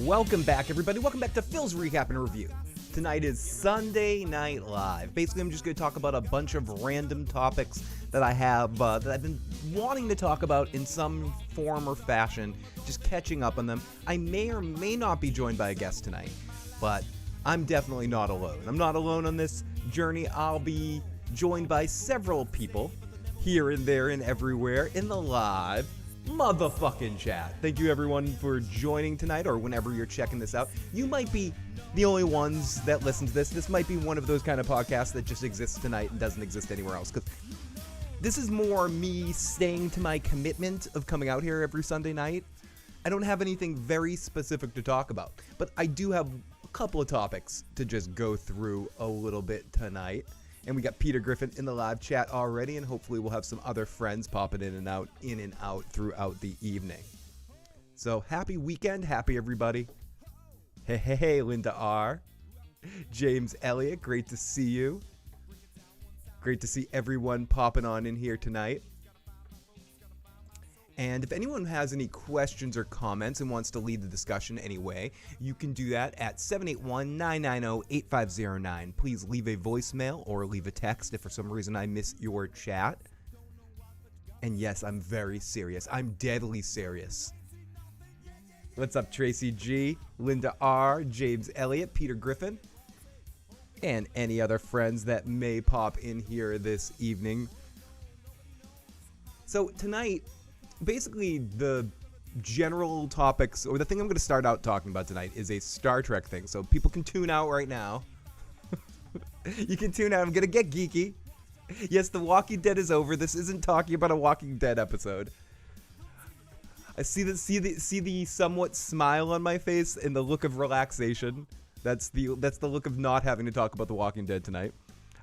Welcome back, everybody. Welcome back to Phil's Recap and Review. Tonight is Sunday Night Live. Basically, I'm just going to talk about a bunch of random topics that I have that I've been wanting to talk about in some form or fashion, just catching up on them. I may or may not be joined by a guest tonight, but I'm definitely not alone. I'm not alone on this journey. I'll be joined by several people here and there and everywhere in the live motherfucking chat. Thank you everyone for joining tonight, or whenever you're checking this out. You might be the only ones that listen to this. This might be one of those kind of podcasts that just exists tonight and doesn't exist anywhere else, because this is more me staying to my commitment of coming out here every Sunday night. I don't have anything very specific to talk about, but I do have a couple of topics to just go through a little bit tonight. And we got Peter Griffin in the live chat already, and hopefully we'll have some other friends popping in and out throughout the evening. So happy weekend, happy everybody. Hey, Linda R. James Elliott, great to see you. Great to see everyone popping on in here tonight. And if anyone has any questions or comments and wants to lead the discussion anyway, you can do that at 781-990-8509. Please leave a voicemail or leave a text if for some reason I miss your chat. And yes, I'm very serious. I'm deadly serious. What's up, Tracy G, Linda R, James Elliott, Peter Griffin, and any other friends that may pop in here this evening. So tonight, basically, the general topics, or the thing I'm going to start out talking about tonight, is a Star Trek thing. So people can tune out right now. You can tune out. I'm going to get geeky. Yes, The Walking Dead is over. This isn't talking about a Walking Dead episode. I see the somewhat smile on my face and the look of relaxation. That's the look of not having to talk about The Walking Dead tonight.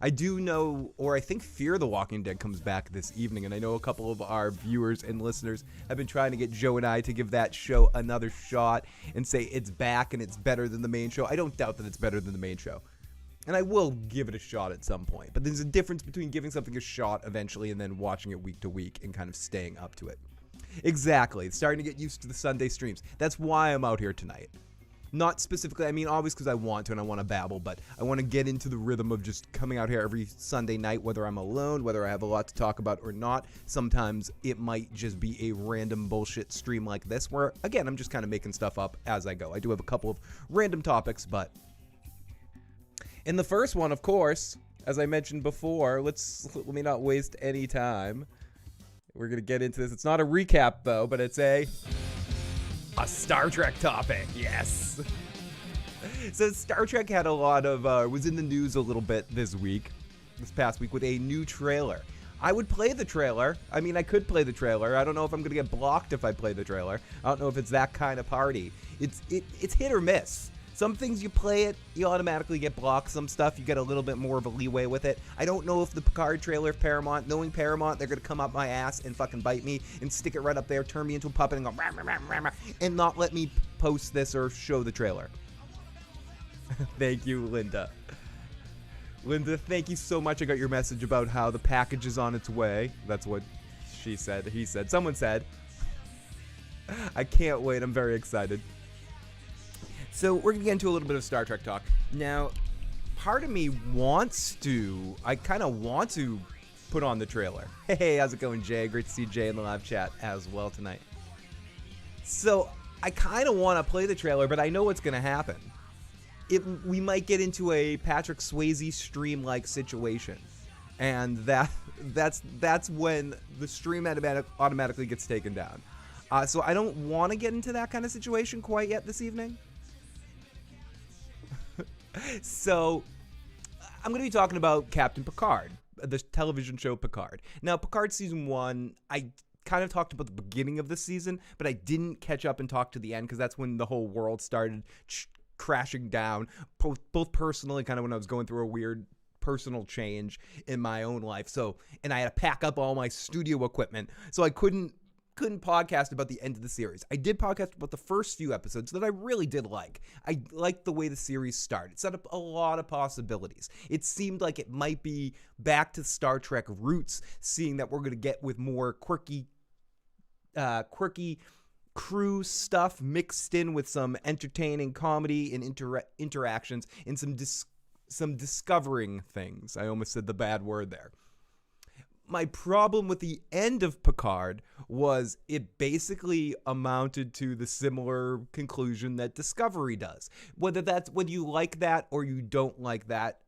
I do know, or I think Fear the Walking Dead comes back this evening, and I know a couple of our viewers and listeners have been trying to get Joe and I to give that show another shot and say it's back and it's better than the main show. I don't doubt that it's better than the main show, and I will give it a shot at some point, but there's a difference between giving something a shot eventually and then watching it week to week and kind of staying up to it. Exactly. It's starting to get used to the Sunday streams. That's why I'm out here tonight. Not specifically, I mean, obviously because I want to and I want to babble, but I want to get into the rhythm of just coming out here every Sunday night, whether I'm alone, whether I have a lot to talk about or not. Sometimes it might just be a random bullshit stream like this, where, again, I'm just kind of making stuff up as I go. I do have a couple of random topics, but in the first one, of course, as I mentioned before, let me not waste any time. We're going to get into this. It's not a recap, though, but it's a Star Trek topic, yes. So Star Trek had a lot of, was in the news a little bit this past week with a new trailer. I would play the trailer. I mean, I could play the trailer. I don't know if I'm going to get blocked if I play the trailer. I don't know if it's that kind of party. It's hit or miss. Some things you play it, you automatically get blocked. Some stuff, you get a little bit more of a leeway with it. I don't know if the Picard trailer, Paramount, knowing Paramount, they're going to come up my ass and fucking bite me and stick it right up there, turn me into a puppet and go, rah, rah, rah, rah, and not let me post this or show the trailer. Thank you, Linda. Linda, thank you so much. I got your message about how the package is on its way. That's what she said. He said. Someone said. I can't wait. I'm very excited. So we're going to get into a little bit of Star Trek talk. Now, part of me I kind of want to put on the trailer. Hey, how's it going, Jay? Great to see Jay in the live chat as well tonight. So I kind of want to play the trailer, but I know what's going to happen. We might get into a Patrick Swayze stream-like situation. And that's when the stream automatically gets taken down. So I don't want to get into that kind of situation quite yet this evening. So, I'm going to be talking about Captain Picard, the television show Picard. Now, Picard Season 1, I kind of talked about the beginning of the season, but I didn't catch up and talk to the end, because that's when the whole world started crashing down, both personally, kind of when I was going through a weird personal change in my own life. So, and I had to pack up all my studio equipment, so I couldn't podcast about the end of the series. I did podcast about the first few episodes that I really did like. I liked the way the series started. It set up a lot of possibilities. It seemed like it might be back to Star Trek roots, seeing that we're going to get with more quirky crew stuff mixed in with some entertaining comedy and interactions and some discovering things. I almost said the bad word there. My problem with the end of Picard was it basically amounted to the similar conclusion that Discovery does. Whether you like that or you don't like that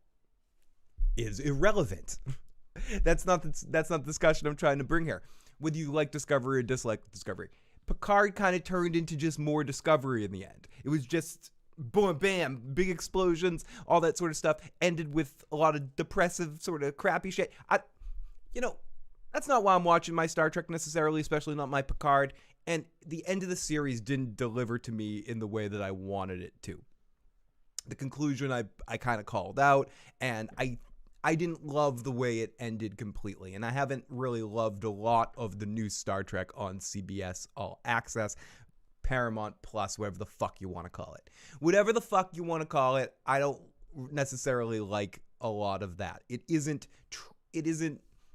is irrelevant. That's not the discussion I'm trying to bring here. Whether you like Discovery or dislike Discovery, Picard kind of turned into just more Discovery in the end. It was just boom, bam, big explosions, all that sort of stuff. Ended with a lot of depressive, sort of crappy shit. That's not why I'm watching my Star Trek necessarily, especially not my Picard. And the end of the series didn't deliver to me in the way that I wanted it to. The conclusion I kind of called out, and I didn't love the way it ended completely. And I haven't really loved a lot of the new Star Trek on CBS All Access, Paramount Plus, whatever the fuck you want to call it. Whatever the fuck you want to call it, I don't necessarily like a lot of that. It isn't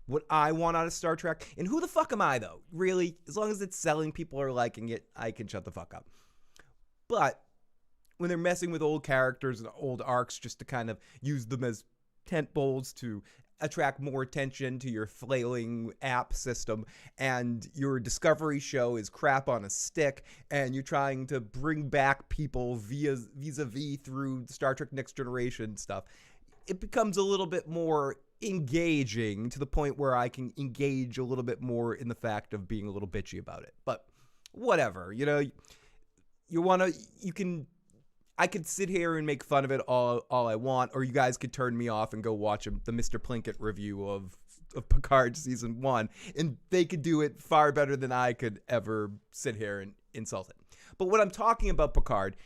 what I want out of Star Trek. And who the fuck am I, though? Really? As long as it's selling, people are liking it, I can shut the fuck up. But when they're messing with old characters and old arcs just to kind of use them as tent poles to attract more attention to your flailing app system, and your Discovery show is crap on a stick, and you're trying to bring back people vis-a-vis through Star Trek Next Generation stuff, it becomes a little bit more engaging to the point where I can engage a little bit more in the fact of being a little bitchy about it. But whatever, I could sit here and make fun of it all I want, or you guys could turn me off and go watch the Mr. Plinkett review of Picard Season 1, and they could do it far better than I could ever sit here and insult it. But what I'm talking about Picard,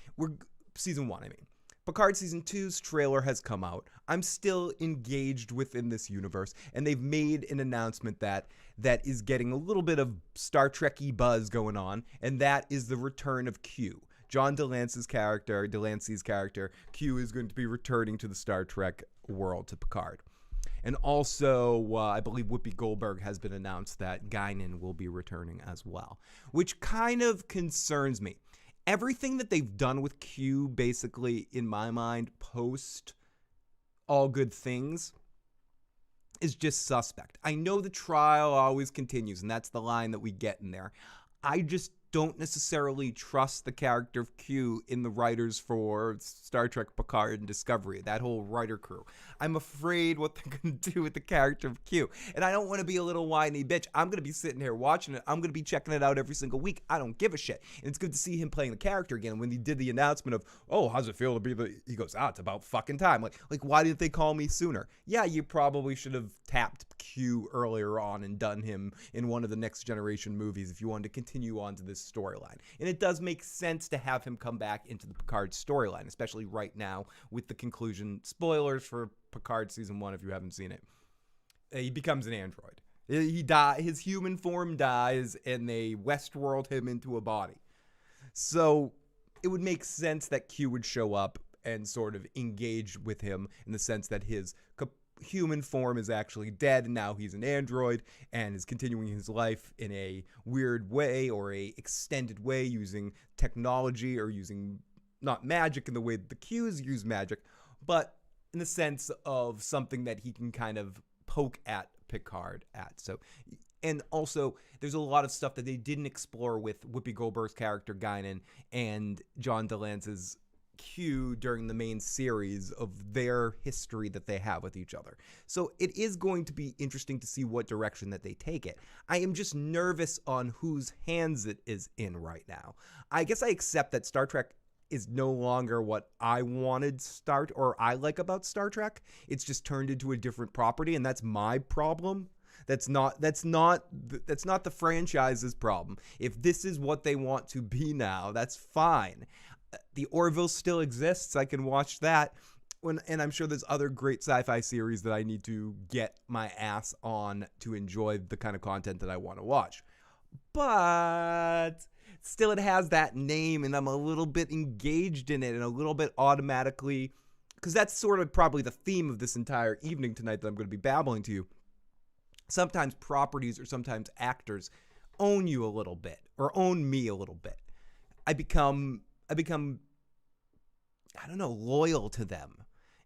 Season 1, I mean. Picard Season 2's trailer has come out. I'm still engaged within this universe, and they've made an announcement that is getting a little bit of Star Trek-y buzz going on, and that is the return of Q. John Delancey's character, Q, is going to be returning to the Star Trek world, to Picard. And also, I believe Whoopi Goldberg has been announced that Guinan will be returning as well, which kind of concerns me. Everything that they've done with Q, basically, in my mind, post All Good Things, is just suspect. I know the trial always continues, and that's the line that we get in there. I just don't necessarily trust the character of Q in the writers for Star Trek Picard and Discovery, that whole writer crew. I'm afraid what they're going to do with the character of Q. And I don't want to be a little whiny bitch. I'm going to be sitting here watching it. I'm going to be checking it out every single week. I don't give a shit. And it's good to see him playing the character again. When he did the announcement of, oh, how's it feel to be he goes, it's about fucking time. Like, why didn't they call me sooner? Yeah, you probably should have tapped Q earlier on and done him in one of the Next Generation movies if you wanted to continue on to this storyline. And it does make sense to have him come back into the Picard storyline, especially right now with the conclusion. Spoilers for Picard Season 1 if you haven't seen it. He becomes an android. His human form dies, and they Westworld him into a body. So it would make sense that Q would show up and sort of engage with him in the sense that his human form is actually dead, and now he's an android and is continuing his life in a weird way or a extended way using technology, or using not magic in the way that the Qs use magic, but in the sense of something that he can kind of poke at Picard at. So, and also there's a lot of stuff that they didn't explore with Whoopi Goldberg's character Guinan and John DeLance's Q during the main series of their history that they have with each other. So it is going to be interesting to see what direction that they take it. I am just nervous on whose hands it is in right now. I guess I accept that Star Trek is no longer what I wanted or I like about Star Trek. It's just turned into a different property, and that's my problem. That's not the franchise's problem. If this is what they want to be now, that's fine. The Orville still exists. I can watch that. And I'm sure there's other great sci-fi series that I need to get my ass on to enjoy the kind of content that I want to watch. But still, it has that name, and I'm a little bit engaged in it, and a little bit automatically, because that's sort of probably the theme of this entire evening tonight that I'm going to be babbling to you. Sometimes properties or sometimes actors own you a little bit, or own me a little bit. I become, I don't know, loyal to them.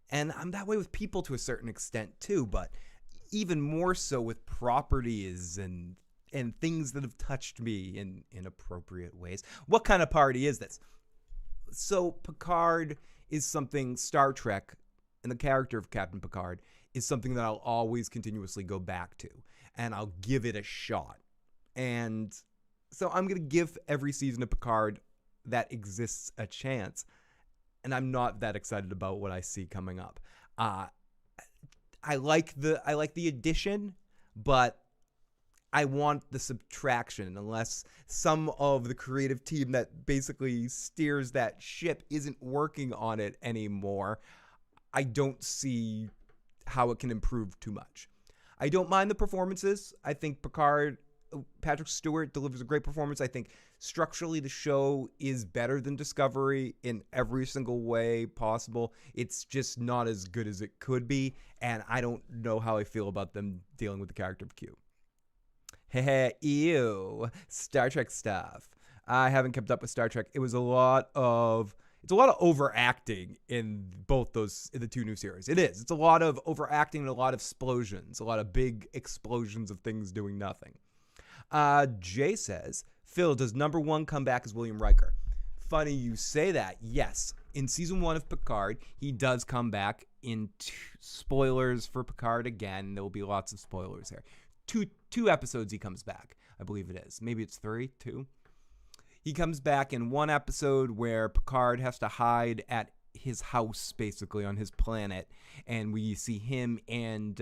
And I'm that way with people to a certain extent too, but even more so with properties and things that have touched me in inappropriate ways. What kind of party is this? So Picard is something, Star Trek and the character of Captain Picard is something that I'll always continuously go back to, and I'll give it a shot. And so I'm going to give every season of Picard that exists a chance, and I'm not that excited about what I see coming up. I like the addition, but I want the subtraction. Unless some of the creative team that basically steers that ship isn't working on it anymore, I don't see how it can improve too much. I don't mind the performances. I think Patrick Stewart delivers a great performance. I think structurally the show is better than Discovery in every single way possible. It's just not as good as it could be, and I don't know how I feel about them dealing with the character of Q. Ew, Star Trek stuff. I haven't kept up with Star Trek. It's a lot of overacting in the two new series. It is. It's a lot of overacting and a lot of explosions, a lot of big explosions of things doing nothing. Jay says, Phil, does number one come back as William Riker? Funny you say that. Yes. In season 1 of Picard, he does come back. Spoilers for Picard again. There will be lots of spoilers here. Two episodes he comes back. I believe it is. Maybe it's 2. He comes back in one episode where Picard has to hide at his house, basically, on his planet. And we see him and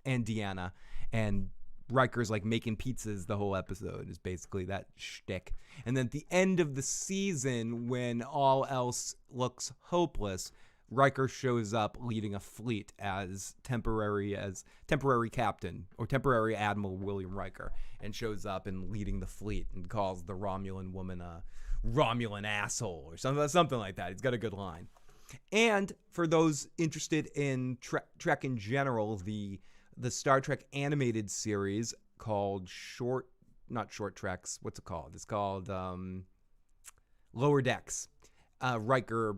Deanna. And Riker's like making pizzas the whole episode is basically that shtick. And then at the end of the season, when all else looks hopeless, Riker shows up leading a fleet as temporary captain or temporary Admiral William Riker, and shows up and leading the fleet and calls the Romulan woman a Romulan asshole or something like that. He's got a good line. And for those interested in Trek in general, the Star Trek animated series called not Short Treks. What's it called? It's called Lower Decks. Riker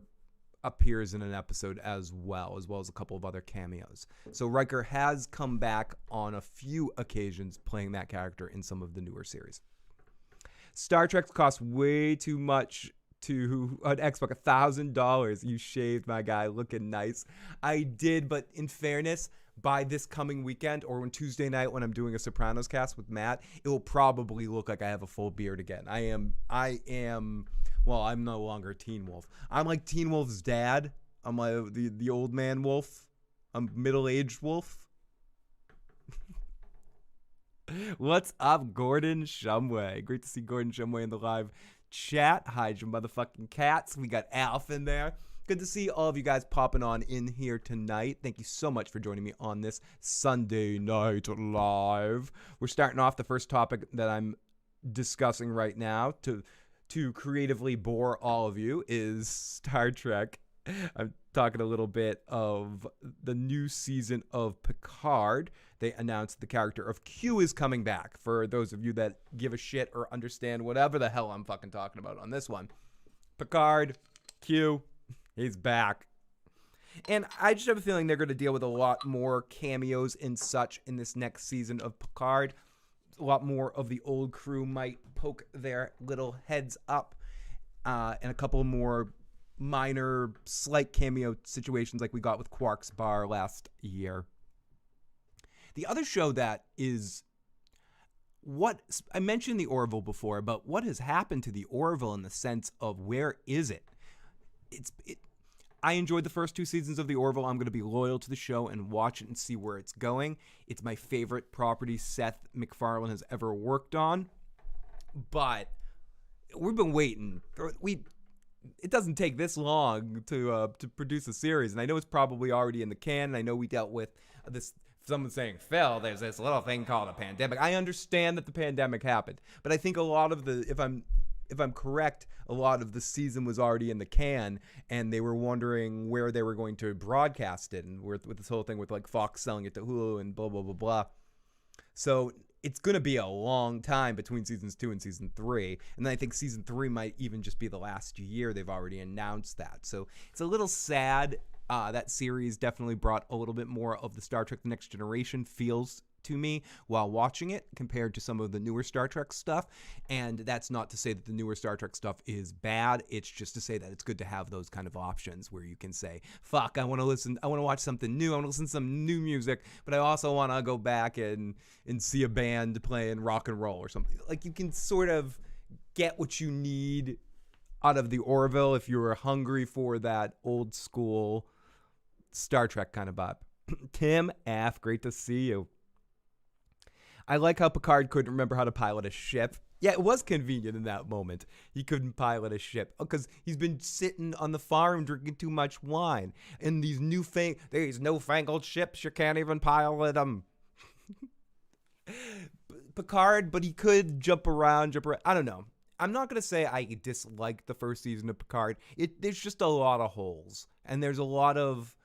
appears in an episode as well as a couple of other cameos. So Riker has come back on a few occasions playing that character in some of the newer series. Star Trek costs way too much to an Xbox, $1,000. You shaved, my guy, looking nice. I did, but in fairness, by this coming weekend or on Tuesday night when I'm doing a Sopranos cast with Matt, it will probably look like I have a full beard again. Well, I'm no longer Teen Wolf. I'm like Teen Wolf's dad. I'm like the old man wolf. I'm middle-aged wolf. What's up, Gordon Shumway? Great to see Gordon Shumway in the live chat. Hide your motherfucking cats. We got Alf in there. Good to see all of you guys popping on in here tonight. Thank you so much for joining me on this Sunday night live. We're starting off the first topic that I'm discussing right now to creatively bore all of you is Star Trek. I'm talking a little bit of the new season of Picard. They announced the character of Q is coming back. For those of you that give a shit or understand whatever the hell I'm fucking talking about on this one. Picard, Q, he's back. And I just have a feeling they're going to deal with a lot more cameos and such in this next season of Picard. A lot more of the old crew might poke their little heads up, and a couple more minor, slight cameo situations like we got with Quark's Bar last year. The other show that is I mentioned the Orville before, but what has happened to the Orville in the sense of where is it? I enjoyed the first 2 seasons of The Orville. I'm going to be loyal to the show and watch it and see where it's going. It's my favorite property Seth MacFarlane has ever worked on. But we've been waiting. It doesn't take this long to produce a series. And I know it's probably already in the can. And I know we dealt with this. Someone saying, Phil, there's this little thing called a pandemic. I understand that the pandemic happened. But I think a lot of if I'm correct, a lot of the season was already in the can, and they were wondering where they were going to broadcast it, and with this whole thing with like Fox selling it to Hulu and blah, blah, blah, blah. So it's going to be a long time between seasons 2 and season 3. And then I think season 3 might even just be the last year. They've already announced that. So it's a little sad. That series definitely brought a little bit more of the Star Trek The Next Generation feels to me while watching it compared to some of the newer Star Trek stuff. And that's not to say that the newer Star Trek stuff is bad. It's just to say that it's good to have those kind of options where you can say, fuck, I want to watch something new. I want to listen to some new music, but I also want to go back and see a band playing rock and roll or something. Like, you can sort of get what you need out of the Orville if you were hungry for that old school Star Trek kind of vibe. Tim F., great to see you. I like how Picard couldn't remember how to pilot a ship. Yeah, it was convenient in that moment. He couldn't pilot a ship because he's been sitting on the farm drinking too much wine. And these newfangled ships, you can't even pilot them. Picard, but he could jump around. I don't know. I'm not going to say I dislike the first season of Picard. There's just a lot of holes. And there's a lot of...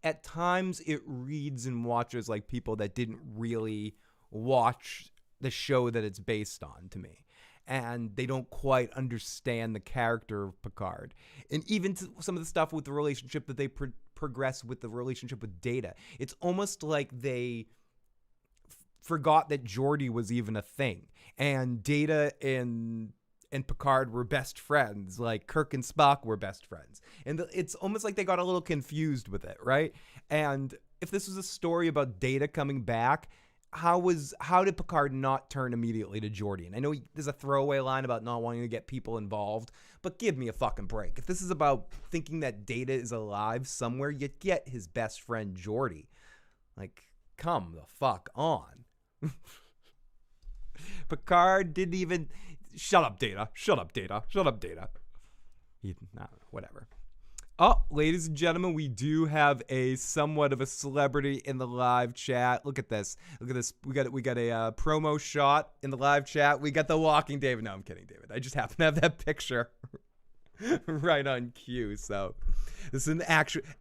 At times, it reads and watches like people that didn't really watch the show that it's based on to me. And they don't quite understand the character of Picard. And even some of the stuff with the relationship that they progress with the relationship with Data. It's almost like they forgot that Geordi was even a thing. And Data and Picard were best friends, like Kirk and Spock were best friends. And it's almost like they got a little confused with it, right? And if this was a story about Data coming back, how did Picard not turn immediately to Geordi? And I know there's a throwaway line about not wanting to get people involved, but give me a fucking break. If this is about thinking that Data is alive somewhere, you get his best friend Geordi. Like, come the fuck on. Picard didn't even... Shut up, Data. Shut up, Data. Shut up, Data. Whatever. Oh, ladies and gentlemen, we do have a somewhat of a celebrity in the live chat. Look at this. Look at this. We got a promo shot in the live chat. We got the walking David. No, I'm kidding, David. I just happen to have that picture right on cue. So this is an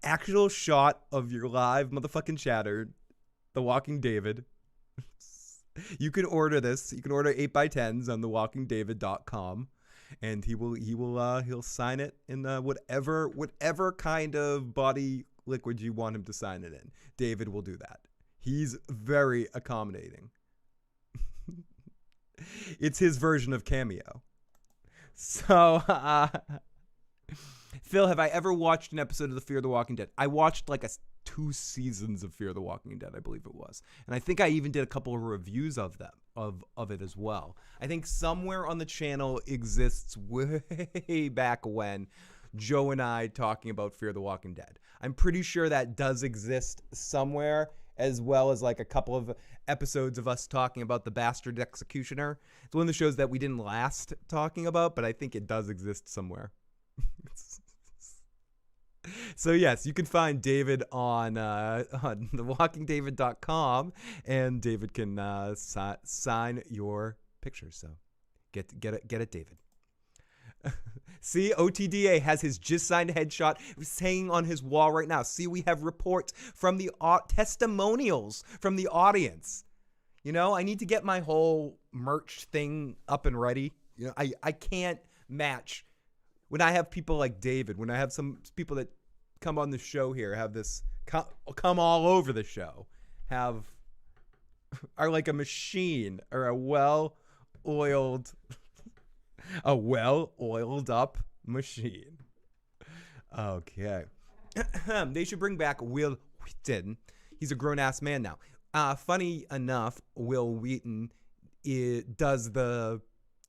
actual shot of your live motherfucking chatter. The walking David. You can order this. You can order 8x10s on thewalkingdavid.com, and he'll sign it in whatever kind of body liquid you want him to sign it in. David will do that. He's very accommodating. It's his version of Cameo. So, Phil, have I ever watched an episode of the Fear the Walking Dead? I watched like 2 seasons of Fear the Walking Dead, I believe it was. And I think I even did a couple of reviews of them, of it as well. I think somewhere on the channel exists way back when Joe and I talking about Fear the Walking Dead. I'm pretty sure that does exist somewhere, as well as like a couple of episodes of us talking about the Bastard Executioner. It's one of the shows that we didn't last talking about, but I think it does exist somewhere. So yes, you can find David on thewalkingdavid.com, and David can sign your pictures. So get it, David. See, OTDA has his just signed headshot hanging on his wall right now. See, we have reports from the testimonials from the audience. You know, I need to get my whole merch thing up and ready. You know, I can't match when I have people like David, when I have some people that come on the show here, have this come all over the show, are like a machine or a well-oiled up machine. Okay. They should bring back Will Wheaton. He's a grown-ass man now. Funny enough, Will Wheaton does the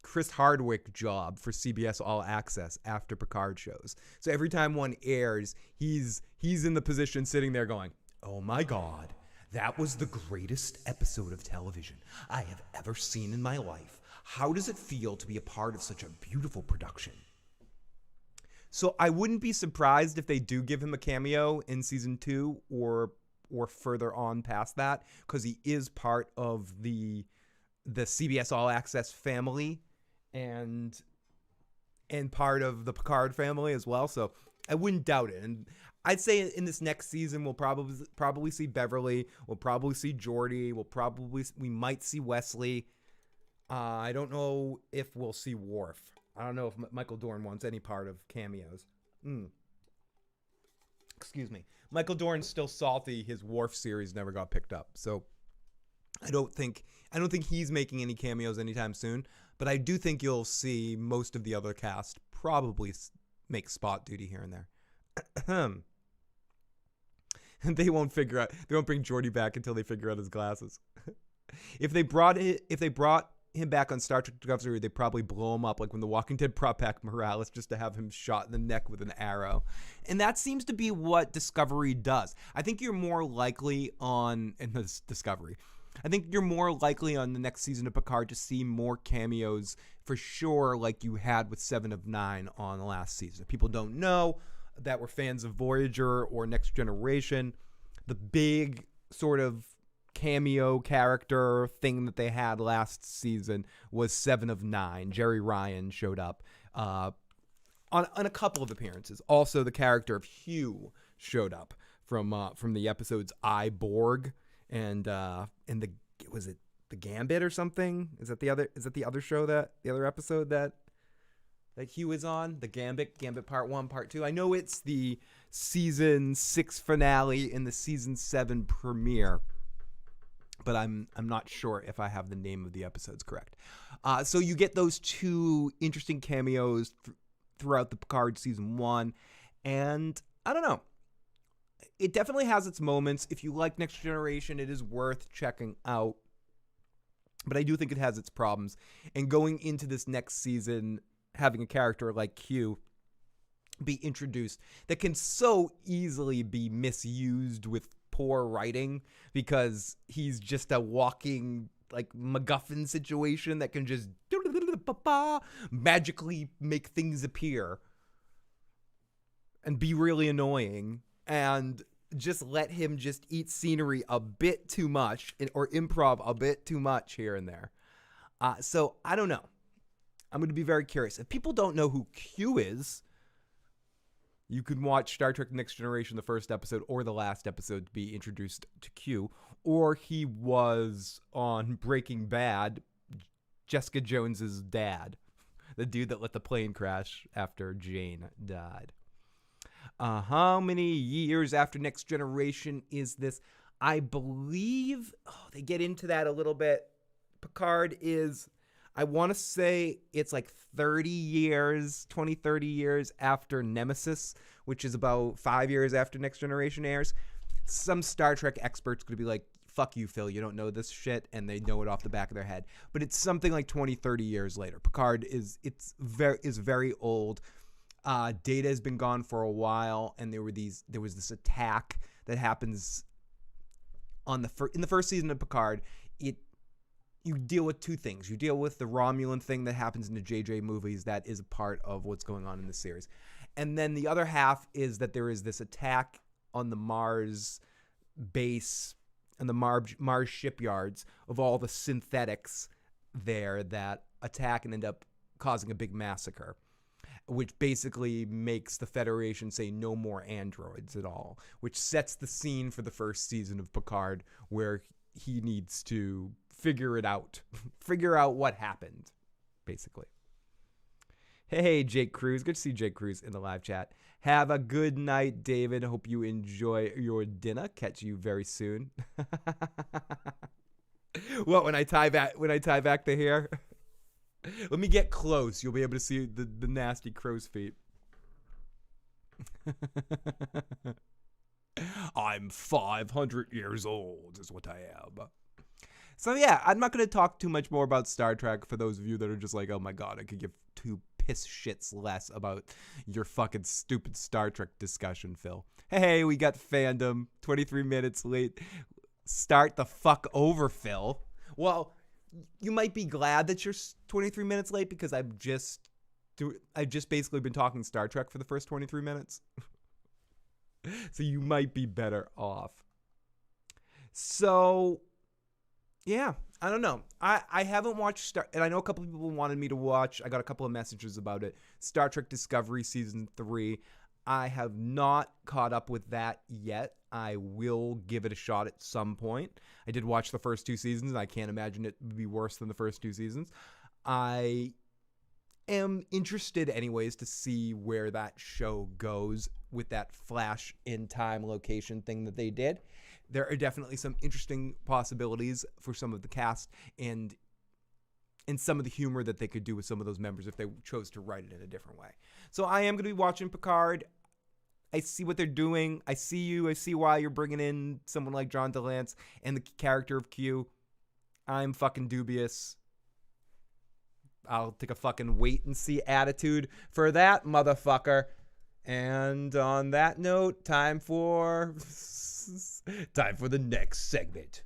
Chris Hardwick job for CBS All Access after Picard shows. So every time one airs, he's in the position sitting there going, "Oh my God, that was the greatest episode of television I have ever seen in my life. How does it feel to be a part of such a beautiful production?" So I wouldn't be surprised if they do give him a cameo in season 2 or further on past that, because he is part of the CBS All Access family and part of the Picard family as well. So I wouldn't doubt it. And I'd say in this next season, we'll probably see Beverly. We'll probably see Jordy. We might see Wesley. I don't know if we'll see Worf. I don't know if Michael Dorn wants any part of cameos. Excuse me. Michael Dorn's still salty. His Worf series never got picked up. So I don't think he's making any cameos anytime soon. But I do think you'll see most of the other cast probably make spot duty here and there. And they won't bring Geordi back until they figure out his glasses. If they brought him back on Star Trek Discovery, they probably blow him up, like when The Walking Dead brought back Morales just to have him shot in the neck with an arrow. And that seems to be what Discovery does. I think you're more likely in this Discovery. I think you're more likely on the next season of Picard to see more cameos for sure, like you had with 7 of 9 on the last season. If people don't know that were fans of Voyager or Next Generation, the big sort of cameo character thing that they had last season was 7 of 9. Jerry Ryan showed up on a couple of appearances. Also, the character of Hugh showed up from the episodes I, Borg, and was it the Gambit or something? Is that the other show, the other episode that Hugh is on? The Gambit Part 1, Part 2. I know it's the season 6 finale and the season 7 premiere, but I'm not sure if I have the name of the episodes correct. So you get those 2 interesting cameos throughout the Picard season 1, and I don't know. It definitely has its moments. If you like Next Generation, it is worth checking out. But I do think it has its problems. And going into this next season, having a character like Q be introduced that can so easily be misused with poor writing because he's just a walking like MacGuffin situation that can just magically make things appear and be really annoying, and just let him just eat scenery a bit too much or improv a bit too much here and there. So I don't know. I'm going to be very curious. If people don't know who Q is, you can watch Star Trek Next Generation, the first episode or the last episode to be introduced to Q. Or he was on Breaking Bad, Jessica Jones's dad, the dude that let the plane crash after Jane died. How many years after Next Generation is this? I believe they get into that a little bit. Picard is, I want to say it's like 30 years after Nemesis, which is about 5 years after Next Generation airs. Some Star Trek experts could be like, fuck you, Phil, you don't know this shit, and they know it off the back of their head. But it's something like 20, 30 years later. Picard is very old. Data has been gone for a while, and there was this attack that happens in the first season of Picard. You deal with 2 things. You deal with the Romulan thing that happens in the JJ movies that is a part of what's going on in the series. And then the other half is that there is this attack on the Mars base and the Mars shipyards of all the synthetics there that attack and end up causing a big massacre, which basically makes the Federation say no more androids at all, which sets the scene for the first season of Picard, where he needs to figure out what happened, basically. Hey, Jake Cruz. Good to see Jake Cruz in the live chat. Have a good night, David. Hope you enjoy your dinner. Catch you very soon. What, when I tie back the hair? Let me get close. You'll be able to see the nasty crow's feet. I'm 500 years old is what I am. So yeah, I'm not going to talk too much more about Star Trek for those of you that are just like, oh my god, I could give 2 piss shits less about your fucking stupid Star Trek discussion, Phil. Hey, we got fandom. 23 minutes late. Start the fuck over, Phil. Well, you might be glad that you're 23 minutes late because I've just basically been talking Star Trek for the first 23 minutes. So you might be better off. So, yeah, I don't know. I haven't watched and I know a couple of people wanted me to watch. I got a couple of messages about it. Star Trek Discovery Season 3. I have not caught up with that yet. I will give it a shot at some point. I did watch the first 2 seasons, and I can't imagine it would be worse than the first 2 seasons. I am interested anyways to see where that show goes with that flash in time location thing that they did. There are definitely some interesting possibilities for some of the cast and some of the humor that they could do with some of those members if they chose to write it in a different way. So I am going to be watching Picard. I see what they're doing. I see you. I see why you're bringing in someone like John DeLance and the character of Q. I'm fucking dubious. I'll take a fucking wait and see attitude for that motherfucker. And on that note, time for the next segment.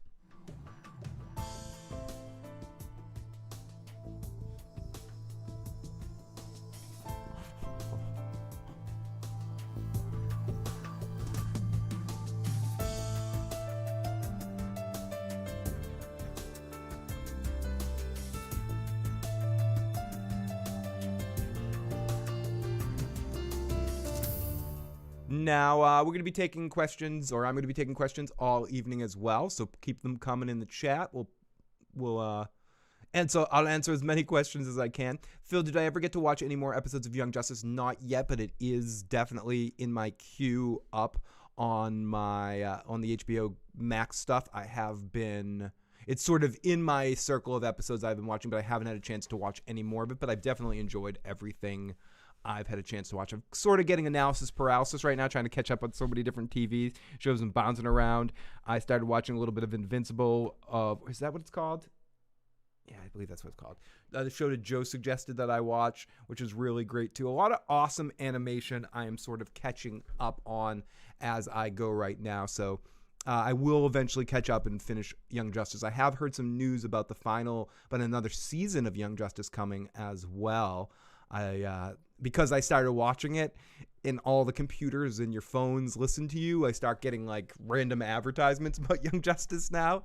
Now, we're going to be taking questions, or I'm going to be taking questions all evening as well, so keep them coming in the chat. And so I'll answer as many questions as I can. Phil, did I ever get to watch any more episodes of Young Justice? Not yet, but it is definitely in my queue up on my on the HBO Max stuff. It's sort of in my circle of episodes I've been watching, but I haven't had a chance to watch any more of it, but I've definitely enjoyed everything I've had a chance to watch. I'm sort of getting analysis paralysis right now, trying to catch up on so many different TV shows and bouncing around. I started watching a little bit of Invincible. Is that what it's called? Yeah, I believe that's what it's called. The show that Joe suggested that I watch, which is really great too. A lot of awesome animation I am sort of catching up on as I go right now. So I will eventually catch up and finish Young Justice. I have heard some news about another season of Young Justice coming as well. Because I started watching it and all the computers and your phones listen to you, I start getting like random advertisements about Young Justice now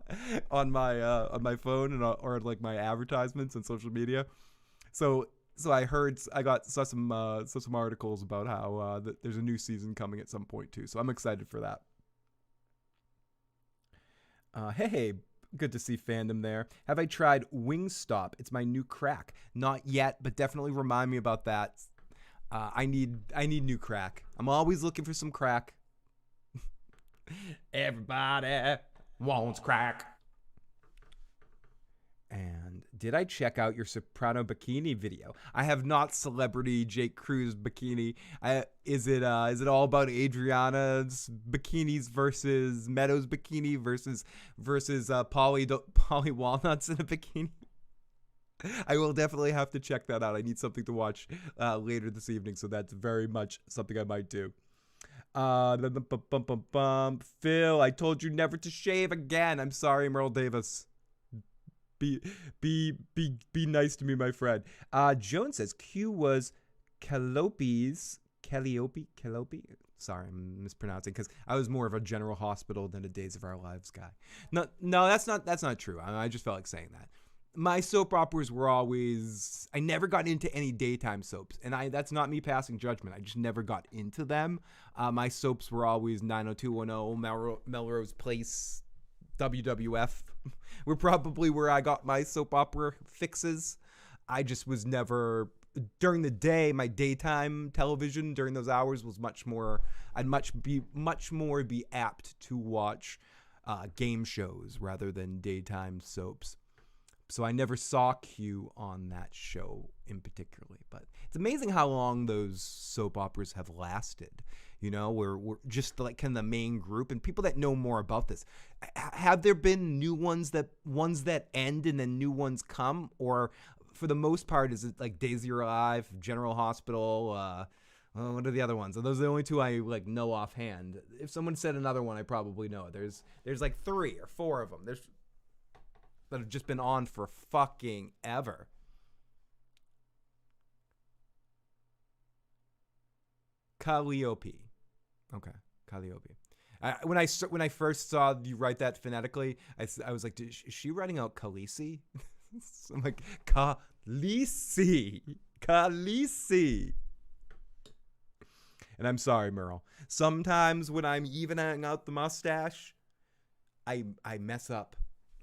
on my phone or like my advertisements on social media. So I saw some articles about how there's a new season coming at some point too. So I'm excited for that. Hey. Good to see fandom there. Have I tried Wingstop? It's my new crack. Not yet, but definitely remind me about that. I need new crack. I'm always looking for some crack. Everybody wants crack. And did I check out your Soprano bikini video? I have not. Celebrity Jake Cruz bikini. Is it all about Adriana's bikinis versus Meadows bikini versus Polly Walnuts in a bikini? I will definitely have to check that out. I need something to watch later this evening, so that's very much something I might do. Phil, I told you never to shave again. I'm sorry, Merle Davis. Be nice to me, my friend. Joan says Q was Calliope's. Calliope? Sorry, I'm mispronouncing because I was more of a General Hospital than a Days of Our Lives guy. No, that's not true. I just felt like saying that. My soap operas were always. I never got into any daytime soaps, and that's not me passing judgment. I just never got into them. My soaps were always 90210, Melrose Place, WWF. Were probably where I got my soap opera fixes. I just was never during the day. My daytime television during those hours was much more. I'd much more be apt to watch game shows rather than daytime soaps. So I never saw Q on that show in particularly, but it's amazing how long those soap operas have lasted. You know, we're just like kind of the main group and people that know more about this. Have there been new ones that end and then new ones come, or for the most part is it like Days of Your Life, General Hospital? What are the other ones? Are those the only two I like know offhand? If someone said another one, I probably know it. There's like 3 or 4 of them. There's that have just been on for fucking ever. Calliope. Okay, Calliope. When I first saw you write that phonetically, I was like, is she writing out Khaleesi? So I'm like, Khaleesi. And I'm sorry, Merle. Sometimes when I'm evening out the mustache, I mess up.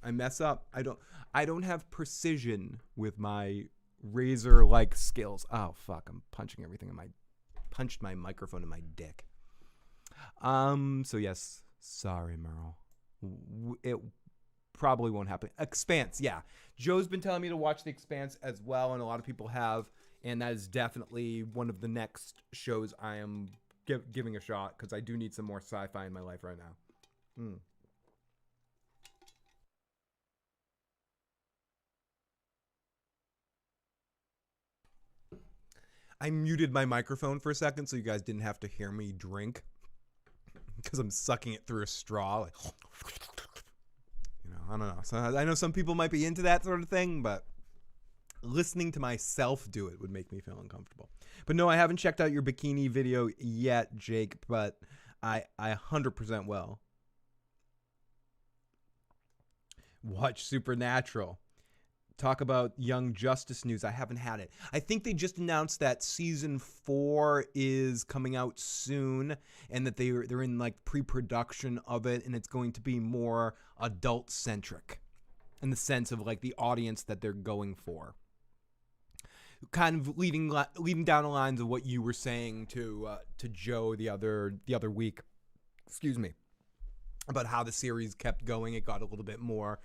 I don't have precision with my razor-like skills. Oh fuck! I'm punching everything punched my microphone in my dick. So yes, sorry, Merle. It probably won't happen. Expanse, yeah. Joe's been telling me to watch The Expanse as well, and a lot of people have, and that is definitely one of the next shows I am giving a shot, because I do need some more sci-fi in my life right now. I muted my microphone for a second so you guys didn't have to hear me drink, because I'm sucking it through a straw. Like, I don't know. So I know some people might be into that sort of thing, but listening to myself do it would make me feel uncomfortable. But no, I haven't checked out your bikini video yet, Jake, but I 100% will. Watch Supernatural. Talk about Young Justice news. I haven't had it. I think they just announced that season 4 is coming out soon, and that they're in like pre-production of it, and it's going to be more adult centric in the sense of like the audience that they're going for. Kind of leading down the lines of what you were saying to Joe the other week. Excuse me. About how the series kept going. It got a little bit more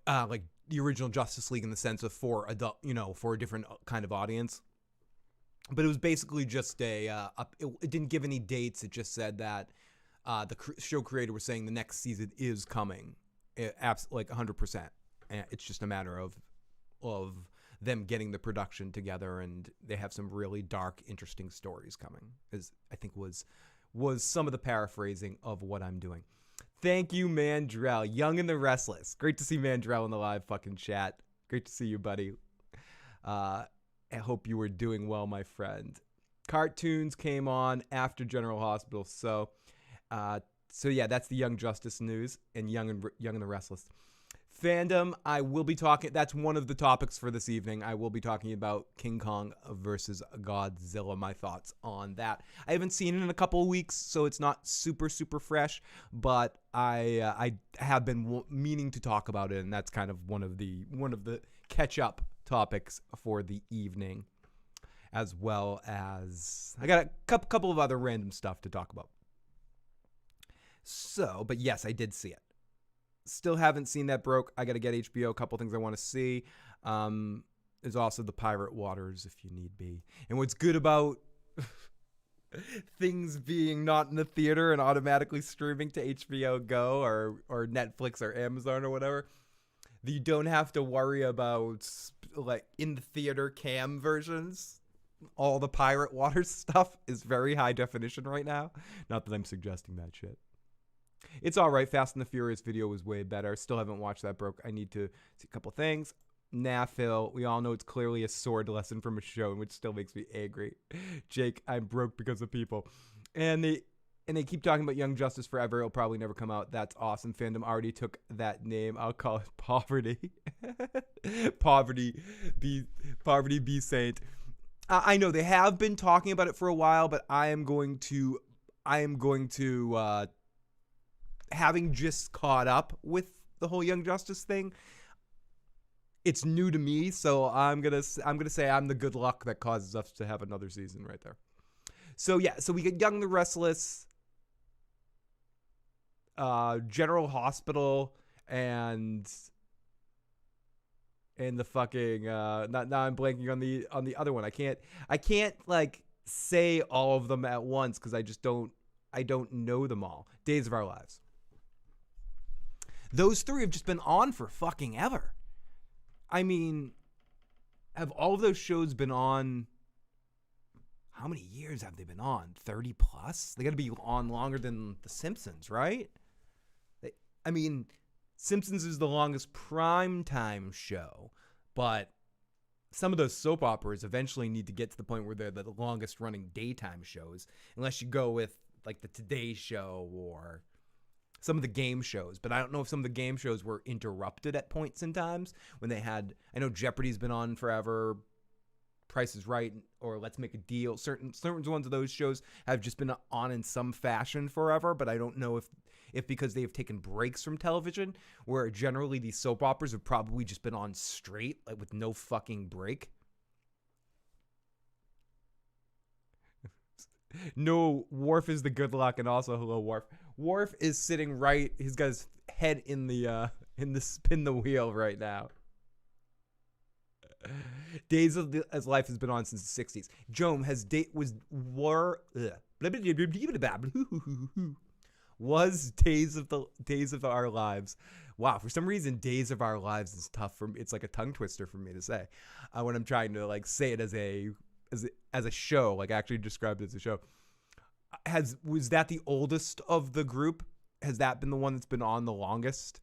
like the original Justice League in the sense of for a different kind of audience. But it was basically just it didn't give any dates. It just said that the show creator was saying the next season is coming, like 100%. And it's just a matter of them getting the production together, and they have some really dark, interesting stories coming. Is I think was some of the paraphrasing of what I'm doing. Thank you, Mandrell. Young and the Restless. Great to see Mandrell in the live fucking chat. Great to see you, buddy. I hope you were doing well, my friend. Cartoons came on after General Hospital, so yeah, that's the Young Justice news and Young and the Restless. Fandom, I will be talking. That's one of the topics for this evening. I will be talking about King Kong versus Godzilla. My thoughts on that. I haven't seen it in a couple of weeks, so it's not super fresh. But I have been meaning to talk about it, and that's kind of one of the catch up topics for the evening, as well as I got a couple of other random stuff to talk about. So, but yes, I did see it. Still haven't seen that, Broke. I got to get HBO. A couple things I want to see. There's also the Pirate Waters if you need be. And what's good about things being not in the theater and automatically streaming to HBO Go or Netflix or Amazon or whatever, that you don't have to worry about like in the theater cam versions. All the Pirate Waters stuff is very high definition right now. Not that I'm suggesting that shit. It's all right. Fast and the Furious video was way better. Still haven't watched that, Broke. I need to see a couple things. Nah, Phil, we all know it's clearly a sword lesson from a show, which still makes me angry. Jake, I'm broke because of people. And they keep talking about Young Justice Forever. It'll probably never come out. That's awesome. Fandom already took that name. I'll call it Poverty. Poverty be Saint. I know they have been talking about it for a while, but I am going to having just caught up with the whole Young Justice thing, it's new to me, so I'm gonna say I'm the good luck that causes us to have another season right there. So yeah, so we get Young the Restless, General Hospital, and the fucking now I'm blanking on the other one. I can't like say all of them at once because I don't know them all. Days of Our Lives. Those three have just been on for fucking ever. I mean, have all of those shows been on? How many years have they been on? 30 plus? They got to be on longer than The Simpsons, right? I mean, Simpsons is the longest primetime show, but some of those soap operas eventually need to get to the point where they're the longest running daytime shows, unless you go with like the Today Show or some of the game shows. But I don't know if some of the game shows were interrupted at points in times when they had, I know Jeopardy's been on forever, Price is Right or Let's Make a Deal. Certain ones of those shows have just been on in some fashion forever, but I don't know if because they have taken breaks from television, where generally these soap operas have probably just been on straight, like with no fucking break. No, Worf is the good luck, and also hello, Worf. Worf is sitting right. He's got his head in the spin the wheel right now. Days of as Life has been on since the 60s. Joan has was Days of Our Lives. Wow, for some reason Days of Our Lives is tough for me. It's like a tongue twister for me to say when I'm trying to like say it as a show, like actually described it as a show. Was that the oldest of the group? Has that been the one that's been on the longest?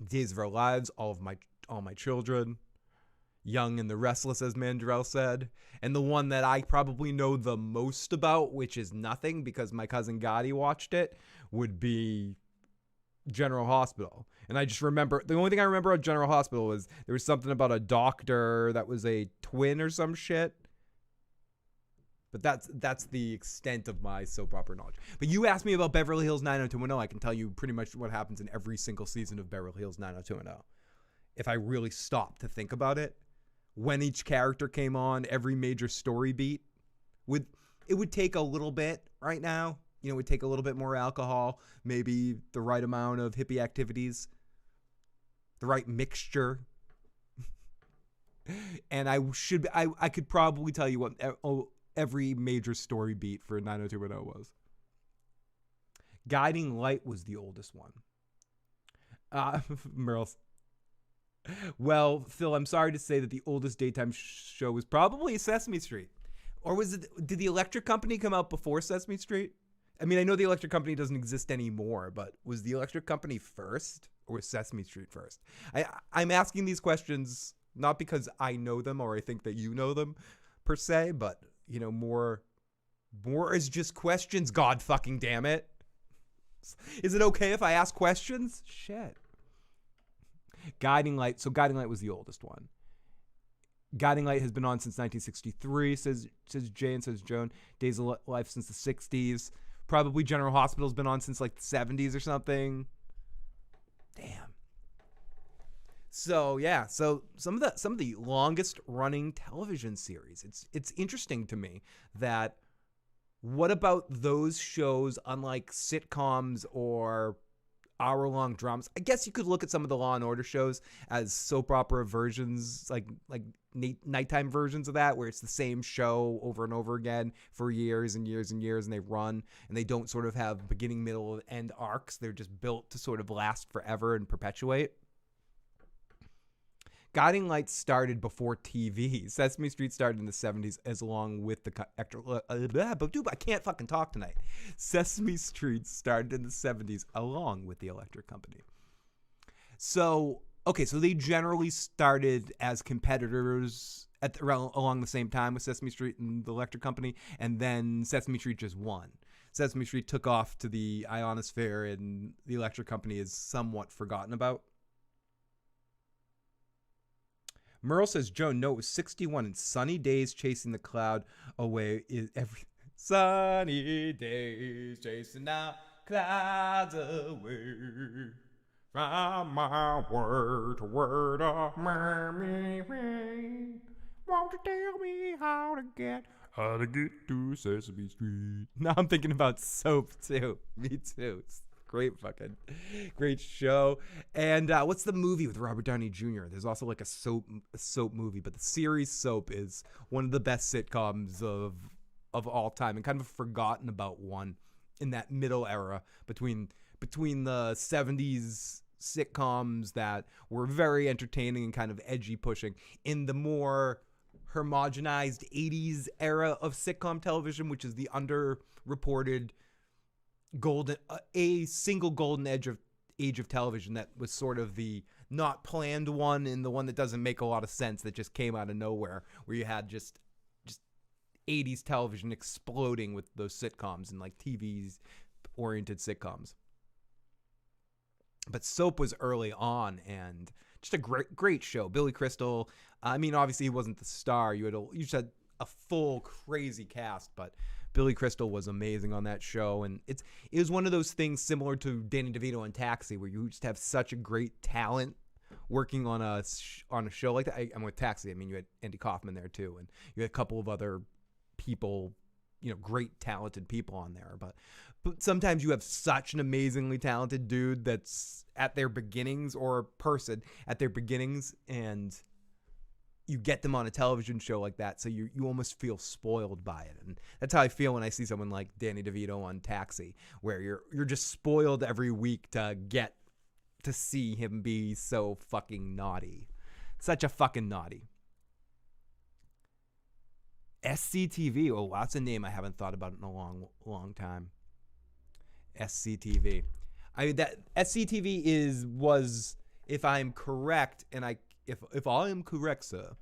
Days of Our Lives, All My Children, Young and the Restless, as Mandrell said, and the one that I probably know the most about, which is nothing because my cousin Gotti watched it, would be General Hospital. And I just remember, the only thing I remember about General Hospital was there was something about a doctor that was a twin or some shit. But that's the extent of my soap opera knowledge. But you asked me about Beverly Hills 90210, I can tell you pretty much what happens in every single season of Beverly Hills 90210. If I really stop to think about it, when each character came on, every major story beat, it would take a little bit right now. It would take a little bit more alcohol, maybe the right amount of hippie activities, the right mixture. And I could probably tell you what every major story beat for 90210 was. Guiding Light was the oldest one. Merle's. Well, Phil, I'm sorry to say that the oldest daytime show was probably Sesame Street. Or did the Electric Company come out before Sesame Street? I mean, I know the Electric Company doesn't exist anymore, but was the Electric Company first or was Sesame Street first? I'm asking these questions not because I know them or I think that you know them per se, but, more is just questions, God fucking damn it. Is it okay if I ask questions? Shit. Guiding Light. So Guiding Light was the oldest one. Guiding Light has been on since 1963, says Jay and says Joan. Days of Life since the 60s. Probably General Hospital's been on since like the 70s or something. Damn. So yeah, so some of the longest running television series. It's interesting to me that what about those shows, unlike sitcoms or hour-long dramas? I guess you could look at some of the Law and Order shows as soap opera versions, like nighttime versions of that, where it's the same show over and over again for years and years and years, and they run, and they don't sort of have beginning, middle, and end arcs. They're just built to sort of last forever and perpetuate. Guiding Light started before TV. Sesame Street started in the 70s as along with the I can't fucking talk tonight. Sesame Street started in the 70s along with the Electric Company. So they generally started as competitors along the same time with Sesame Street and the Electric Company, and then Sesame Street just won. Sesame Street took off to the ionosphere, and the Electric Company is somewhat forgotten about. Merle says, Joe, no, it was 61 and sunny days chasing the cloud away is every sunny days chasing the clouds away from my word to word of merry rain. Won't you tell me how to get to Sesame Street? Now I'm thinking about Soap too. Me too. Great show. And what's the movie with Robert Downey Jr.? There's also like a soap movie, but the series Soap is one of the best sitcoms of all time, and kind of a forgotten about one in that middle era between the 70s sitcoms that were very entertaining and kind of edgy pushing, in the more homogenized 80s era of sitcom television, which is the underreported a single golden age of television that was sort of the not planned one, and the one that doesn't make a lot of sense, that just came out of nowhere, where you had just 80s television exploding with those sitcoms and like TV's oriented sitcoms. But Soap was early on, and just a great show. Billy Crystal. I mean, obviously he wasn't the star. You just had a full crazy cast, but Billy Crystal was amazing on that show, and it was one of those things similar to Danny DeVito on Taxi, where you just have such a great talent working on a show like that. I'm with Taxi. I mean, you had Andy Kaufman there too, and you had a couple of other people, great talented people on there. But sometimes you have such an amazingly talented dude that's at their beginnings, or person at their beginnings, and you get them on a television show like that, so you almost feel spoiled by it. And that's how I feel when I see someone like Danny DeVito on Taxi, where you're just spoiled every week to get to see him be so fucking naughty. Such a fucking naughty. SCTV. Oh, that's a name I haven't thought about in a long time. SCTV. That SCTV was, if I'm correct, and if I am correct, sir,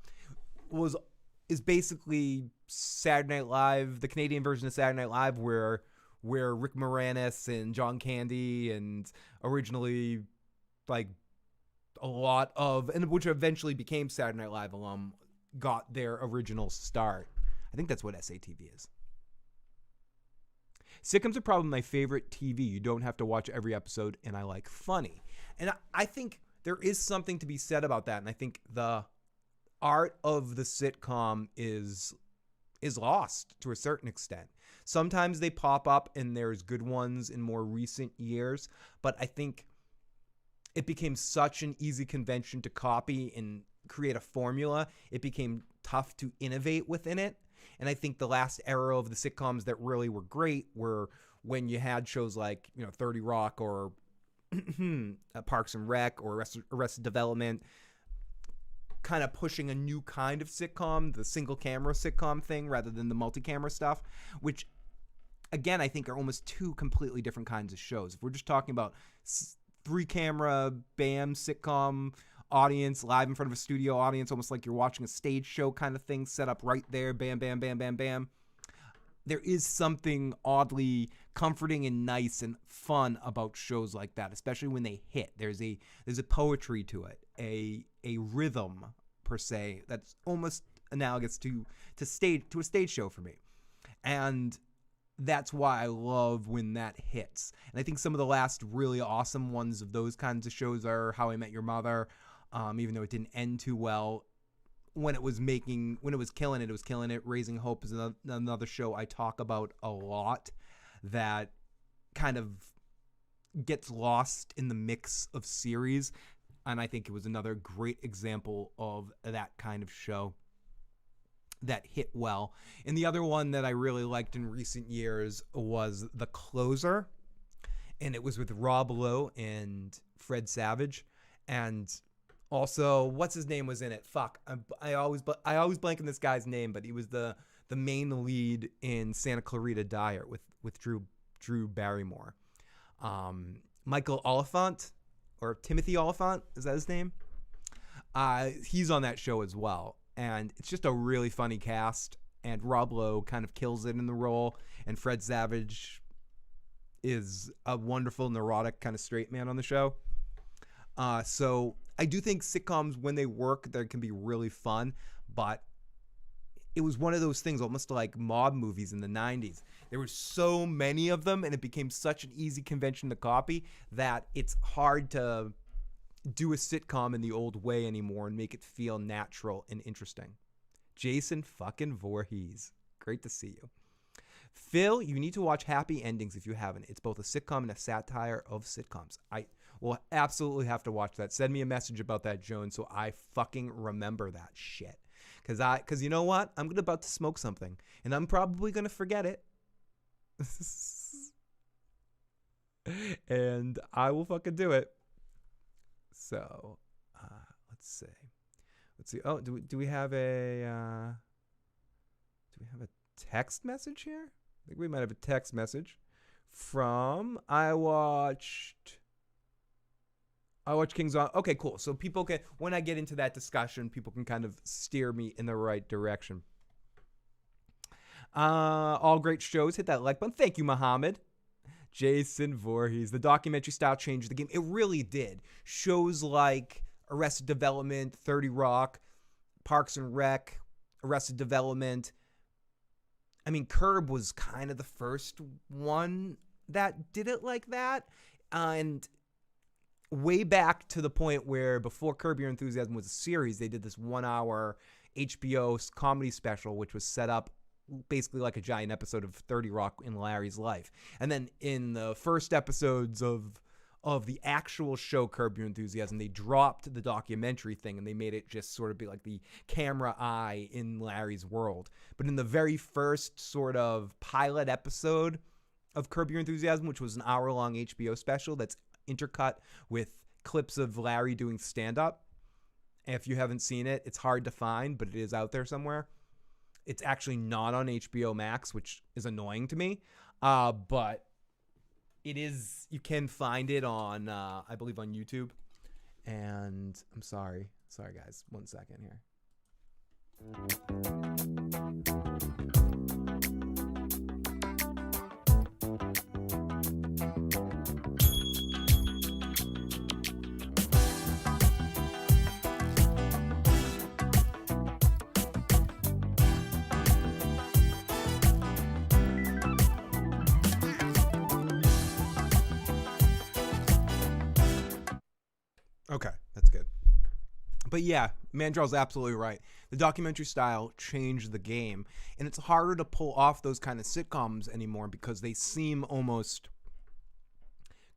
is basically Saturday Night Live, the Canadian version of Saturday Night Live, where Rick Moranis and John Candy and originally like a lot of, and which eventually became Saturday Night Live alum, got their original start. I think that's what SATV is. Sitcoms are probably my favorite TV. You don't have to watch every episode, and I like funny. And I think there is something to be said about that, and I think the art of the sitcom is lost to a certain extent. Sometimes they pop up, and there's good ones in more recent years, but I think it became such an easy convention to copy and create a formula. It became tough to innovate within it. And I think the last era of the sitcoms that really were great were when you had shows like, 30 Rock or Parks and Rec or Arrested Development, kind of pushing a new kind of sitcom, the single camera sitcom thing rather than the multi-camera stuff, which again, I think are almost two completely different kinds of shows. If we're just talking about 3-camera, bam, sitcom audience, live in front of a studio audience, almost like you're watching a stage show kind of thing, set up right there, bam, bam, bam, bam, bam. There is something oddly comforting and nice and fun about shows like that, especially when they hit. There's a poetry to it, a rhythm per se that's almost analogous to a stage show for me. And that's why I love when that hits. And I think some of the last really awesome ones of those kinds of shows are How I Met Your Mother, even though it didn't end too well. When it was killing it. Raising Hope is another show I talk about a lot that kind of gets lost in the mix of series. And I think it was another great example of that kind of show that hit well. And the other one that I really liked in recent years was The Closer. And it was with Rob Lowe and Fred Savage. And also, what's his name was in it? Fuck. I always blank on this guy's name, but he was the main lead in Santa Clarita Diet with Drew Barrymore. Michael Oliphant, or Timothy Oliphant, is that his name? He's on that show as well. And it's just a really funny cast. And Rob Lowe kind of kills it in the role. And Fred Savage is a wonderful, neurotic kind of straight man on the show. So I do think sitcoms, when they work, they can be really fun. But it was one of those things almost like mob movies in the 90s. There were so many of them, and it became such an easy convention to copy that it's hard to do a sitcom in the old way anymore and make it feel natural and interesting. Jason fucking Voorhees. Great to see you. Phil, you need to watch Happy Endings if you haven't. It's both a sitcom and a satire of sitcoms. I will absolutely have to watch that. Send me a message about that, Joan, so I fucking remember that shit. Because you know what? I'm about to smoke something, and I'm probably going to forget it. And I will fucking do it. So, let's see. Oh, do we have a text message here? I think we might have a text message from I watched King's on. Okay, cool. So people can, when I get into that discussion, people can kind of steer me in the right direction. All great shows. Hit that like button. Thank you, Muhammad. Jason Voorhees. The documentary style changed the game. It really did. Shows like Arrested Development, 30 Rock, Parks and Rec, Arrested Development. I mean, Curb was kind of the first one that did it like that. And way back to the point where before Curb Your Enthusiasm was a series, they did this 1 hour HBO comedy special, which was set up basically like a giant episode of 30 Rock in Larry's life. And then in the first episodes of the actual show Curb Your Enthusiasm, they dropped the documentary thing and they made it just sort of be like the camera eye in Larry's world. But in the very first sort of pilot episode of Curb Your Enthusiasm, which was an hour-long HBO special that's intercut with clips of Larry doing stand-up. If you haven't seen it, it's hard to find, but it is out there somewhere. It's actually not on HBO Max, which is annoying to me. But it is, you can find it on, I believe on YouTube. And I'm sorry guys, 1 second here. Okay, that's good. But yeah, Mandrell's absolutely right. The documentary style changed the game, and it's harder to pull off those kind of sitcoms anymore because they seem almost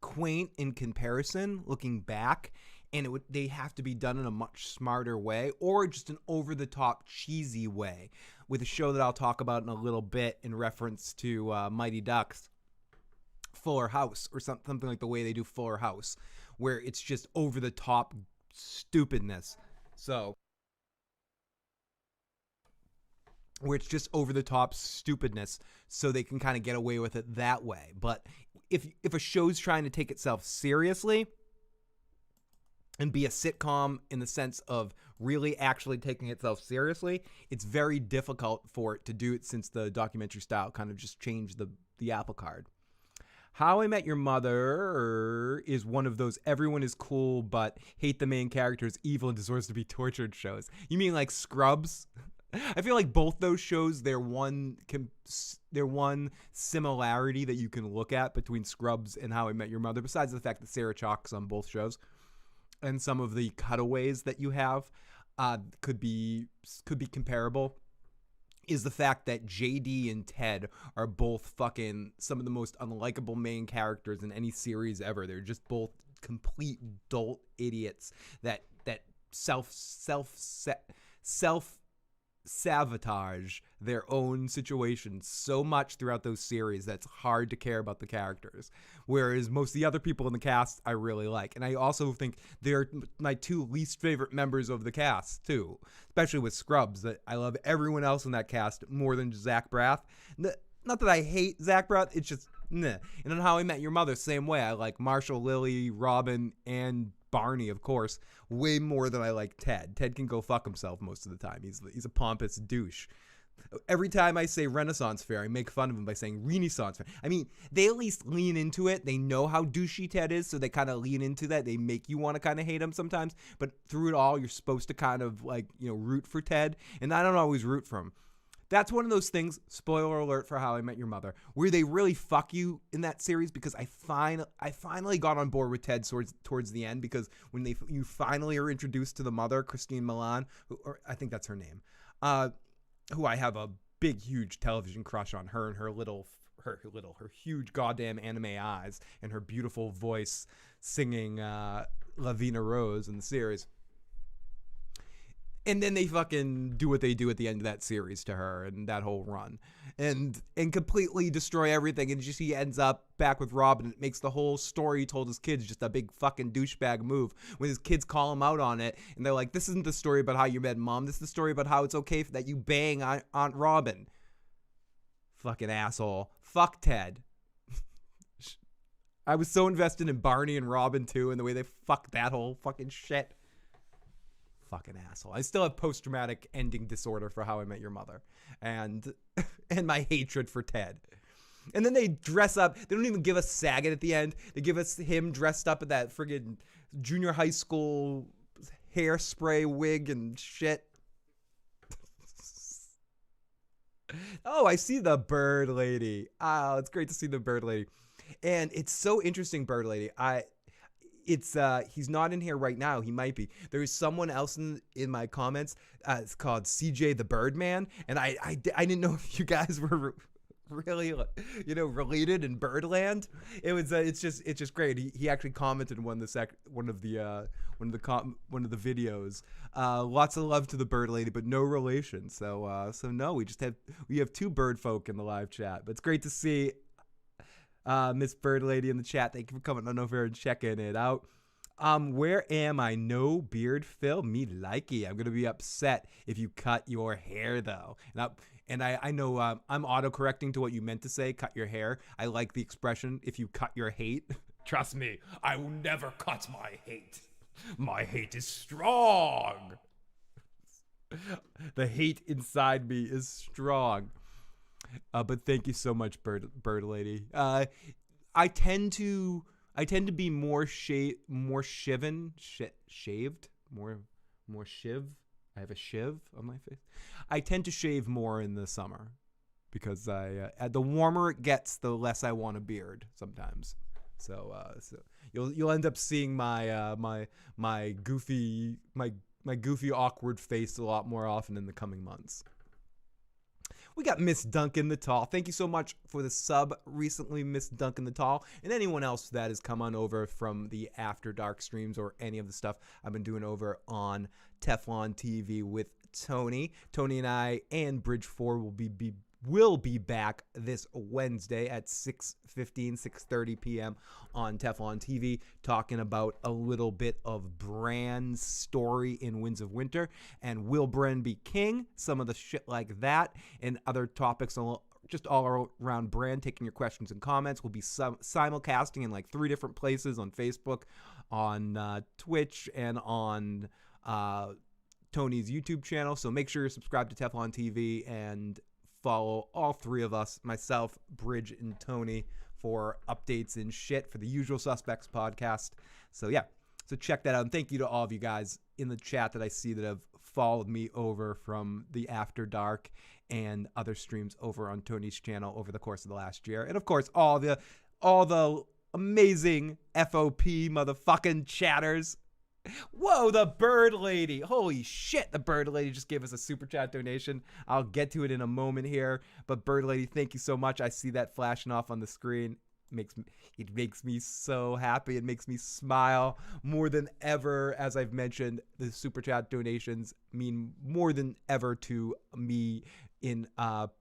quaint in comparison looking back, and they have to be done in a much smarter way or just an over-the-top cheesy way. With a show that I'll talk about in a little bit in reference to Mighty Ducks, Fuller House, or something like the way they do Fuller House, where it's just over-the-top stupidness. So, where it's just over-the-top stupidness, so they can kind of get away with it that way. But if a show's trying to take itself seriously and be a sitcom in the sense of really actually taking itself seriously, it's very difficult for it to do it, since the documentary style kind of just changed the apple cart. How I Met Your Mother is one of those everyone is cool but hate the main character is evil and deserves to be tortured shows. You mean like Scrubs? I feel like both those shows, they're one similarity that you can look at between Scrubs and How I Met Your Mother, besides the fact that Sarah Chalke's on both shows. And some of the cutaways that you have could be comparable. Is the fact that JD and Ted are both fucking some of the most unlikable main characters in any series ever. They're just both complete dolt idiots that self-sabotage their own situations so much throughout those series that's hard to care about the characters. Whereas most of the other people in the cast I really like. And I also think they're my two least favorite members of the cast too. Especially with Scrubs, that I love everyone else in that cast more than Zach Braff. Not that I hate Zach Braff, it's just nah. And on How I Met Your Mother, same way. I like Marshall, Lily, Robin, and Barney, of course, way more than I like Ted. Ted can go fuck himself most of the time. He's a pompous douche. Every time I say Renaissance Fair, I make fun of him by saying Renaissance Fair. I mean, they at least lean into it. They know how douchey Ted is, so they kind of lean into that. They make you want to kind of hate him sometimes, but through it all, you're supposed to kind of root for Ted, and I don't always root for him. That's one of those things, spoiler alert for How I Met Your Mother, where they really fuck you in that series, because I finally got on board with Ted towards the end, because when you finally are introduced to the mother, Christine Milan, or I think that's her name, who I have a big, huge television crush on, her and her huge goddamn anime eyes and her beautiful voice singing Lavina Rose in the series. And then they fucking do what they do at the end of that series to her and that whole run, and completely destroy everything. And just he ends up back with Robin. It makes the whole story he told his kids just a big fucking douchebag move. When his kids call him out on it, and they're like, "This isn't the story about how you met Mom. This is the story about how it's okay that you bang Aunt Robin." Fucking asshole. Fuck Ted. I was so invested in Barney and Robin too, and the way they fucked that whole fucking shit. Fucking asshole. I still have post-traumatic ending disorder for How I Met Your Mother, and my hatred for Ted. And then they dress up. They don't even give us Saget at the end. They give us him dressed up in that friggin' junior high school hairspray wig and shit. Oh, I see the bird lady. Oh, it's great to see the bird lady. And it's so interesting, bird lady. He's not in here right now. He might be. There is someone else in my comments. It's called CJ the Birdman, and I didn't know if you guys were really related in Birdland. It's just great. He actually commented in one of the videos. Lots of love to the bird lady, but no relation. So no, we have two bird folk in the live chat. But it's great to see Miss Bird Lady in the chat. Thank you for coming on over and checking it out. Where am I? No beard, Phil. Me likey. I'm gonna be upset if you cut your hair though. And I know I'm auto-correcting to what you meant to say. Cut your hair. I like the expression. If you cut your hate, trust me, I will never cut my hate. My hate is strong. The hate inside me is strong. But thank you so much, Bird Lady. I tend to be more shaved, more shiv. I have a shiv on my face. I tend to shave more in the summer because the warmer it gets, the less I want a beard sometimes. So you'll end up seeing my goofy awkward face a lot more often in the coming months. We got Miss Duncan the Tall. Thank you so much for the sub recently, Miss Duncan the Tall. And anyone else that has come on over from the After Dark streams or any of the stuff I've been doing over on Teflon TV with Tony. Tony and I and Bridge 4 will be back this Wednesday at 6:30 p.m. on Teflon TV, talking about a little bit of Bran's story in Winds of Winter and will Bran be king, some of the shit like that, and other topics just all around Bran. Taking your questions and comments. We'll be simulcasting in like 3 different places: on Facebook, on Twitch, and on Tony's YouTube channel. So make sure you're subscribed to Teflon TV and follow all 3 of us, myself, Bridge, and Tony, for updates and shit for the Usual Suspects podcast. So yeah, so check that out. And thank you to all of you guys in the chat that I see that have followed me over from the After Dark and other streams over on Tony's channel over the course of the last year. And of course, all the amazing FOP motherfucking chatters. Whoa, the bird lady. Holy shit, the bird lady just gave us a super chat donation. I'll get to it in a moment here. But bird lady, thank you so much. I see that flashing off on the screen. It makes me so happy. It makes me smile more than ever. As I've mentioned, the super chat donations mean more than ever to me in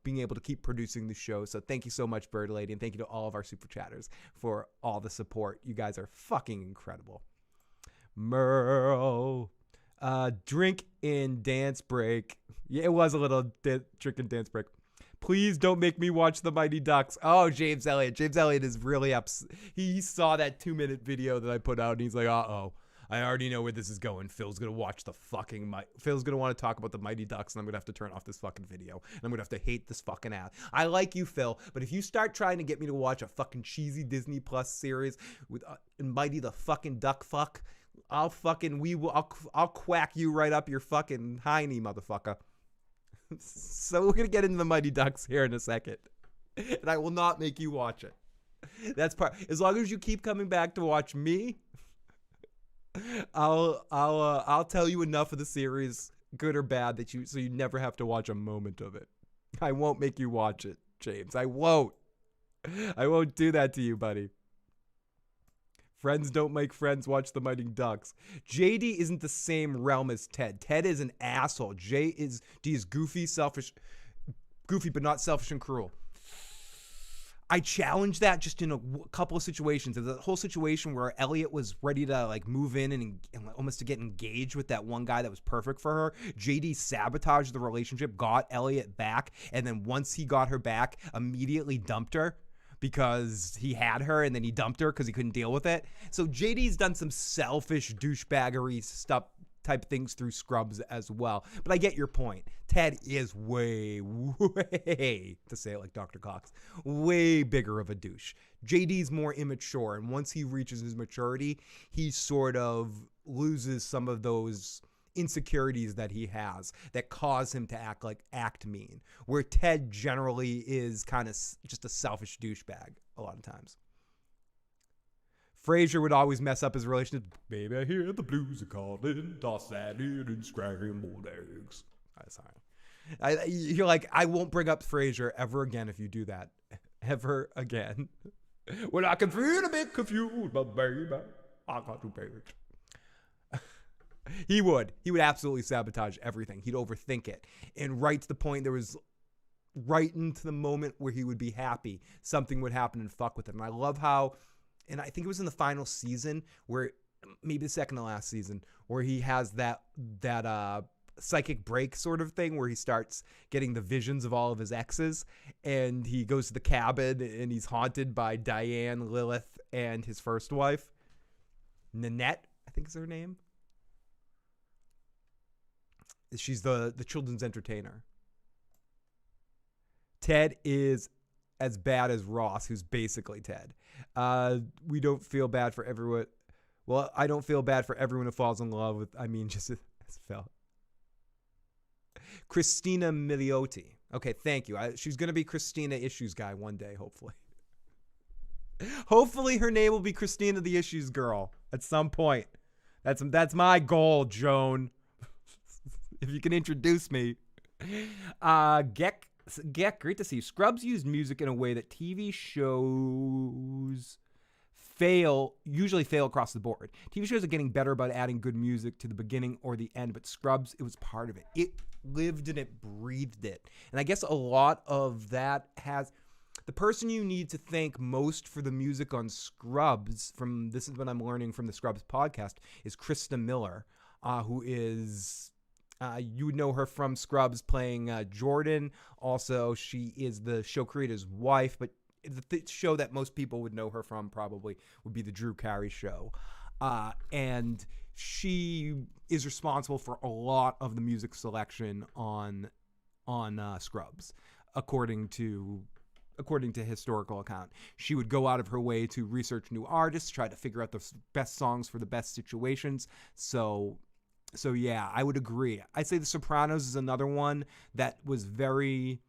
being able to keep producing the show. So thank you so much, bird lady. And thank you to all of our super chatters for all the support. You guys are fucking incredible. Merle, drink and dance break. Yeah, it was a little drink and dance break. Please don't make me watch the Mighty Ducks. Oh, James Elliott. James Elliott is really upset. He saw that 2-minute video that I put out, and he's like, uh-oh. I already know where this is going. Phil's going to watch Phil's going to want to talk about the Mighty Ducks, and I'm going to have to turn off this fucking video. And I'm going to have to hate this fucking ad. I like you, Phil, but if you start trying to get me to watch a fucking cheesy Disney Plus series with Mighty the fucking Duck fuck, I'll quack you right up your fucking hiney, motherfucker. So we're going to get into the Mighty Ducks here in a second. And I will not make you watch it. That's part. As long as you keep coming back to watch me, I'll tell you enough of the series, good or bad, so you never have to watch a moment of it. I won't make you watch it, James. I won't do that to you, buddy. Friends don't make friends. Watch the Mighty Ducks. JD isn't the same realm as Ted. Ted is an asshole. D is goofy, but not selfish and cruel. I challenged that just in a couple of situations. There's a whole situation where Elliot was ready to like move in and almost to get engaged with that one guy that was perfect for her. JD sabotaged the relationship, got Elliot back, and then once he got her back, immediately dumped her. Because he had her and then he dumped her because he couldn't deal with it. So JD's done some selfish douchebaggery type things through Scrubs as well. But I get your point. Ted is way, to say it like Dr. Cox, way bigger of a douche. JD's more immature, and once he reaches his maturity, he sort of loses some of those insecurities that he has that cause him to act mean, where Ted generally is kind of just a selfish douchebag a lot of times. Frasier would always mess up his relationship. Baby, I hear the blues are calling, toss that in and scrambled eggs. Sorry. You're like, I won't bring up Frasier ever again if you do that. Ever again. Well, I can feel a bit confused, but baby, I got to pay it. He would absolutely sabotage everything. He'd overthink it. And right to the point, there was right into the moment where he would be happy, something would happen and fuck with him. And I love how, and I think it was in the final season, where maybe the second to last season, where he has that psychic break sort of thing, where he starts getting the visions of all of his exes, and he goes to the cabin and he's haunted by Diane, Lilith, and his first wife, Nanette, I think is her name. She's the children's entertainer. Ted is as bad as Ross, who's basically Ted. We don't feel bad for everyone. Well, I don't feel bad for everyone who falls in love with, just as Phil. Christina Milioti. Okay, thank you. She's going to be Christina Issues Guy one day, hopefully. Hopefully her name will be Christina the Issues Girl at some point. That's my goal, Joan. If you can introduce me. Geck, great to see you. Scrubs used music in a way that TV shows usually fail across the board. TV shows are getting better about adding good music to the beginning or the end, but Scrubs, it was part of it. It lived and it breathed it. And I guess a lot of that has... The person you need to thank most for the music on Scrubs, this is what I'm learning from the Scrubs podcast, is Krista Miller, who is... you would know her from Scrubs playing Jordan. Also, she is the show creator's wife, but the show that most people would know her from probably would be the Drew Carey Show. And she is responsible for a lot of the music selection on Scrubs, according to historical account. She would go out of her way to research new artists, try to figure out the best songs for the best situations. So yeah, I would agree. I'd say The Sopranos is another one that was very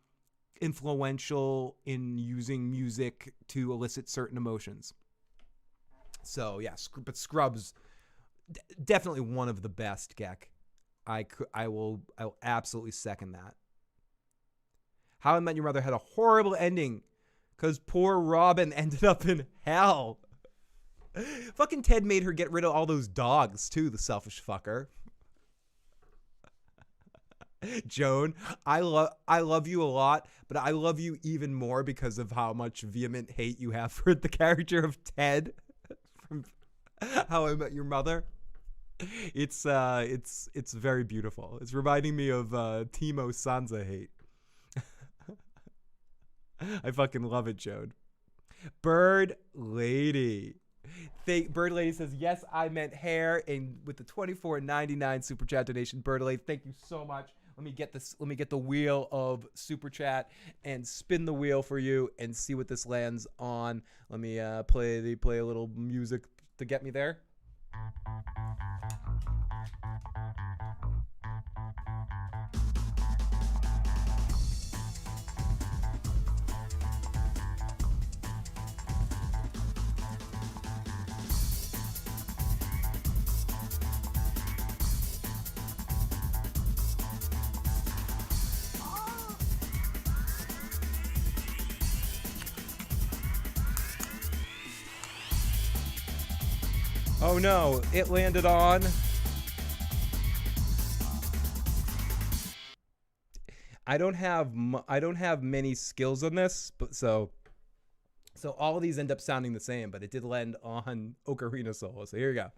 influential in using music to elicit certain emotions. So yeah, but Scrubs, definitely one of the best, Geck. I will absolutely second that. How I Met Your Mother had a horrible ending because poor Robin ended up in hell. Fucking Ted made her get rid of all those dogs too, the selfish fucker. Joan, I love you a lot, but I love you even more because of how much vehement hate you have for the character of Ted from How I Met Your Mother. It's very beautiful. It's reminding me of Timo Sansa hate. I fucking love it, Joan. Bird Lady. Bird Lady says, yes, I meant hair. And with the $24.99 super chat donation, Bird Lady, thank you so much. Let me get the wheel of super chat and spin the wheel for you and see what this lands on. Let me play a little music to get me there. Oh no, it landed on... I don't have many skills on this, but so all of these end up sounding the same, but it did land on Ocarina Solo. So here we go.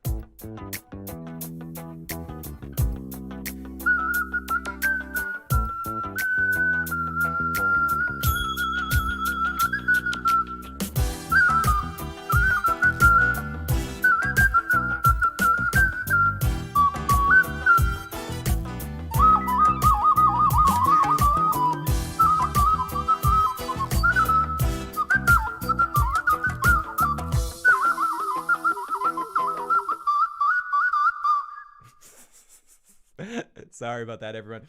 Sorry about that, everyone.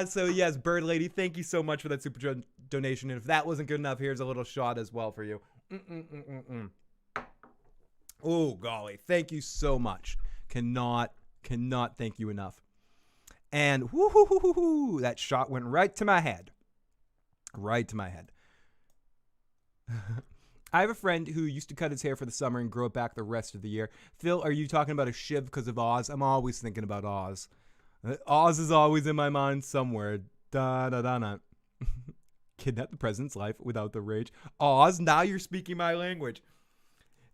So yes, Bird Lady, thank you so much for that super donation. And if that wasn't good enough, here's a little shot as well for you. Oh, golly. Thank you so much. Cannot thank you enough. And that shot went right to my head. Right to my head. I have a friend who used to cut his hair for the summer and grow it back the rest of the year. Phil, are you talking about a shiv because of Oz? I'm always thinking about Oz. Oz is always in my mind somewhere. Da-da-da-da. Kidnap the president's life without the rage. Oz, now you're speaking my language.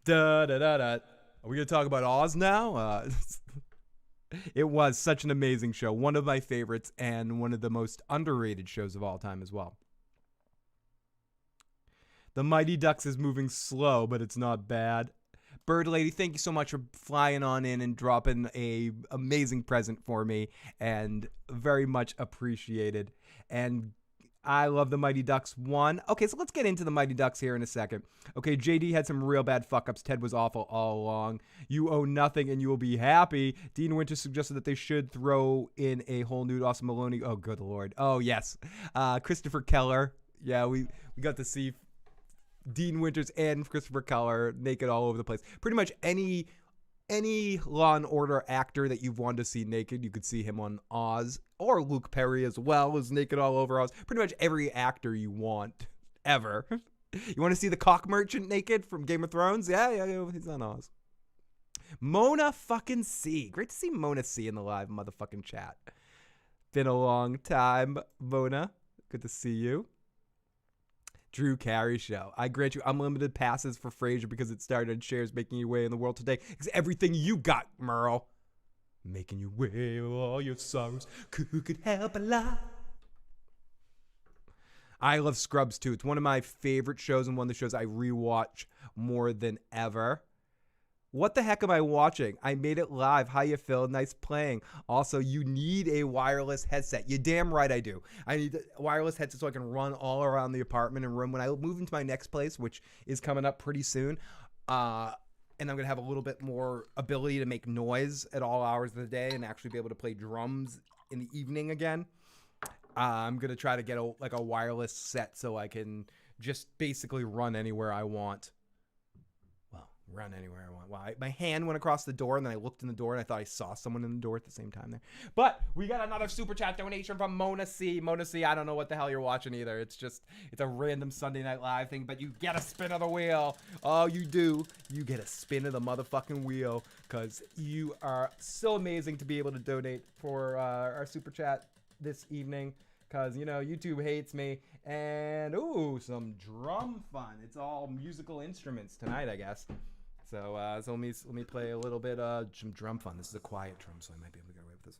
Da-da-da-da. Are we going to talk about Oz now? It was such an amazing show. One of my favorites and one of the most underrated shows of all time as well. The Mighty Ducks is moving slow, but it's not bad. Bird Lady, thank you so much for flying on in and dropping a amazing present for me, and very much appreciated. And I love the Mighty Ducks 1. Okay, so let's get into the Mighty Ducks here in a second. Okay, JD had some real bad fuck-ups. Ted was awful all along. You owe nothing and you will be happy. Dean Winter suggested that they should throw in a whole nude Austin Maloney. Oh, good Lord. Oh, yes. Christopher Keller. Yeah, we got to see Dean Winters and Christopher Keller naked all over the place. Pretty much any Law and Order actor that you've wanted to see naked, you could see him on Oz. Or Luke Perry as well is naked all over Oz. Pretty much every actor you want ever. You want to see the cock merchant naked from Game of Thrones? Yeah, he's on Oz. Mona fucking C. Great to see Mona C in the live motherfucking chat. Been a long time, Mona. Good to see you. Drew Carey Show. I grant you unlimited passes for Frasier because it started shares making your way in the world today. Because everything you got, Merle. Making your way with all your sorrows. Who could help a lot? I love Scrubs too. It's one of my favorite shows and one of the shows I rewatch more than ever. What the heck am I watching? I made it live. How you feel? Nice playing. Also, you need a wireless headset. You damn right I do. I need a wireless headset so I can run all around the apartment and room. When I move into my next place, which is coming up pretty soon, and I'm going to have a little bit more ability to make noise at all hours of the day and actually be able to play drums in the evening again. I'm going to try to get a wireless set so I can just basically run anywhere I want. Run anywhere I want. Wow, my hand went across the door, and then I looked in the door, and I thought I saw someone in the door at the same time there. But we got another super chat donation from Mona C. Mona C, I don't know what the hell you're watching either. It's a random Sunday Night Live thing, but you get a spin of the wheel. Oh, you do. You get a spin of the motherfucking wheel, because you are so amazing to be able to donate for our super chat this evening. Because, YouTube hates me. And, ooh, some drum fun. It's all musical instruments tonight, I guess. So let me play a little bit some drum fun. This is a quiet drum, so I might be able to get away with this.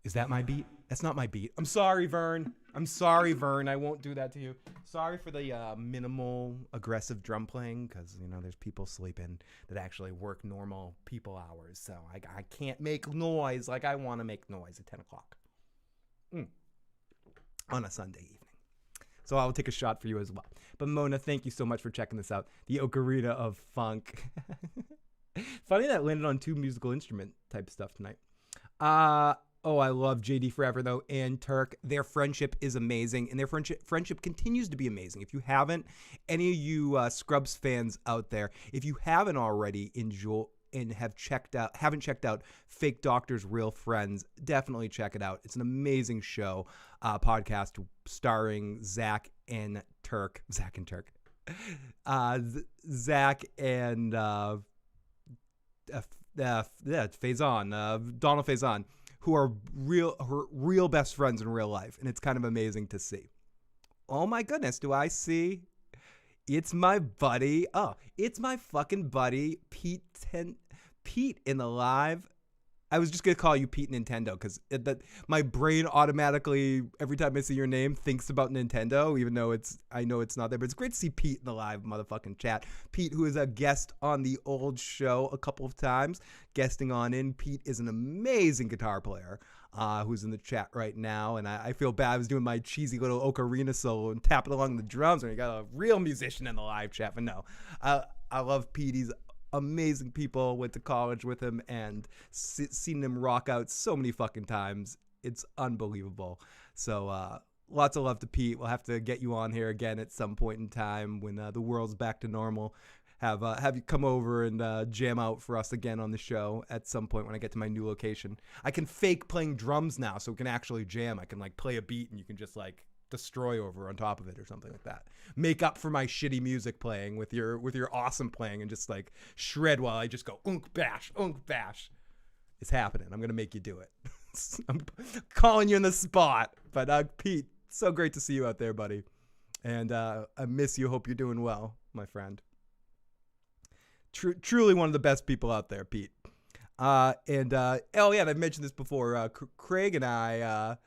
Is that my beat? That's not my beat. I'm sorry, Vern. I won't do that to you. Sorry for the minimal aggressive drum playing, because, there's people sleeping that actually work normal people hours. So I can't make noise like I want to make noise at 10 o'clock on a Sunday evening. So I'll take a shot for you as well. But Mona, thank you so much for checking this out. The Ocarina of Funk. Funny that landed on two musical instrument type stuff tonight. Oh, I love JD Forever, though, and Turk. Their friendship is amazing, and their friendship continues to be amazing. If you haven't, any of you Scrubs fans out there, if you haven't already enjoyed and haven't checked out Fake Doctors, Real Friends, definitely check it out. It's an amazing show, podcast starring Zach and Turk. Zach and Faison, Donald Faison, who are real best friends in real life, and it's kind of amazing to see. Oh my goodness, do I see? It's my buddy. Oh, it's my fucking buddy Pete in the live. I was just gonna call you Pete Nintendo because my brain automatically every time I see your name thinks about Nintendo, even though I know it's not there. But it's great to see Pete in the live motherfucking chat. Pete, who is a guest on the old show a couple of times, guesting on in. Pete is an amazing guitar player. Who's in the chat right now, and I feel bad. I was doing my cheesy little ocarina solo and tapping along the drums, and you got a real musician in the live chat. But no, I love Pete. He's amazing people. Went to college with him and seen him rock out so many fucking times. It's unbelievable. So lots of love to Pete. We'll have to get you on here again at some point in time when the world's back to normal. Have you come over and jam out for us again on the show at some point when I get to my new location. I can fake playing drums now, so we can actually jam. I can like play a beat and you can just like destroy over on top of it or something like that. Make up for my shitty music playing with your awesome playing and just like shred while I just go unk bash. It's happening. I'm gonna make you do it. I'm calling you in the spot. But Pete, so great to see you out there, buddy. And I miss you. Hope you're doing well, my friend. Truly one of the best people out there, Pete. Oh yeah, and I've mentioned this before. Craig and I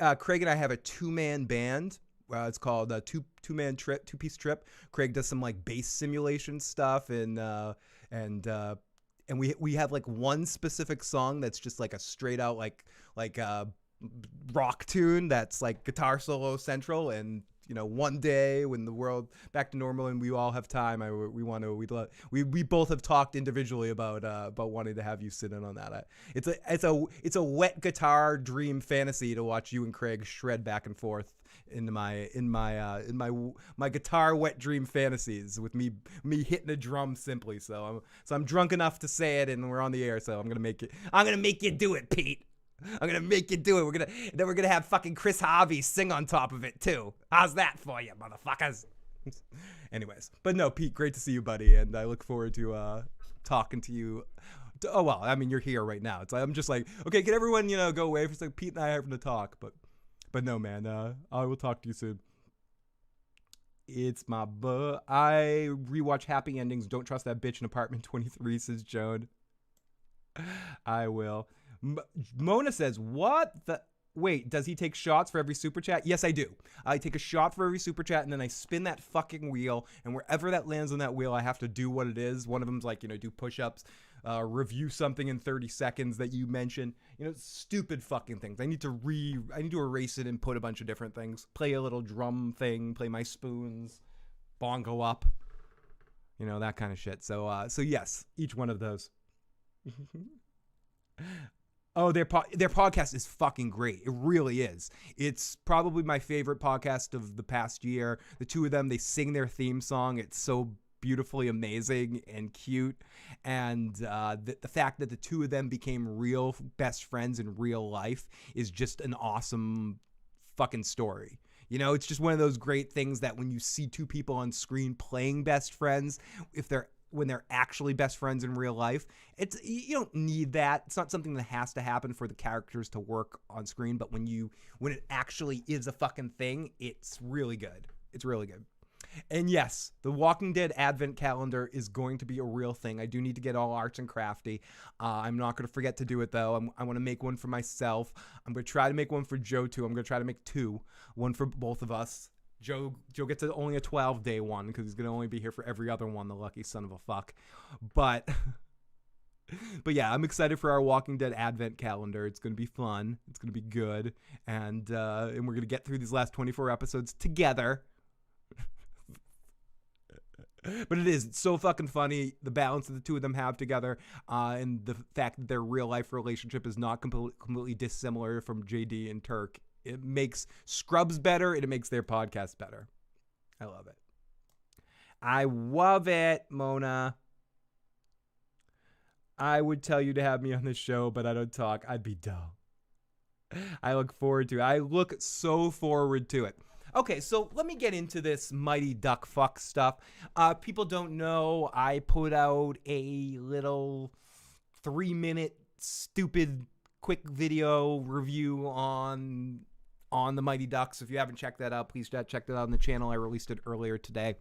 have a two-man band. It's called a two-piece trip. Craig does some like bass simulation stuff, and we have like one specific song that's just like a straight out like rock tune that's like guitar solo central. And you know, one day when the world back to normal and we all have time, we both have talked individually about wanting to have you sit in on that. It's a wet guitar dream fantasy to watch you and Craig shred back and forth into my guitar wet dream fantasies with me hitting a drum simply. So I'm drunk enough to say it, and we're on the air. So I'm gonna make you do it, Pete. I'm gonna make you do it. We're gonna have fucking Chris Harvey sing on top of it too. How's that for you, motherfuckers? Anyways, but no, Pete, great to see you, buddy, and I look forward to talking to you. Oh well, I mean, you're here right now. It's like I'm just like, okay, can everyone go away for a second? Pete and I are having to talk, but no, man, I will talk to you soon. It's my I rewatch Happy Endings. Don't trust that bitch in Apartment 23, says Joan. I will. Mona says, what the... Wait, does he take shots for every super chat? Yes, I do. I take a shot for every super chat, and then I spin that fucking wheel, and wherever that lands on that wheel, I have to do what it is. One of them's like, do push-ups, review something in 30 seconds that you mentioned. Stupid fucking things. I need to erase it and put a bunch of different things. Play a little drum thing, play my spoons, bongo up, that kind of shit. So yes, each one of those. Oh, their podcast is fucking great. It really is. It's probably my favorite podcast of the past year. The two of them, they sing their theme song. It's so beautifully amazing and cute. And the fact that the two of them became real best friends in real life is just an awesome fucking story. It's just one of those great things that when you see two people on screen playing best friends, when they're actually best friends in real life, you don't need that. It's not something that has to happen for the characters to work on screen, but when it actually is a fucking thing, it's really good. It's really good. And yes, the Walking Dead Advent calendar is going to be a real thing. I do need to get all arts and crafty. I'm not going to forget to do it, though. I want to make one for myself. I'm going to try to make one for Joe, too. I'm going to try to make two. One for both of us. Joe gets only a 12-day one because he's going to only be here for every other one, the lucky son of a fuck. But yeah, I'm excited for our Walking Dead Advent calendar. It's going to be fun. It's going to be good. And we're going to get through these last 24 episodes together. But it's so fucking funny, the balance that the two of them have together, and the fact that their real-life relationship is not completely dissimilar from JD and Turk. It makes Scrubs better, and it makes their podcast better. I love it. I love it, Mona. I would tell you to have me on this show, but I don't talk. I'd be dull. I look so forward to it. Okay, so let me get into this Mighty Duck Fuck stuff. People don't know, I put out a little 3-minute stupid quick video review on the Mighty Ducks. If you haven't checked that out, please check that out on the channel. I released it earlier today.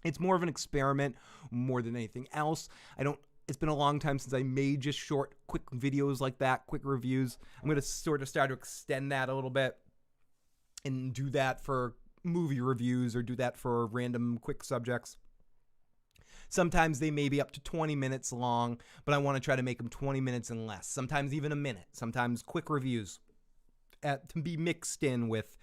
It's more of an experiment more than anything else. It's been a long time since I made just short, quick videos like that, quick reviews. I'm going to sort of start to extend that a little bit and do that for movie reviews or do that for random quick subjects. Sometimes they may be up to 20 minutes long, but I want to try to make them 20 minutes and less. Sometimes even a minute. Sometimes quick reviews to be mixed in with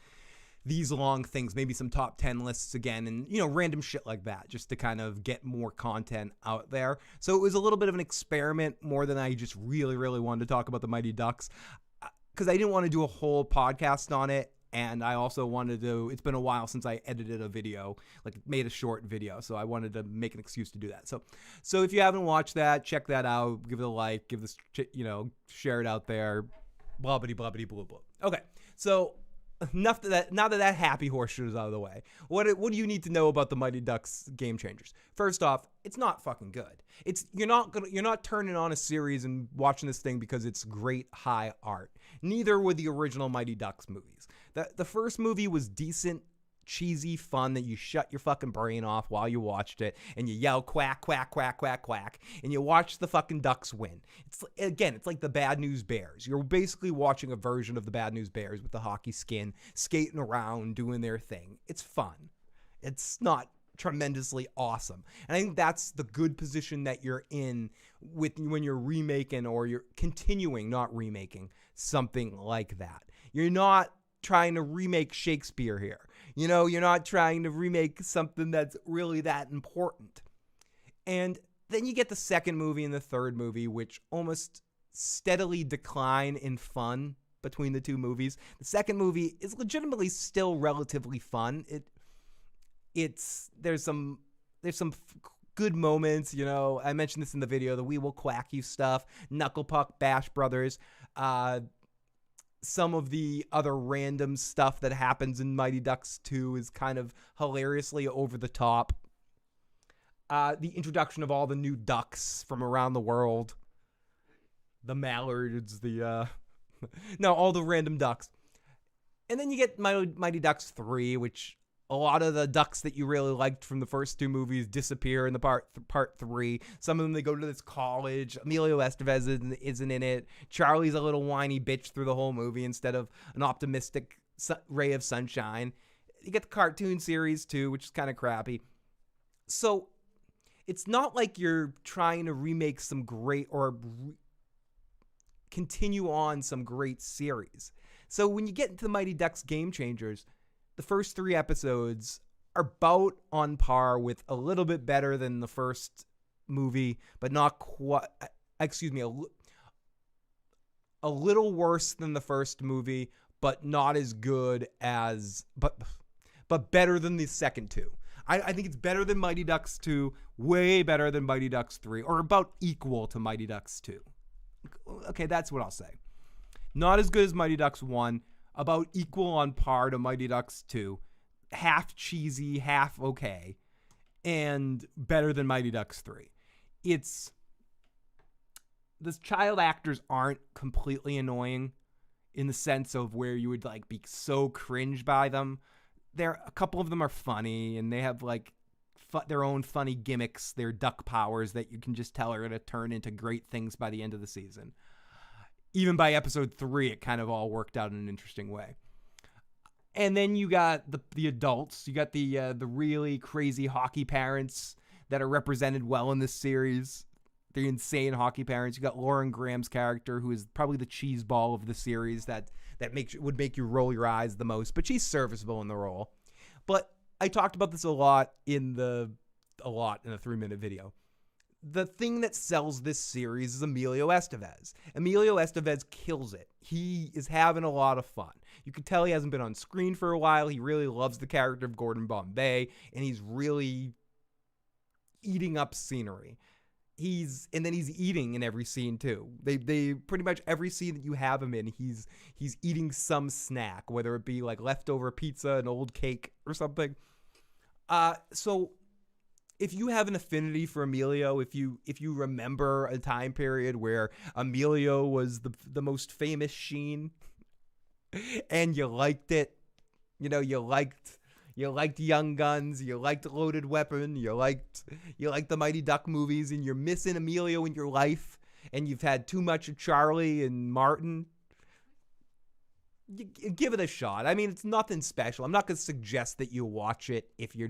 these long things, maybe some top 10 lists again, and, you know, random shit like that, just to kind of get more content out there. So it was a little bit of an experiment more than I just really, really wanted to talk about the Mighty Ducks, because I didn't want to do a whole podcast on it. And I also wanted to, it's been a while since I edited a video, like made a short video. So I wanted to make an excuse to do that. So if you haven't watched that, check that out. Give it a like, give this, you know, share it out there. Blah, blah, blah, blah. Okay. So enough of that. Now that happy horse shit is out of the way, what do you need to know about the Mighty Ducks Game Changers? First off, it's not fucking good. You're not turning on a series and watching this thing because it's great high art. Neither were the original Mighty Ducks movies. The first movie was decent, cheesy fun that you shut your fucking brain off while you watched it and you yell quack, quack, quack, quack, quack, and you watch the fucking Ducks win. It's like the Bad News Bears. You're basically watching a version of the Bad News Bears with the hockey skin, skating around, doing their thing. It's fun. It's not tremendously awesome. And I think that's the good position that you're in when you're remaking or you're continuing, not remaking, something like that. You're not trying to remake Shakespeare here. You know, you're not trying to remake something that's really that important. And then you get the second movie and the third movie, which almost steadily decline in fun between the two movies. The second movie is legitimately still relatively fun. There's some good moments, you know. I mentioned this in the video, the We Will Quack You stuff, Knuckle Puck, Bash Brothers, some of the other random stuff that happens in Mighty Ducks 2 is kind of hilariously over the top. The introduction of all the new ducks from around the world, the mallards, all the random ducks. And then you get Mighty Ducks 3, which a lot of the ducks that you really liked from the first two movies disappear in the part 3. Some of them, they go to this college. Emilio Estevez isn't in it. Charlie's a little whiny bitch through the whole movie instead of an optimistic ray of sunshine. You get the cartoon series too, which is kind of crappy. So it's not like you're trying to remake some great or continue on some great series. So when you get into the Mighty Ducks Game Changers, the first 3 episodes are about on par with a little bit better than the first movie, but not quite, a little worse than the first movie, but not as good as, but better than the second 2. I think it's better than Mighty Ducks 2, way better than Mighty Ducks 3, or about equal to Mighty Ducks 2. Okay, that's what I'll say. Not as good as Mighty Ducks 1, about equal on par to Mighty Ducks 2, half cheesy, half okay, and better than Mighty Ducks 3. The child actors aren't completely annoying in the sense of where you would like be so cringe by them. A couple of them are funny, and they have like their own funny gimmicks, their duck powers that you can just tell are going to turn into great things by the end of the season. Even by episode 3, it kind of all worked out in an interesting way. And then you got the adults. You got the really crazy hockey parents that are represented well in this series. The insane hockey parents. You got Lauren Graham's character, who is probably the cheese ball of the series that would make you roll your eyes the most. But she's serviceable in the role. But I talked about this a lot in a 3-minute video. The thing that sells this series is Emilio Estevez. Emilio Estevez kills it. He is having a lot of fun. You can tell he hasn't been on screen for a while. He really loves the character of Gordon Bombay, and he's really eating up scenery. He's eating in every scene too. They pretty much every scene that you have him in, he's eating some snack, whether it be like leftover pizza, an old cake, or something. So if you have an affinity for Emilio, if you remember a time period where Emilio was the most famous Sheen, and you liked it, you know, you liked You liked Young Guns, you liked Loaded Weapon, you liked the Mighty Duck movies, and you're missing Emilio in your life, and you've had too much of Charlie and Martin. Give it a shot. I mean, it's nothing special. I'm not going to suggest that you watch it if you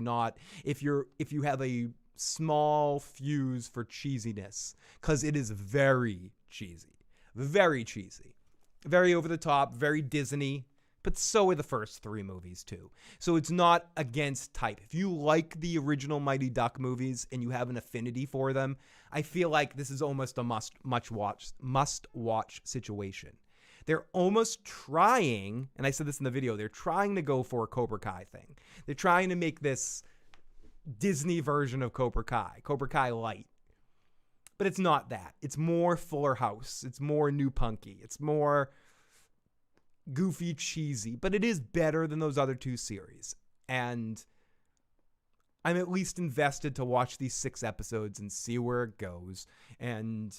have a small fuse for cheesiness, because it is very cheesy, very over the top, very Disney. But so are the first 3 movies too. So it's not against type. If you like the original Mighty Duck movies and you have an affinity for them, I feel like this is almost a must-watch situation. They're almost trying, and I said this in the video, they're trying to go for a Cobra Kai thing. They're trying to make this Disney version of Cobra Kai Light. But it's not that. It's more Fuller House. It's more New Punky. It's more goofy, cheesy, but it is better than those other 2 series. And I'm at least invested to watch these 6 episodes and see where it goes. And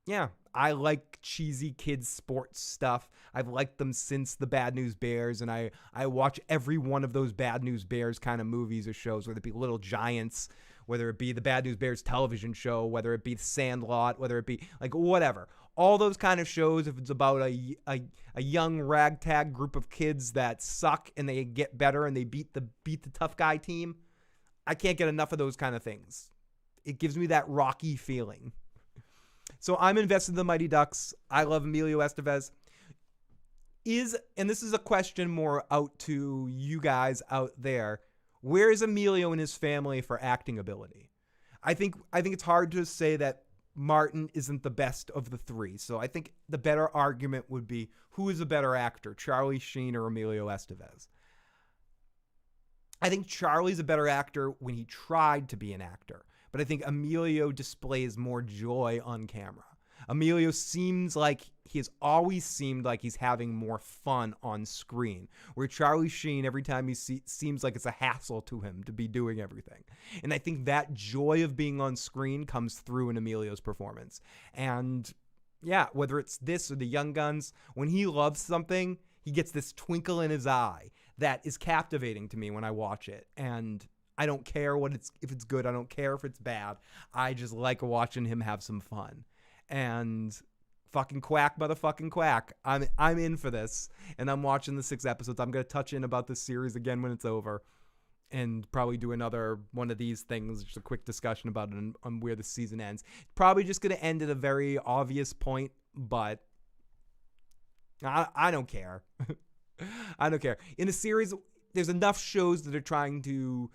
yeah, I like cheesy kids sports stuff. I've liked them since the Bad News Bears, and I watch every one of those Bad News Bears kind of movies or shows, whether it be Little Giants, whether it be the Bad News Bears television show, whether it be Sandlot, whether it be like whatever. All those kind of shows, if it's about a young ragtag group of kids that suck and they get better and they beat the tough guy team, I can't get enough of those kind of things. It gives me that Rocky feeling. So I'm invested in the Mighty Ducks. I love Emilio Estevez. And this is a question more out to you guys out there, where is Emilio and his family for acting ability? I think it's hard to say that Martin isn't the best of the 3. So I think the better argument would be, who is a better actor, Charlie Sheen or Emilio Estevez? I think Charlie's a better actor when he tried to be an actor, but I think Emilio displays more joy on camera. Emilio has always seemed like he's having more fun on screen, where Charlie Sheen, every time he seems like it's a hassle to him to be doing everything. And I think that joy of being on screen comes through in Emilio's performance. And yeah, whether it's this or the Young Guns, when he loves something, he gets this twinkle in his eye that is captivating to me when I watch it. And I don't care if it's good. I don't care if it's bad. I just like watching him have some fun. And fucking quack, motherfucking quack. I'm in for this, and I'm watching the 6 episodes. I'm gonna touch in about this series again when it's over, and probably do another one of these things, just a quick discussion about it on where the season ends. Probably just gonna end at a very obvious point, but I don't care. I don't care. In a series, there's enough shows that are trying to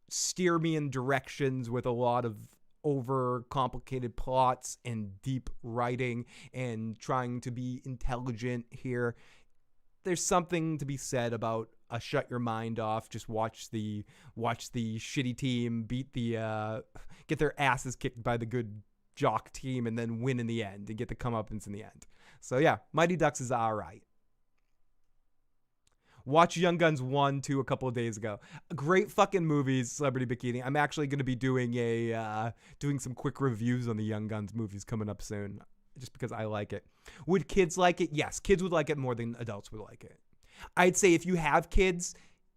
steer me in directions with a lot of over complicated plots and deep writing and trying to be intelligent here. There's something to be said about a shut your mind off, just watch the shitty team get their asses kicked by the good jock team and then win in the end and get the comeuppance in the end. So yeah, Mighty Ducks is all right. Watch Young Guns 1, 2 a couple of days ago. Great fucking movies, Celebrity Bikini. I'm actually going to be doing doing some quick reviews on the Young Guns movies coming up soon, just because I like it. Would kids like it? Yes, kids would like it more than adults would like it. I'd say if you have kids,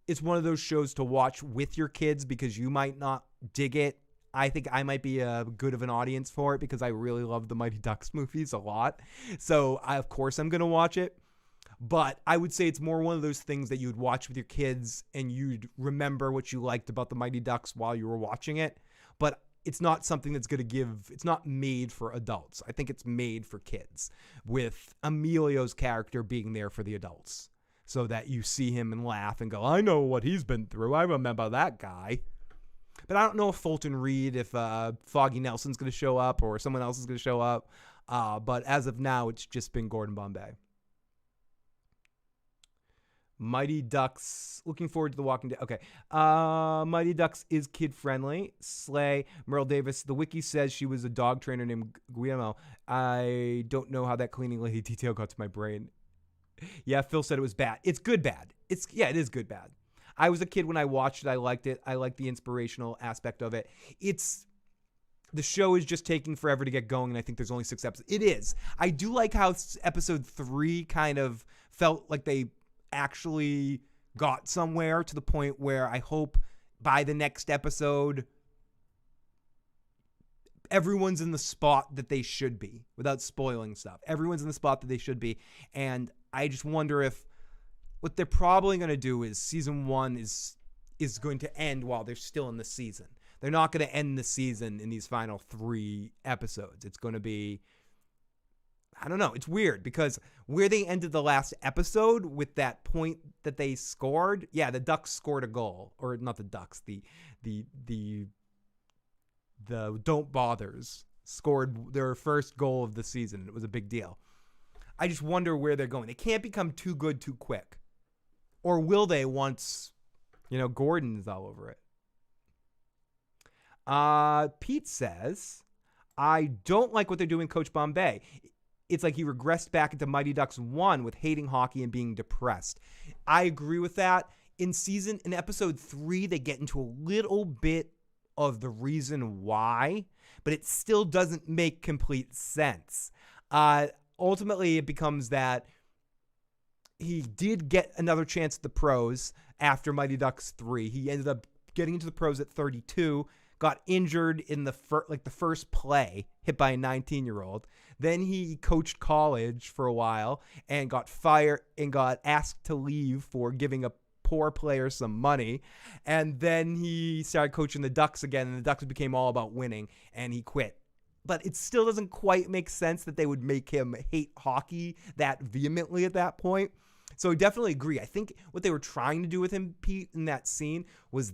it's one of those shows to watch with your kids because you might not dig it. I think I might be a good of an audience for it because I really love the Mighty Ducks movies a lot. So of course I'm going to watch it. But I would say it's more one of those things that you would watch with your kids and you'd remember what you liked about the Mighty Ducks while you were watching it. But it's not something that's going to it's not made for adults. I think it's made for kids, with Emilio's character being there for the adults so that you see him and laugh and go, I know what he's been through. I remember that guy. But I don't know if Fulton Reed, if Foggy Nelson's going to show up or someone else is going to show up. But as of now, it's just been Gordon Bombay. Mighty Ducks. Looking forward to The Walking Dead. Okay. Mighty Ducks is kid-friendly. Slay. Merle Davis. The wiki says she was a dog trainer named Guillermo. I don't know how that cleaning lady detail got to my brain. Yeah, Phil said it was bad. It's good bad. It is good bad. I was a kid when I watched it. I liked it. I liked the inspirational aspect of it. The show is just taking forever to get going, and I think there's only 6 episodes. It is. I do like how episode 3 kind of felt like they actually got somewhere to the point where I hope by the next episode everyone's in the spot that they should be, without spoiling stuff. Everyone's in the spot that they should be. And I just wonder if what they're probably going to do is season 1 is going to end while they're still in the season. They're not going to end the season in these final 3 episodes. It's going to be, I don't know. It's weird because where they ended the last episode with that point that they scored, yeah, the Ducks scored a goal, or not the Ducks, the Don't Bothers scored their first goal of the season. It was a big deal. I just wonder where they're going. They can't become too good too quick. Or will they once, Gordon's all over it? Pete says, I don't like what they're doing Coach Bombay. It's like he regressed back into Mighty Ducks 1 with hating hockey and being depressed. I agree with that. In episode 3, they get into a little bit of the reason why, but it still doesn't make complete sense. Ultimately, it becomes that he did get another chance at the pros after Mighty Ducks 3. He ended up getting into the pros at 32, got injured in the first play, hit by a 19-year-old. Then he coached college for a while and got fired and got asked to leave for giving a poor player some money. And then he started coaching the Ducks again, and the Ducks became all about winning, and he quit. But it still doesn't quite make sense that they would make him hate hockey that vehemently at that point. So I definitely agree. I think what they were trying to do with him, Pete, in that scene was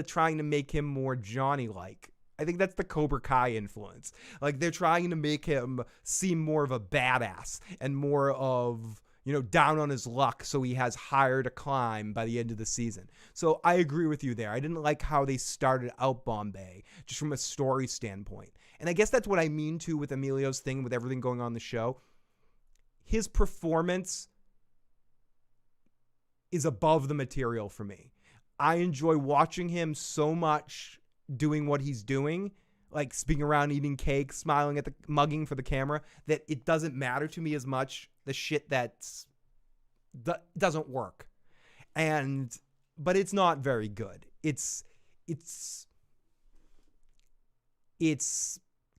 trying to make him more Johnny-like. I think that's the Cobra Kai influence. Like, they're trying to make him seem more of a badass and more of, down on his luck so he has higher to climb by the end of the season. So I agree with you there. I didn't like how they started out Bombay, just from a story standpoint. And I guess that's what I mean, too, with Emilio's thing, with everything going on in the show. His performance is above the material for me. I enjoy watching him so much doing what he's doing, like spinning around, eating cake, smiling at mugging for the camera, that it doesn't matter to me as much the shit that doesn't work. But it's not very good. It's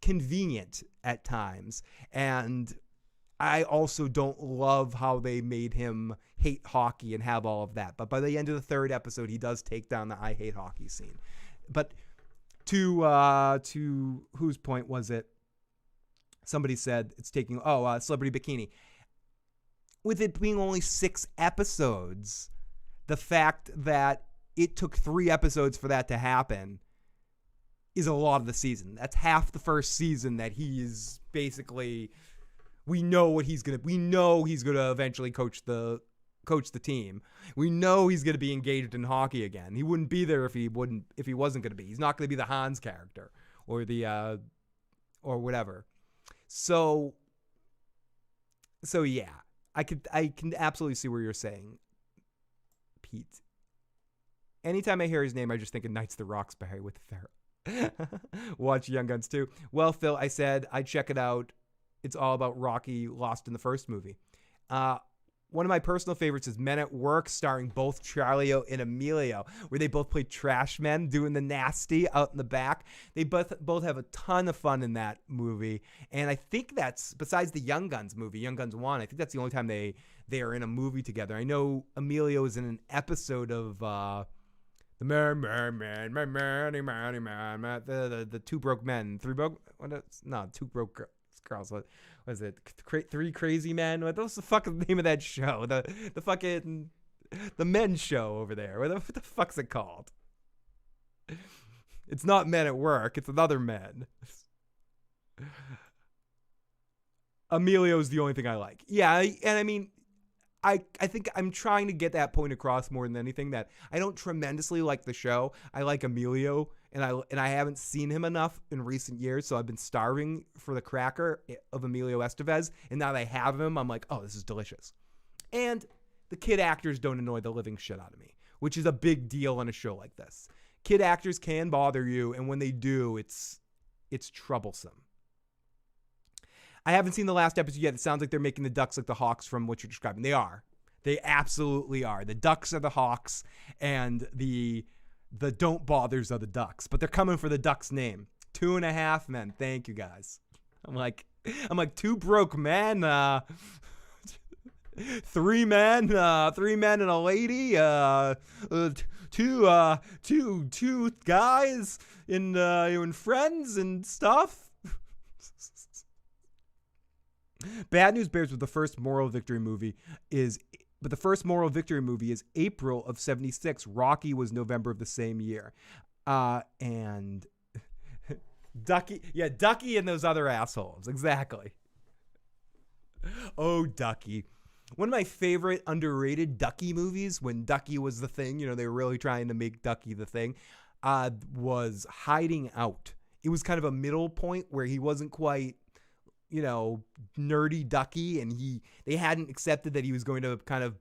convenient at times, and I also don't love how they made him hate hockey and have all of that. But by the end of the 3rd episode, he does take down the I hate hockey scene. But to whose point was it? Somebody said it's taking, Celebrity Bikini. With it being only 6 episodes, the fact that it took 3 episodes for that to happen is a lot of the season. That's half the first season that he is basically, we know he's going to eventually coach the team. We know he's going to be engaged in hockey again. He wouldn't be there if he wasn't going to be. He's not going to be the Hans character or or whatever. So yeah, I can absolutely see where you're saying, Pete. Anytime I hear his name, I just think of Knights of the Roxbury with Farrell. Watch Young Guns too. Well, Phil, I said I'd check it out. It's all about Rocky lost in the first movie. One of my personal favorites is Men at Work, starring both Charlio and Emilio, where they both play trash men doing the nasty out in the back. They both have a ton of fun in that movie. And I think that's, besides the Young Guns movie, Young Guns 1, I think that's the only time they are in a movie together. I know Emilio is in an episode of the Two Broke Men. Two Broke Girls. What was it? 3 Crazy Men? What was the fucking name of that show? The fucking the men's show over there. What the fuck's it called? It's not Men at Work. It's another Men. Emilio's the only thing I like. Yeah, and I mean, I think I'm trying to get that point across more than anything, that I don't tremendously like the show. I like Emilio, and I haven't seen him enough in recent years, so I've been starving for the cracker of Emilio Estevez, and now that I have him, I'm like, oh, this is delicious. And the kid actors don't annoy the living shit out of me, which is a big deal on a show like this. Kid actors can bother you, and when they do, it's troublesome. I haven't seen the last episode yet. It sounds like they're making the Ducks like the Hawks from what you're describing. They are. They absolutely are. The Ducks are the Hawks, and the Don't Bothers are the Ducks. But they're coming for the Ducks name. 2.5 Men. Thank you, guys. I'm like two broke men. 3 men. 3 men and a lady. Two guys and friends and stuff. Bad News Bears was the first moral victory movie but the first moral victory movie is April of 76. Rocky was November of the same year. And Ducky and those other assholes. Exactly. Oh, Ducky. One of my favorite underrated Ducky movies, when Ducky was the thing, they were really trying to make Ducky the thing, was Hiding Out. It was kind of a middle point where he wasn't quite, nerdy Ducky, and they hadn't accepted that he was going to kind of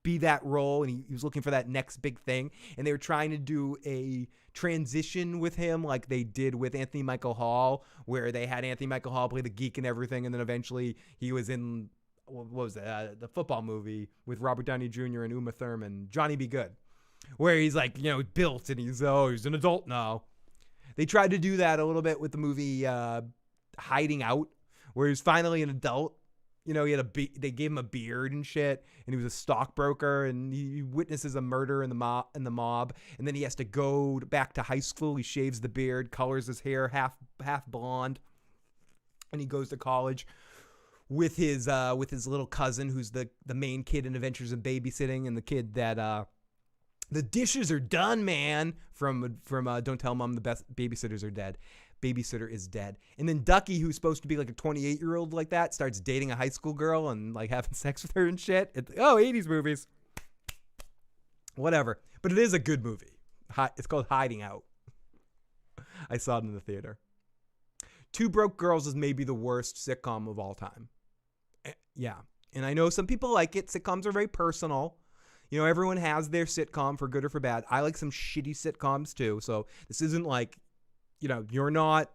be that role, and he was looking for that next big thing, and they were trying to do a transition with him like they did with Anthony Michael Hall, where they had Anthony Michael Hall play the geek and everything, and then eventually he was in, what was it, the football movie with Robert Downey Jr. and Uma Thurman, Johnny Be Good, where he's like, built, and he's an adult now. They tried to do that a little bit with the movie Hiding Out, where he was finally an adult. He had they gave him a beard and shit, and he was a stockbroker, and he witnesses a murder in the mob, and then he has to go back to high school. He shaves the beard, colors his hair half blonde, and he goes to college with his little cousin, who's the main kid in Adventures in Babysitting, and the kid that the dishes are done, man, from Don't Tell Mom the Best Babysitters Are Dead. Babysitter is dead. And then Ducky, who's supposed to be like a 28-year-old like that, starts dating a high school girl and like having sex with her and shit. 80s movies. Whatever. But it is a good movie. It's called Hiding Out. I saw it in the theater. Two Broke Girls is maybe the worst sitcom of all time. Yeah. And I know some people like it. Sitcoms are very personal. Everyone has their sitcom for good or for bad. I like some shitty sitcoms too. So this isn't like, I'm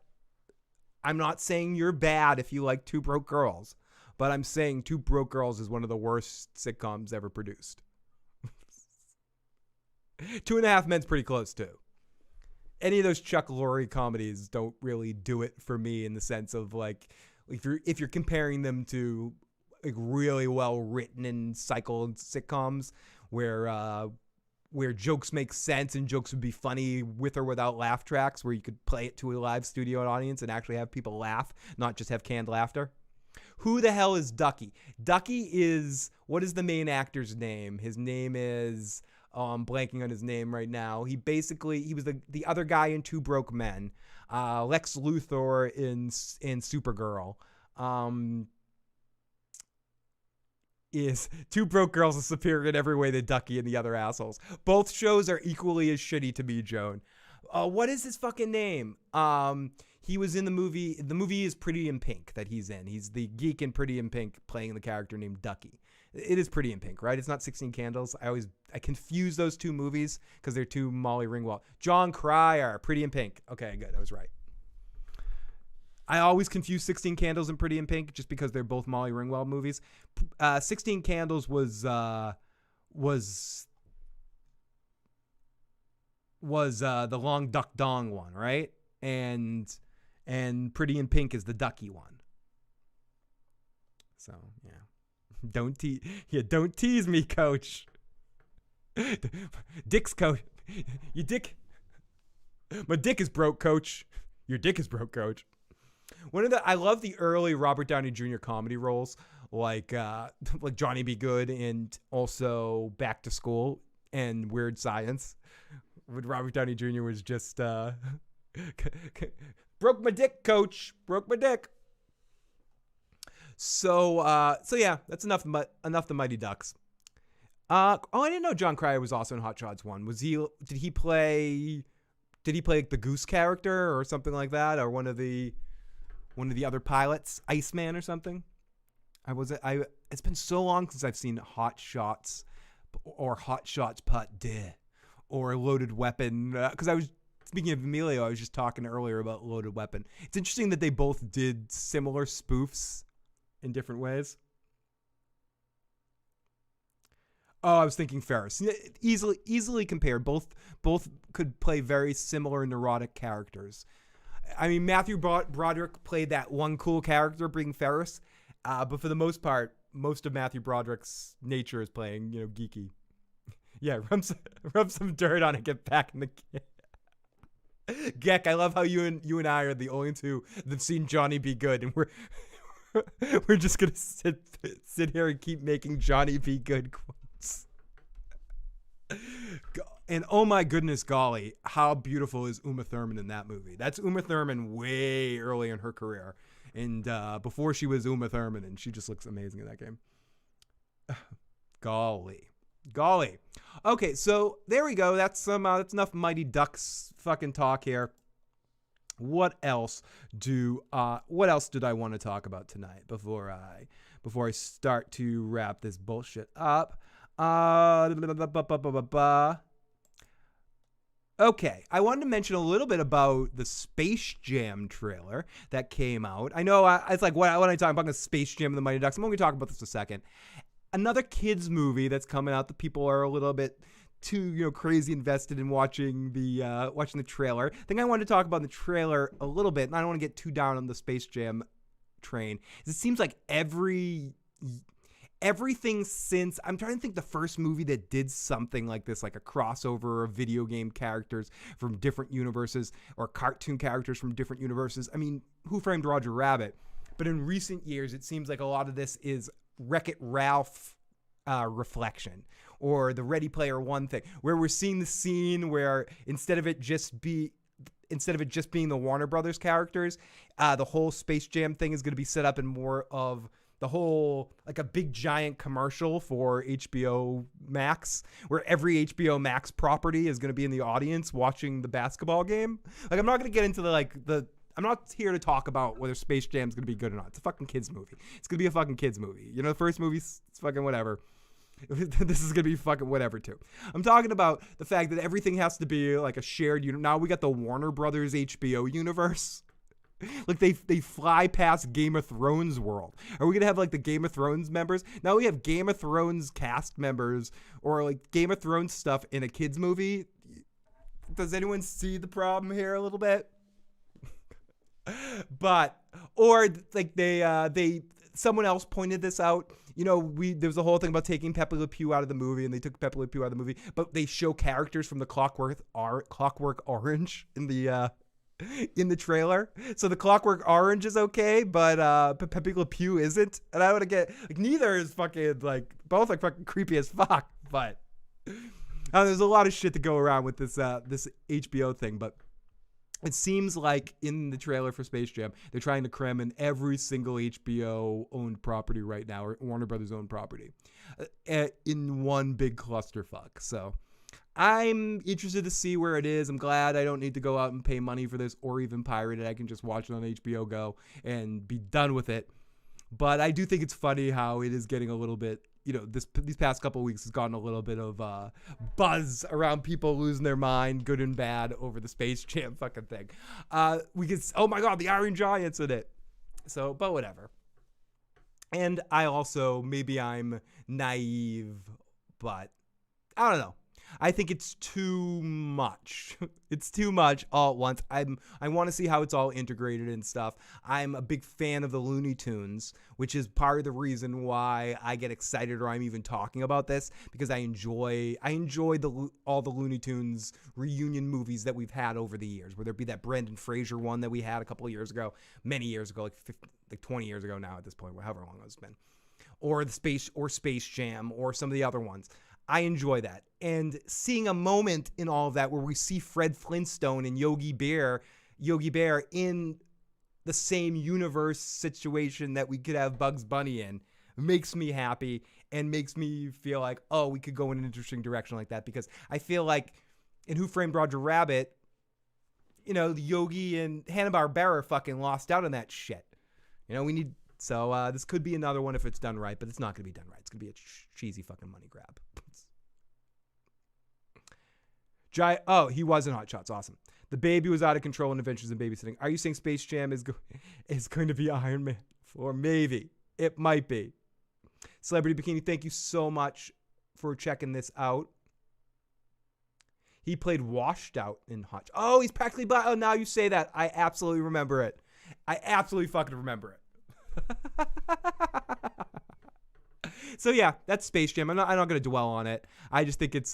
not saying you're bad if you like Two Broke Girls, but I'm saying Two Broke Girls is one of the worst sitcoms ever produced. 2.5 Men's pretty close too. Any of those Chuck Lorre comedies don't really do it for me in the sense of like, if you're comparing them to like really well written and cycled sitcoms where jokes make sense and jokes would be funny with or without laugh tracks, where you could play it to a live studio audience and actually have people laugh, not just have canned laughter. Who the hell is Ducky? Ducky is, what is the main actor's name? His name is, I'm blanking on his name right now. He was the other guy in Two Broke Men. Lex Luthor in Supergirl. Is Two Broke Girls is superior in every way to Ducky and the other assholes. Both shows are equally as shitty to me, Joan. What is his fucking name? He was in the movie. The movie is Pretty in Pink that he's in. He's the geek in Pretty in Pink playing the character named Ducky. It is Pretty in Pink, right? It's not 16 Candles. I confuse those two movies because they're two Molly Ringwald. John Cryer, Pretty in Pink. Okay, good. I was right. I always confuse 16 Candles and Pretty in Pink just because they're both Molly Ringwald movies. 16 Candles was the Long Duck Dong one, right? And Pretty in Pink is the Ducky one. So, yeah. Don't tease me, coach. Dick's coach. My dick is broke, coach. Your dick is broke, coach. I love the early Robert Downey Jr. comedy roles, like Johnny Be Good and also Back to School and Weird Science. When Robert Downey Jr. was just broke my dick, coach. Broke my dick. So yeah, that's enough the Mighty Ducks. I didn't know John Cryer was also in Hot Shots 1. Did he play like the Goose character or something like that, or one of the other pilots, Iceman or something? It's been so long since I've seen Hot Shots or Hot Shots Part 2 or Loaded Weapon, because I was speaking of Emilio, I was just talking earlier about Loaded Weapon. It's interesting that they both did similar spoofs in different ways. Oh, I was thinking Ferris. Easily compared. Both could play very similar neurotic characters. I mean, Matthew Broderick played that one cool character, being Ferris, but for the most part, most of Matthew Broderick's nature is playing, geeky. Yeah, rub some dirt on it, get back in the game. Geck, I love how you and I are the only two that've seen Johnny Be Good, and we're just gonna sit here and keep making Johnny Be Good quotes. And oh my goodness, golly, how beautiful is Uma Thurman in that movie? That's Uma Thurman way early in her career, and before she was Uma Thurman, and she just looks amazing in that game. Golly. Okay, so there we go. That's enough Mighty Ducks fucking talk here. What else did I want to talk about tonight before I start to wrap this bullshit up? Okay, I wanted to mention a little bit about the Space Jam trailer that came out. I know it's like, when I talk about the Space Jam and the Mighty Ducks, I'm going to talk about this in a second. Another kids movie that's coming out that people are a little bit too crazy invested in watching the trailer. The thing I wanted to talk about in the trailer a little bit, and I don't want to get too down on the Space Jam train, is it seems like everything since, I'm trying to think the first movie that did something like this, like a crossover of video game characters from different universes or cartoon characters from different universes. I mean, Who Framed Roger Rabbit? But in recent years, it seems like a lot of this is Wreck-It Ralph reflection, or the Ready Player One thing, where we're seeing the scene where instead of it just being the Warner Brothers characters, the whole Space Jam thing is going to be set up in more of the whole, like a big giant commercial for HBO Max, where every HBO Max property is going to be in the audience watching the basketball game. Like, I'm not going to get into I'm not here to talk about whether Space Jam is going to be good or not. It's a fucking kids movie. It's going to be a fucking kids movie. The first movie's fucking whatever. This is going to be fucking whatever too. I'm talking about the fact that everything has to be like a shared unit. Now we got the Warner Brothers HBO universe. Like they fly past Game of Thrones world. Are we going to have like the Game of Thrones members? Now we have Game of Thrones cast members or like Game of Thrones stuff in a kids movie. Does anyone see the problem here a little bit? But, or like someone else pointed this out. There was a whole thing about taking Pepe Le Pew out of the movie, and they took Pepe Le Pew out of the movie, but they show characters from the Clockwork Orange in the trailer. So the Clockwork Orange is okay, but Pepe Le Pew isn't. And I would get like, neither is fucking, like, both are fucking creepy as fuck. But there's a lot of shit to go around with this HBO thing, but it seems like in the trailer for Space Jam, they're trying to cram in every single HBO-owned property right now, or Warner Brothers-owned property, in one big clusterfuck. So I'm interested to see where it is. I'm glad I don't need to go out and pay money for this or even pirate it. I can just watch it on HBO Go and be done with it. But I do think it's funny how it is getting a little bit, these past couple of weeks has gotten a little bit of buzz around people losing their mind, good and bad, over the Space Jam fucking thing. Oh my God, the Iron Giant's in it. So, but whatever. And I also, maybe I'm naive, but I don't know. I think it's too much. It's too much all at once. I want to see how it's all integrated and stuff. I'm a big fan of the Looney Tunes, which is part of the reason why I get excited or I'm even talking about this, because I enjoy all the Looney Tunes reunion movies that we've had over the years, whether it be that Brendan Fraser one that we had a couple of years ago, many years ago, like 20 years ago now at this point, however long it's been, or Space Jam, or some of the other ones. I enjoy that. And seeing a moment in all of that where we see Fred Flintstone and Yogi Bear in the same universe situation that we could have Bugs Bunny in makes me happy and makes me feel like, oh, we could go in an interesting direction like that, because I feel like in Who Framed Roger Rabbit, Yogi and Hanna-Barbera fucking lost out on that shit. So this could be another one if it's done right, but it's not going to be done right. It's going to be a cheesy fucking money grab. He was in Hot Shots. Awesome. The baby was out of control in Adventures in Babysitting. Are you saying Space Jam is going to be Iron Man 4? Maybe. It might be. Celebrity Bikini, thank you so much for checking this out. He played Washed Out in Hot. Oh, he's practically black. Oh, now you say that. I absolutely remember it. I absolutely fucking remember it. So yeah, that's Space Jam. I'm not gonna dwell on it. I just think it's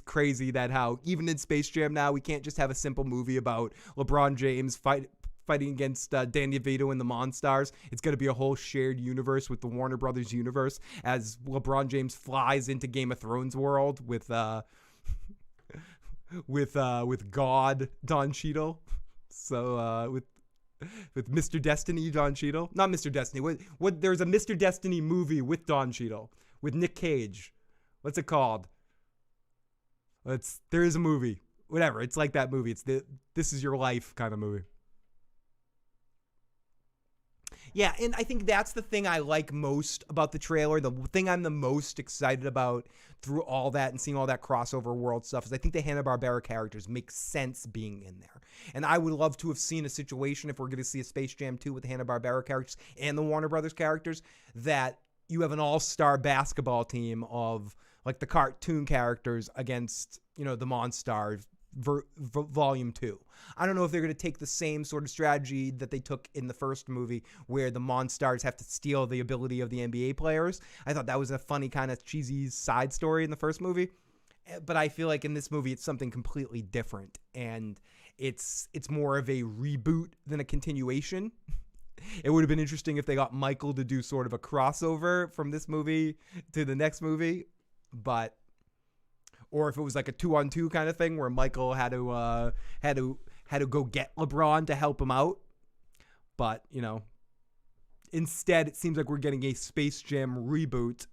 crazy that how even in Space Jam now we can't just have a simple movie about LeBron James fighting against Danny DeVito and the Monstars. It's gonna be a whole shared universe with the Warner Brothers universe as LeBron James flies into Game of Thrones world with God Don Cheadle. So with Mr. Destiny, Don Cheadle. Not Mr. Destiny. What? There's a Mr. Destiny movie with Don Cheadle. With Nick Cage. What's it called? There is a movie. Whatever. It's like that movie. It's the This Is Your Life kind of movie. Yeah, and I think that's the thing I like most about the trailer. The thing I'm the most excited about through all that and seeing all that crossover world stuff is I think the Hanna-Barbera characters make sense being in there. And I would love to have seen a situation, if we're going to see a Space Jam 2 with the Hanna-Barbera characters and the Warner Brothers characters, that you have an all-star basketball team of like the cartoon characters against, the Monstars. Volume 2. I don't know if they're going to take the same sort of strategy that they took in the first movie where the Monstars have to steal the ability of the NBA players. I thought that was a funny kind of cheesy side story in the first movie. But I feel like in this movie it's something completely different, and it's more of a reboot than a continuation. It would have been interesting if they got Michael to do sort of a crossover from this movie to the next movie, or if it was like a 2-on-2 kind of thing where Michael had to go get LeBron to help him out. But, instead it seems like we're getting a Space Jam reboot,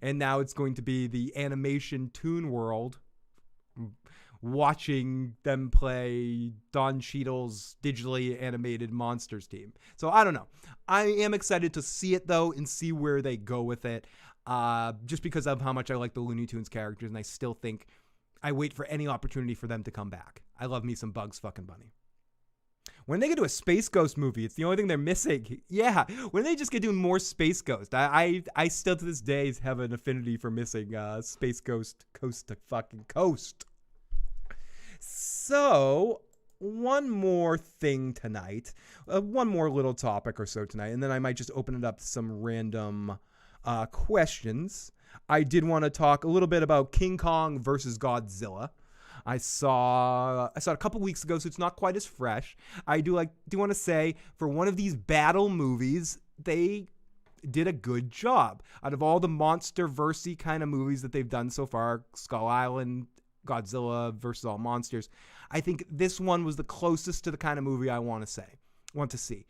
and now it's going to be the animation Toon World watching them play Don Cheadle's digitally animated Monsters team. So I don't know. I am excited to see it though and see where they go with it. Just because of how much I like the Looney Tunes characters, and I still think I wait for any opportunity for them to come back. I love me some Bugs fucking Bunny. When they get to a Space Ghost movie, it's the only thing they're missing. Yeah, when they just get doing more Space Ghost. I still to this day have an affinity for missing Space Ghost coast to fucking coast. So, one more thing tonight. One more little topic or so tonight, and then I might just open it up to some random questions. I did want to talk a little bit about King Kong versus Godzilla. I saw it a couple weeks ago, so it's not quite as fresh. I do want to say, for one of these battle movies, they did a good job. Out of all the monster-versy kind of movies that they've done so far, Skull Island, Godzilla versus all monsters, I think this one was the closest to the kind of movie I want to see.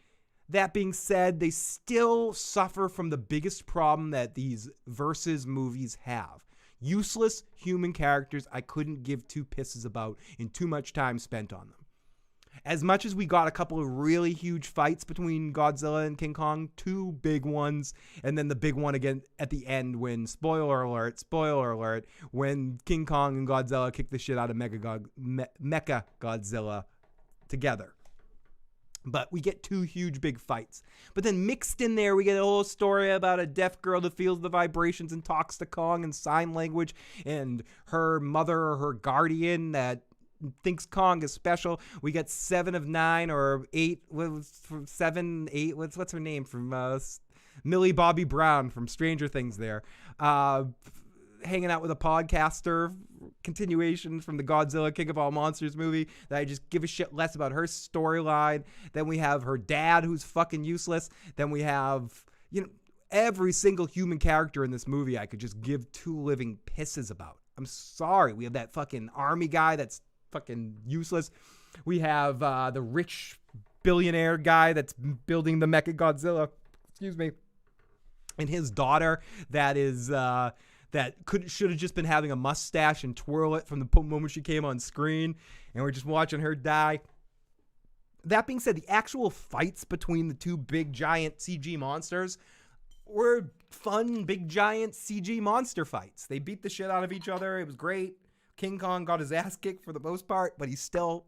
That being said, they still suffer from the biggest problem that these versus movies have. Useless human characters I couldn't give two pisses about and too much time spent on them. As much as we got a couple of really huge fights between Godzilla and King Kong, two big ones, and then the big one again at the end when, spoiler alert, when King Kong and Godzilla kick the shit out of Mecha Godzilla together. But we get two huge big fights. But then mixed in there, we get a whole story about a deaf girl that feels the vibrations and talks to Kong in sign language, and her mother or her guardian that thinks Kong is special. We get 7 of 9 or 8, from 7, 8, what's her name from Millie Bobby Brown from Stranger Things there. Hanging out with a podcaster, continuation from the Godzilla King of All Monsters movie that I just give a shit less about her storyline. Then we have her dad who's fucking useless. Then we have, every single human character in this movie I could just give two living pisses about. I'm sorry. We have that fucking army guy that's fucking useless. We have the rich billionaire guy that's building the Mecha Godzilla. Excuse me. And his daughter that is... that should have just been having a mustache and twirl it from the moment she came on screen, and we're just watching her die. That being said, the actual fights between the two big giant CG monsters were fun, big giant CG monster fights. They beat the shit out of each other. It was great. King Kong got his ass kicked for the most part, but he still,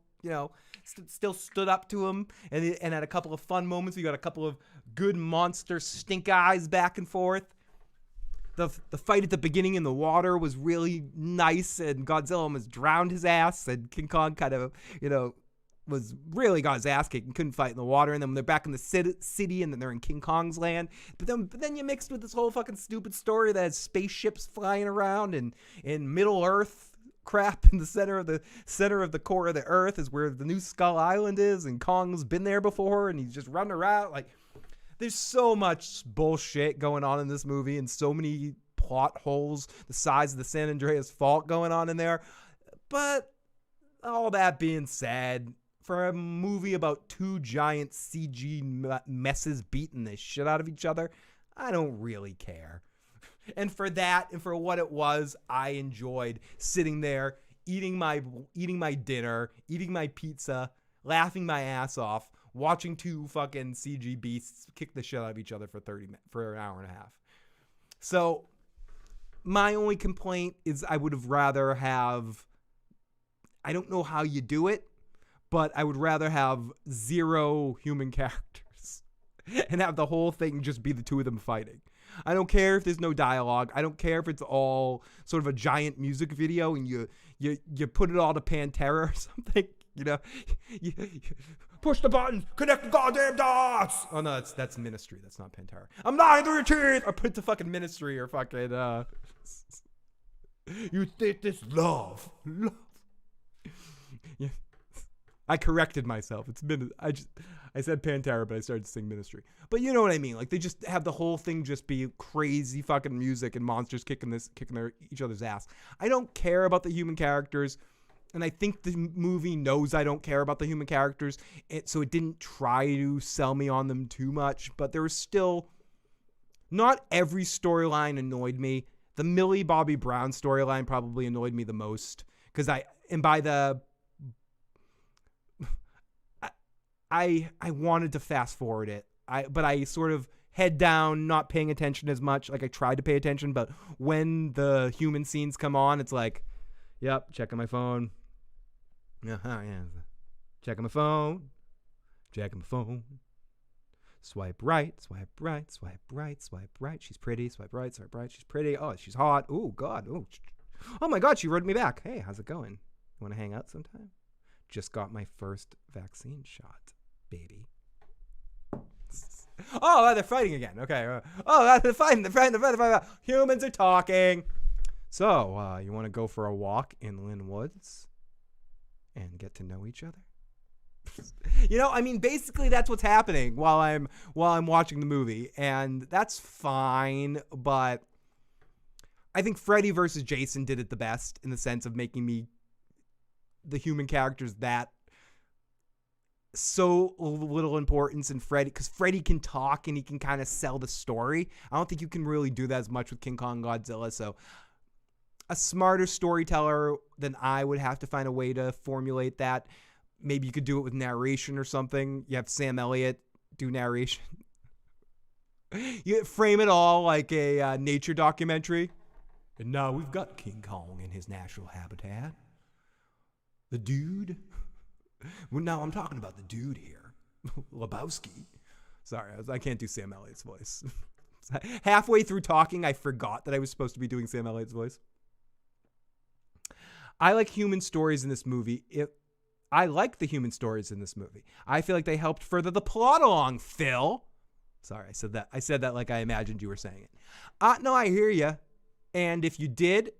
still stood up to him. And had a couple of fun moments. We got a couple of good monster stink eyes back and forth. the fight at the beginning in the water was really nice, and Godzilla almost drowned his ass, and King Kong kind of, was really got his ass kicked and couldn't fight in the water. And then when they're back in the city and then they're in King Kong's land. But then you mixed with this whole fucking stupid story that has spaceships flying around and in Middle Earth crap in the center of the core of the Earth is where the new Skull Island is, and Kong's been there before and he's just running around. Like, there's so much bullshit going on in this movie and so many plot holes the size of the San Andreas Fault going on in there. But all that being said, for a movie about two giant CG messes beating the shit out of each other, I don't really care. And for that, and for what it was, I enjoyed sitting there, eating my dinner, eating my pizza, laughing my ass off, watching two fucking CG beasts kick the shit out of each other for an hour and a half. So my only complaint is I would have rather have, I don't know how you do it, but I would rather have 0 human characters and have the whole thing just be the two of them fighting. I don't care if there's no dialogue. I don't care if it's all sort of a giant music video and you put it all to Pantera or something. You push the buttons, connect the goddamn dots. Oh no, that's Ministry. That's not Pantera. I'm lying through your teeth. Or put it to fucking Ministry or fucking you think this love. Yeah. I corrected myself. I said Pantera, but I started to sing Ministry. But you know what I mean? Like, they just have the whole thing just be crazy fucking music and monsters kicking each other's ass. I don't care about the human characters, and I think the movie knows I don't care about the human characters, so it didn't try to sell me on them too much. But there was still, not every storyline annoyed me. The Millie Bobby Brown storyline probably annoyed me the most, because I wanted to fast forward it. But I sort of head down, not paying attention as much. Like, I tried to pay attention, but when the human scenes come on, it's like, yep, checking my phone. Yeah. Checking my phone. Swipe right, swipe right, swipe right, swipe right. She's pretty. Swipe right, she's pretty. Oh, she's hot. Oh, God. Oh my God, she wrote me back. Hey, how's it going? You want to hang out sometime? Just got my first vaccine shot, baby. Oh, they're fighting again. Okay. Oh, they're fighting. Humans are talking. So, you want to go for a walk in Lynn Woods and get to know each other? Basically that's what's happening while I'm watching the movie, and that's fine. But I think Freddy versus Jason did it the best in the sense of making me the human characters that so little importance in Freddy, because Freddy can talk and he can kind of sell the story. I don't think you can really do that as much with King Kong Godzilla. So a smarter storyteller than I would have to find a way to formulate that. Maybe you could do it with narration or something. You have Sam Elliott do narration. You frame it all like a nature documentary. And now we've got King Kong in his natural habitat. The dude. Well, now I'm talking about the dude here. Lebowski. Sorry, I can't do Sam Elliott's voice. Halfway through talking, I forgot that I was supposed to be doing Sam Elliott's voice. I like human stories in this movie. I like the human stories in this movie. I feel like they helped further the plot along, Phil. Sorry, I said that like I imagined you were saying it. No, I hear you. And if you did,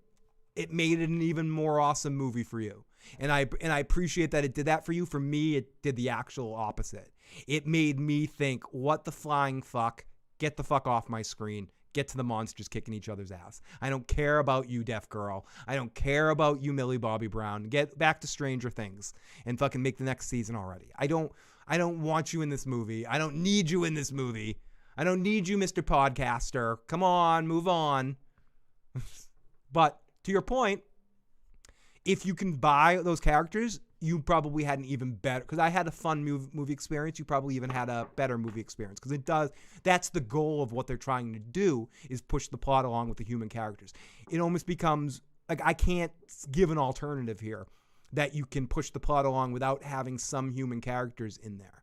it made it an even more awesome movie for you. And I appreciate that it did that for you. For me, it did the actual opposite. It made me think, what the flying fuck? Get the fuck off my screen. Get to the monsters kicking each other's ass. I don't care about you, deaf girl. I don't care about you, Millie Bobby Brown. Get back to Stranger Things and fucking make the next season already. I don't want you in this movie. I don't need you in this movie. I don't need you, Mr. Podcaster. Come on, move on. But to your point, if you can buy those characters, you probably had an even better, because I had a fun movie experience. You probably even had a better movie experience, because that's the goal of what they're trying to do, is push the plot along with the human characters. It almost becomes like, I can't give an alternative here that you can push the plot along without having some human characters in there.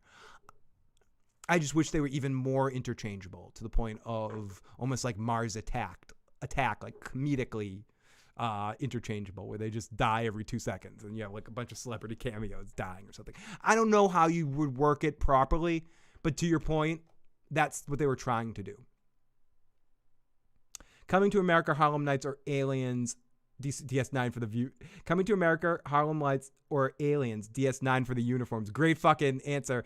I just wish they were even more interchangeable, to the point of almost like Mars Attacked. attack, like comedically interchangeable, where they just die every 2 seconds and you have like a bunch of celebrity cameos dying or something. I don't know how you would work it properly, but to your point, that's what they were trying to do. Coming to America, Harlem Nights, or Aliens, DS9 for the view. Coming to America, Harlem Nights, or Aliens, DS9 for the uniforms. Great fucking answer.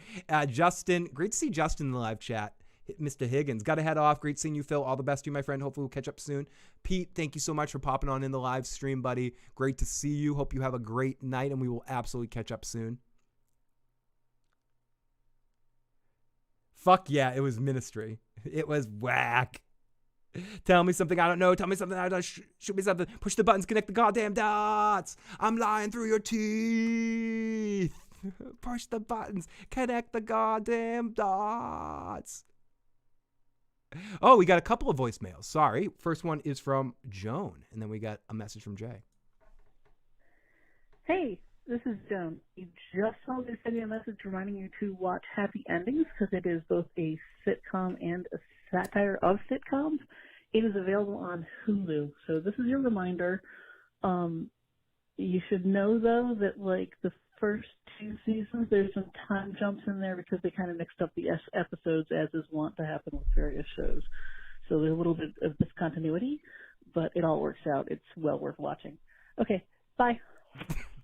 Justin, great to see Justin in the live chat. Mr. Higgins, got to head off. Great seeing you, Phil. All the best to you, my friend. Hopefully we'll catch up soon. Pete, thank you so much for popping on in the live stream, buddy. Great to see you. Hope you have a great night, and we will absolutely catch up soon. Fuck yeah, it was Ministry. It was whack. Tell me something I don't know. Tell me something I don't. Shoot me something. Push the buttons. Connect the goddamn dots. I'm lying through your teeth. Push the buttons. Connect the goddamn dots. Oh, we got a couple of voicemails. Sorry. First one is from Joan, and then we got a message from Jay. Hey, this is Joan. You just saw me send you a message reminding you to watch Happy Endings because it is both a sitcom and a satire of sitcoms. It is available on Hulu. So this is your reminder. You should know, though, that like the first 2 seasons, there's some time jumps in there because they kind of mixed up the episodes, as is wont to happen with various shows. So there's a little bit of discontinuity, but it all works out. It's well worth watching. Okay, bye.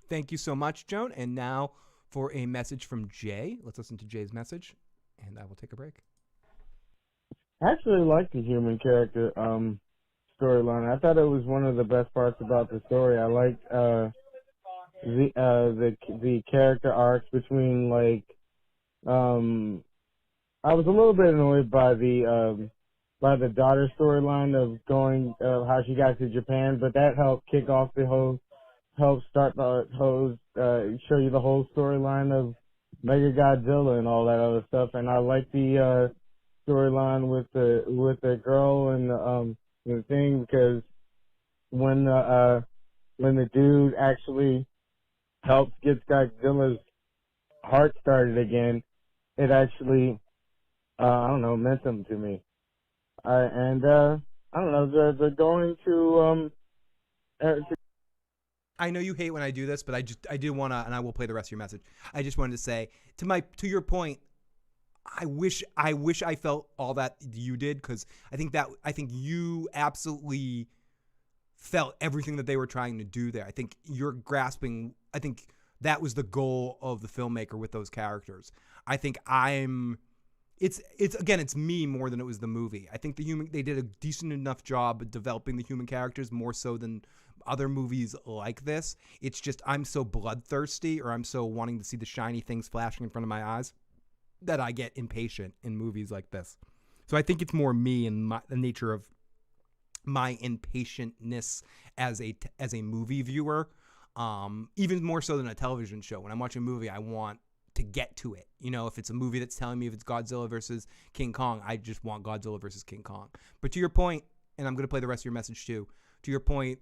Thank you so much, Joan. And now for a message from Jay. Let's listen to Jay's message, and I will take a break. I actually liked the human character storyline. I thought it was one of the best parts about the story. I liked the character arcs between like I was a little bit annoyed by the daughter storyline of going how she got to Japan, but that helped kick off the whole start the whole show you the whole storyline of Mega Godzilla and all that other stuff. And I like the storyline with the girl and the thing, because when the dude actually helps get Godzilla's heart started again, it actually I don't know, meant something to me. I don't know, the going to I know you hate when I do this, but I did want to, and I will play the rest of your message. I just wanted to say to your point, I wish I felt all that you did, because I think you absolutely felt everything that they were trying to do there. I think you're grasping. I think that was the goal of the filmmaker with those characters. I think it's me more than it was the movie. I think they did a decent enough job of developing the human characters, more so than other movies like this. It's just I'm so bloodthirsty, or I'm so wanting to see the shiny things flashing in front of my eyes, that I get impatient in movies like this. So I think it's more me and the nature of my impatientness as a movie viewer, even more so than a television show. When I'm watching a movie, I want to get to it. You know, if it's a movie that's telling me if it's Godzilla versus King Kong, I just want Godzilla versus King Kong. But to your point, and I'm going to play the rest of your message too, to your point,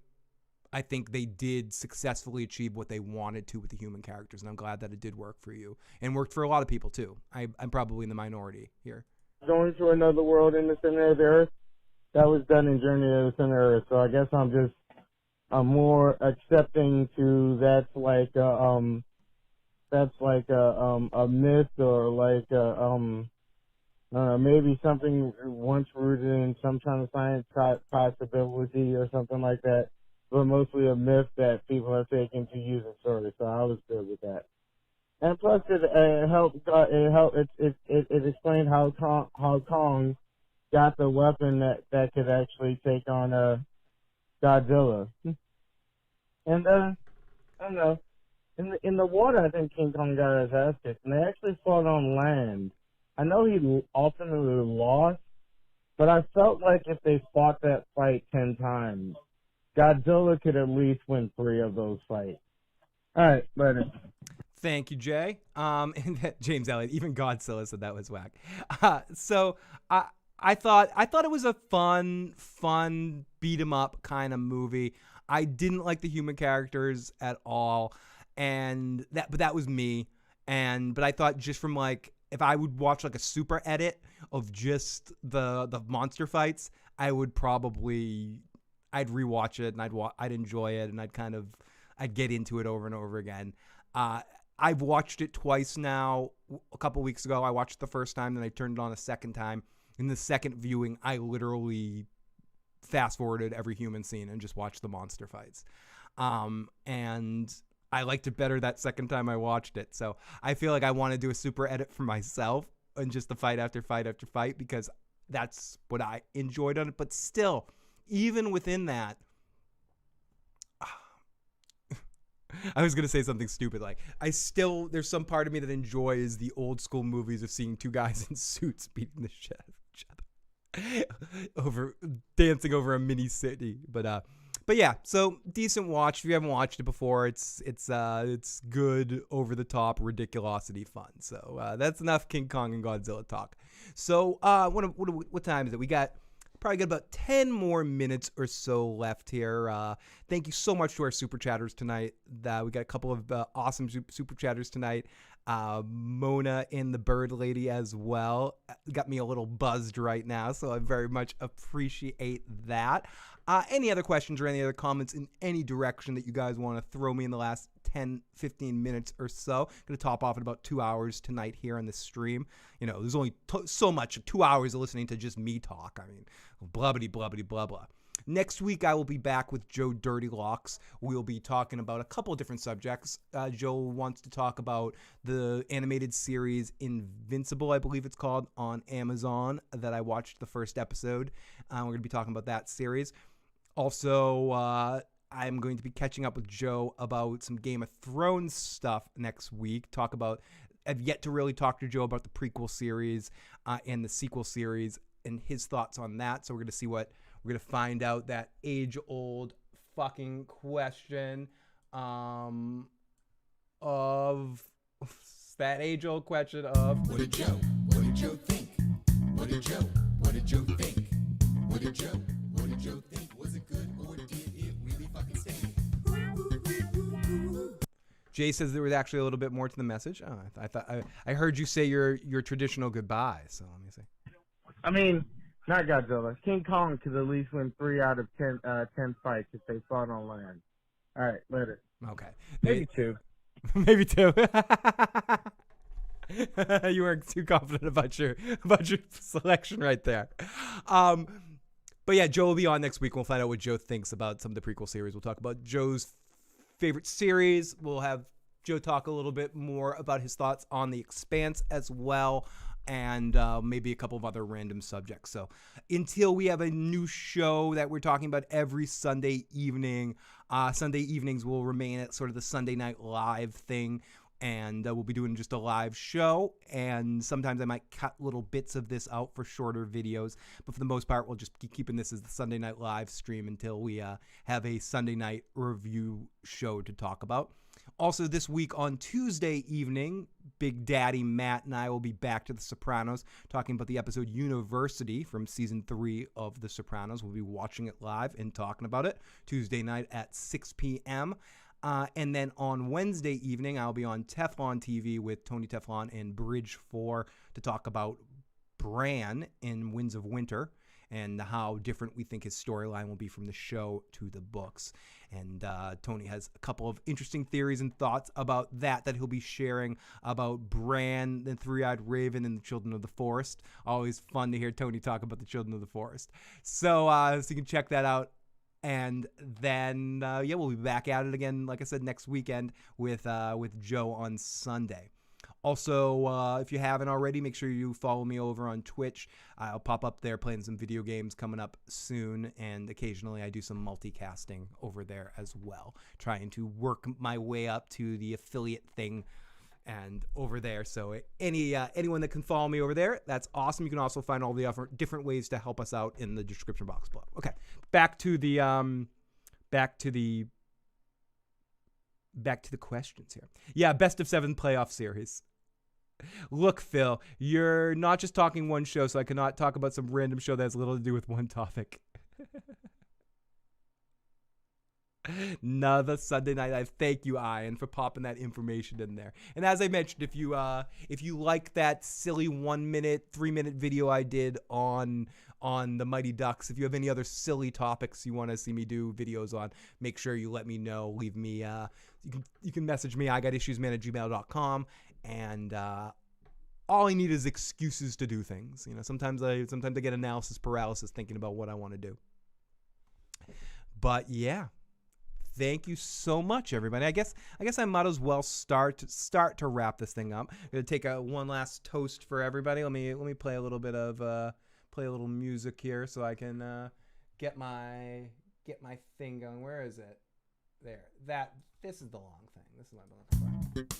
I think they did successfully achieve what they wanted to with the human characters, and I'm glad that it did work for you, and worked for a lot of people too. I'm probably in the minority here. Going to another world in the center of the earth, that was done in Journey to the Center of Earth. So I guess I'm more accepting to that's like a myth, or like maybe something once rooted in some kind of science possibility or something like that, but mostly a myth that people have taken to use in stories. So I was good with that. And plus, it helped. It explained how Kong got the weapon that could actually take on Godzilla. And I don't know. In the water, I think King Kong got his ass kicked, and they actually fought on land. I know he ultimately lost, but I felt like if they fought that fight 10 times, Godzilla could at least win 3 of those fights. All right, later. Thank you, Jay. And James Elliott, even Godzilla said that was whack. So I thought it was a fun beat 'em up kind of movie. I didn't like the human characters at all, but that was me. But I thought, just from like, if I would watch like a super edit of just the monster fights, I would probably I'd rewatch it and I'd enjoy it and I'd get into it over and over again. I've watched it twice now. A couple weeks ago, I watched it the first time, then I turned it on a second time. In the second viewing, I literally fast forwarded every human scene and just watched the monster fights. And I liked it better that second time I watched it. So I feel like I want to do a super edit for myself and just the fight after fight after fight, because that's what I enjoyed on it. But still, even within that, I was going to say something stupid. Like, there's some part of me that enjoys the old school movies of seeing two guys in suits beating the shit out of each other dancing over a mini city. But yeah, so decent watch. If you haven't watched it before, it's good, over the top ridiculosity fun. So that's enough King Kong and Godzilla talk. So what time is it? We probably got about 10 more minutes or so left here. Thank you so much to our super chatters tonight. We got a couple of awesome super chatters tonight. Mona and the Bird Lady as well. Got me a little buzzed right now, so I very much appreciate that. Any other questions or any other comments in any direction that you guys want to throw me in the last 10, 15 minutes or so? Going to top off at about 2 hours tonight here on the stream. You know, there's only so much, 2 hours of listening to just me talk. I mean, blubbity, blubbity, blah, blah. Next week, I will be back with Joe Dirty Locks. We'll be talking about a couple of different subjects. Joe wants to talk about the animated series Invincible, I believe it's called, on Amazon, that I watched the first episode. We're going to be talking about that series. Also, I'm going to be catching up with Joe about some Game of Thrones stuff next week. I've yet to really talk to Joe about the prequel series and the sequel series and his thoughts on that. So we're going to find out that age-old fucking question of what did Joe think? What did Joe think? Was it good, or did it really fucking stink? Jay says there was actually a little bit more to the message. Oh, I heard you say your traditional goodbye. So let me see. I mean, not Godzilla. King Kong could at least win 3 out of 10 fights if they fought on land. All right, later. Okay. Maybe 2. Maybe 2. You weren't too confident about your selection right there. But yeah, Joe will be on next week. We'll find out what Joe thinks about some of the prequel series. We'll talk about Joe's favorite series. We'll have Joe talk a little bit more about his thoughts on The Expanse as well, and maybe a couple of other random subjects. So until we have a new show that we're talking about every Sunday evening, Sunday evenings will remain at sort of the Sunday Night Live thing. And we'll be doing just a live show, and sometimes I might cut little bits of this out for shorter videos, but for the most part, we'll just keep keeping this as the Sunday Night Live stream until we have a Sunday night review show to talk about. Also, this week on Tuesday evening, Big Daddy Matt and I will be back to The Sopranos, talking about the episode University from Season 3 of The Sopranos. We'll be watching it live and talking about it Tuesday night at 6 p.m., and then on Wednesday evening, I'll be on Teflon TV with Tony Teflon and Bridge 4 to talk about Bran in Winds of Winter and how different we think his storyline will be from the show to the books. And Tony has a couple of interesting theories and thoughts about that he'll be sharing about Bran, the Three-Eyed Raven, and the Children of the Forest. Always fun to hear Tony talk about the Children of the Forest. So you can check that out. And then, we'll be back at it again, like I said, next weekend with Joe on Sunday. Also, if you haven't already, make sure you follow me over on Twitch. I'll pop up there playing some video games coming up soon, and occasionally I do some multicasting over there as well, trying to work my way up to the affiliate thing and over there. So anyone that can follow me over there, that's awesome. You can also find all the different ways to help us out in the description box below. Okay, back to the questions here. Yeah, best of 7 playoff series. Look, Phil, you're not just talking one show, so I cannot talk about some random show that has little to do with one topic. Another Sunday night. I thank you, Ian, for popping that information in there. And as I mentioned, if you like that silly 1 minute, 3 minute video I did on the Mighty Ducks, if you have any other silly topics you want to see me do videos on, make sure you let me know. Leave me you can message me, igotissuesman@gmail.com, and all I need is excuses to do things. Sometimes I get analysis paralysis thinking about what I want to do. But yeah. Thank you so much, everybody. I guess I might as well start to wrap this thing up. I'm gonna take one last toast for everybody. Let me play a little bit of play a little music here so I can get my thing going. Where is it? There. This is the long thing. This is what I'm looking for.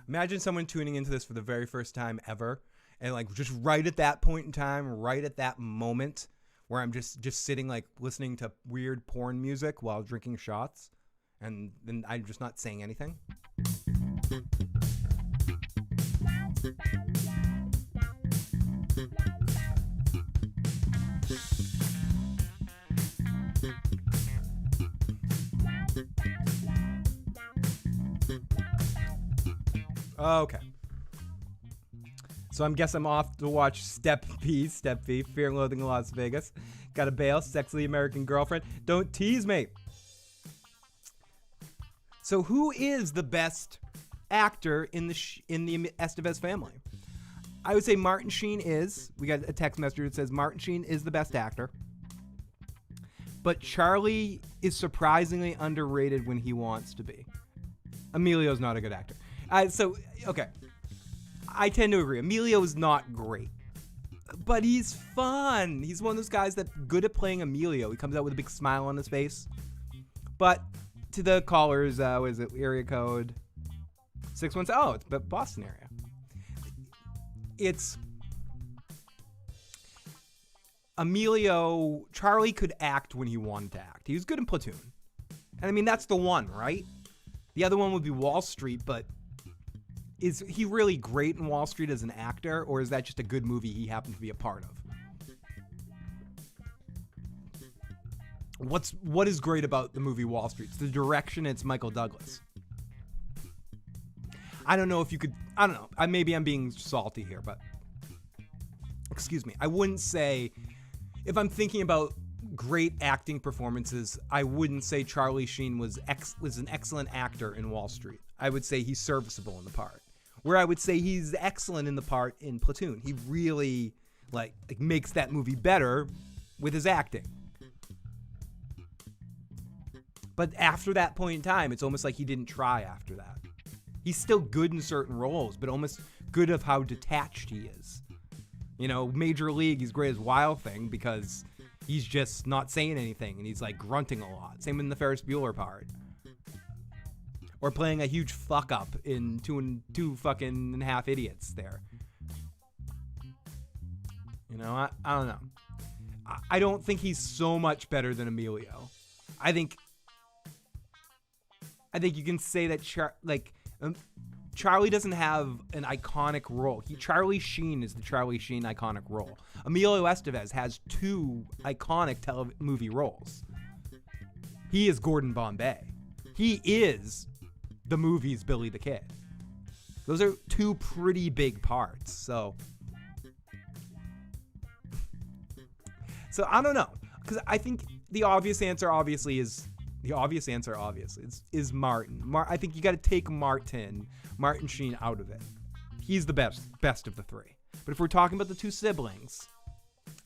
Imagine someone tuning into this for the very first time ever, and like just right at that point in time, right at that moment where I'm just sitting like listening to weird porn music while drinking shots, and then I'm just not saying anything. Okay. So I guess I'm off to watch Step B, Fear and Loathing in Las Vegas. Gotta bail, Sexy American Girlfriend. Don't tease me. So who is the best actor in the Estevez family? I would say Martin Sheen is. We got a text message that says Martin Sheen is the best actor. But Charlie is surprisingly underrated when he wants to be. Emilio's not a good actor. Okay. I tend to agree. Emilio is not great. But he's fun. He's one of those guys that's good at playing Emilio. He comes out with a big smile on his face. But to the callers, what is it? Area code 617. Oh, it's the Boston area. It's Emilio. Charlie could act when he wanted to act. He was good in Platoon. And I mean, that's the one, right? The other one would be Wall Street, but is he really great in Wall Street as an actor, or is that just a good movie he happened to be a part of? What is great about the movie Wall Street? It's the direction. It's Michael Douglas. I don't know if you could. I don't know. Maybe I'm being salty here, but excuse me. I wouldn't say, if I'm thinking about great acting performances, I wouldn't say Charlie Sheen was an excellent actor in Wall Street. I would say he's serviceable in the part. Where I would say he's excellent in the part in Platoon. He really like makes that movie better with his acting. But after that point in time, it's almost like he didn't try after that. He's still good in certain roles, but almost good of how detached he is. Major League, he's great as Wild Thing because he's just not saying anything and he's like grunting a lot. Same in the Ferris Bueller part. Or playing a huge fuck up in two fucking and a half idiots there. I don't know. I don't think he's so much better than Emilio. I think you can say that Charlie doesn't have an iconic role. Charlie Sheen is the Charlie Sheen iconic role. Emilio Estevez has two iconic movie roles. He is Gordon Bombay. He is the movie's Billy the Kid. Those are two pretty big parts. So I don't know, because I think the obvious answer obviously is Martin. I think you got to take Martin Sheen out of it. He's the best of the three. But if we're talking about the two siblings,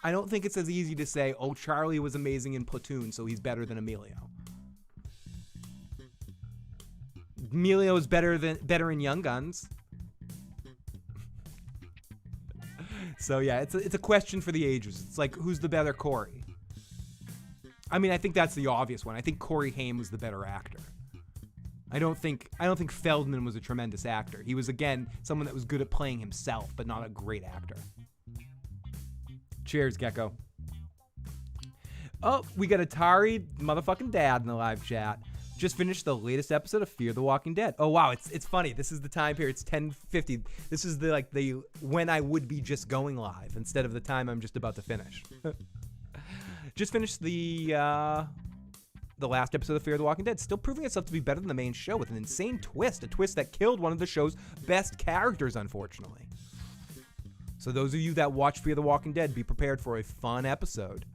I don't think it's as easy to say, oh, Charlie was amazing in Platoon, so he's better than Emilio. Emilio is better in Young Guns. So yeah, it's a question for the ages. It's like, who's the better Corey? I mean, I think that's the obvious one. I think Corey Haim was the better actor. I don't think Feldman was a tremendous actor. He was, again, someone that was good at playing himself, but not a great actor. Cheers, Gecko. Oh, we got Atari motherfucking Dad in the live chat. Just finished the latest episode of Fear the Walking Dead. Oh wow, it's funny. This is the time period. It's 10:50. This is the when I would be just going live instead of the time I'm just about to finish. Just finished the last episode of Fear the Walking Dead. Still proving itself to be better than the main show with an insane twist. A twist that killed one of the show's best characters, unfortunately. So those of you that watch Fear the Walking Dead, be prepared for a fun episode.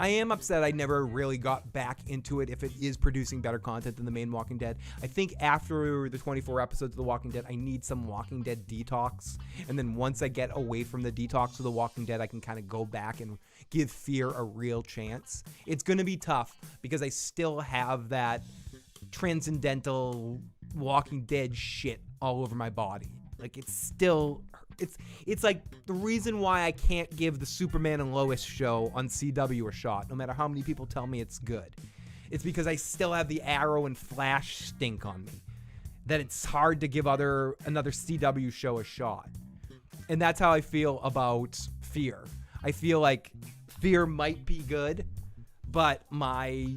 I am upset I never really got back into it if it is producing better content than the main Walking Dead. I think after the 24 episodes of The Walking Dead, I need some Walking Dead detox. And then once I get away from the detox of The Walking Dead, I can kind of go back and give Fear a real chance. It's going to be tough because I still have that transcendental Walking Dead shit all over my body. Like, it's still... It's like the reason why I can't give the Superman and Lois show on CW a shot, no matter how many people tell me it's good. It's because I still have the Arrow and Flash stink on me. That it's hard to give another CW show a shot. And that's how I feel about Fear. I feel like Fear might be good, but my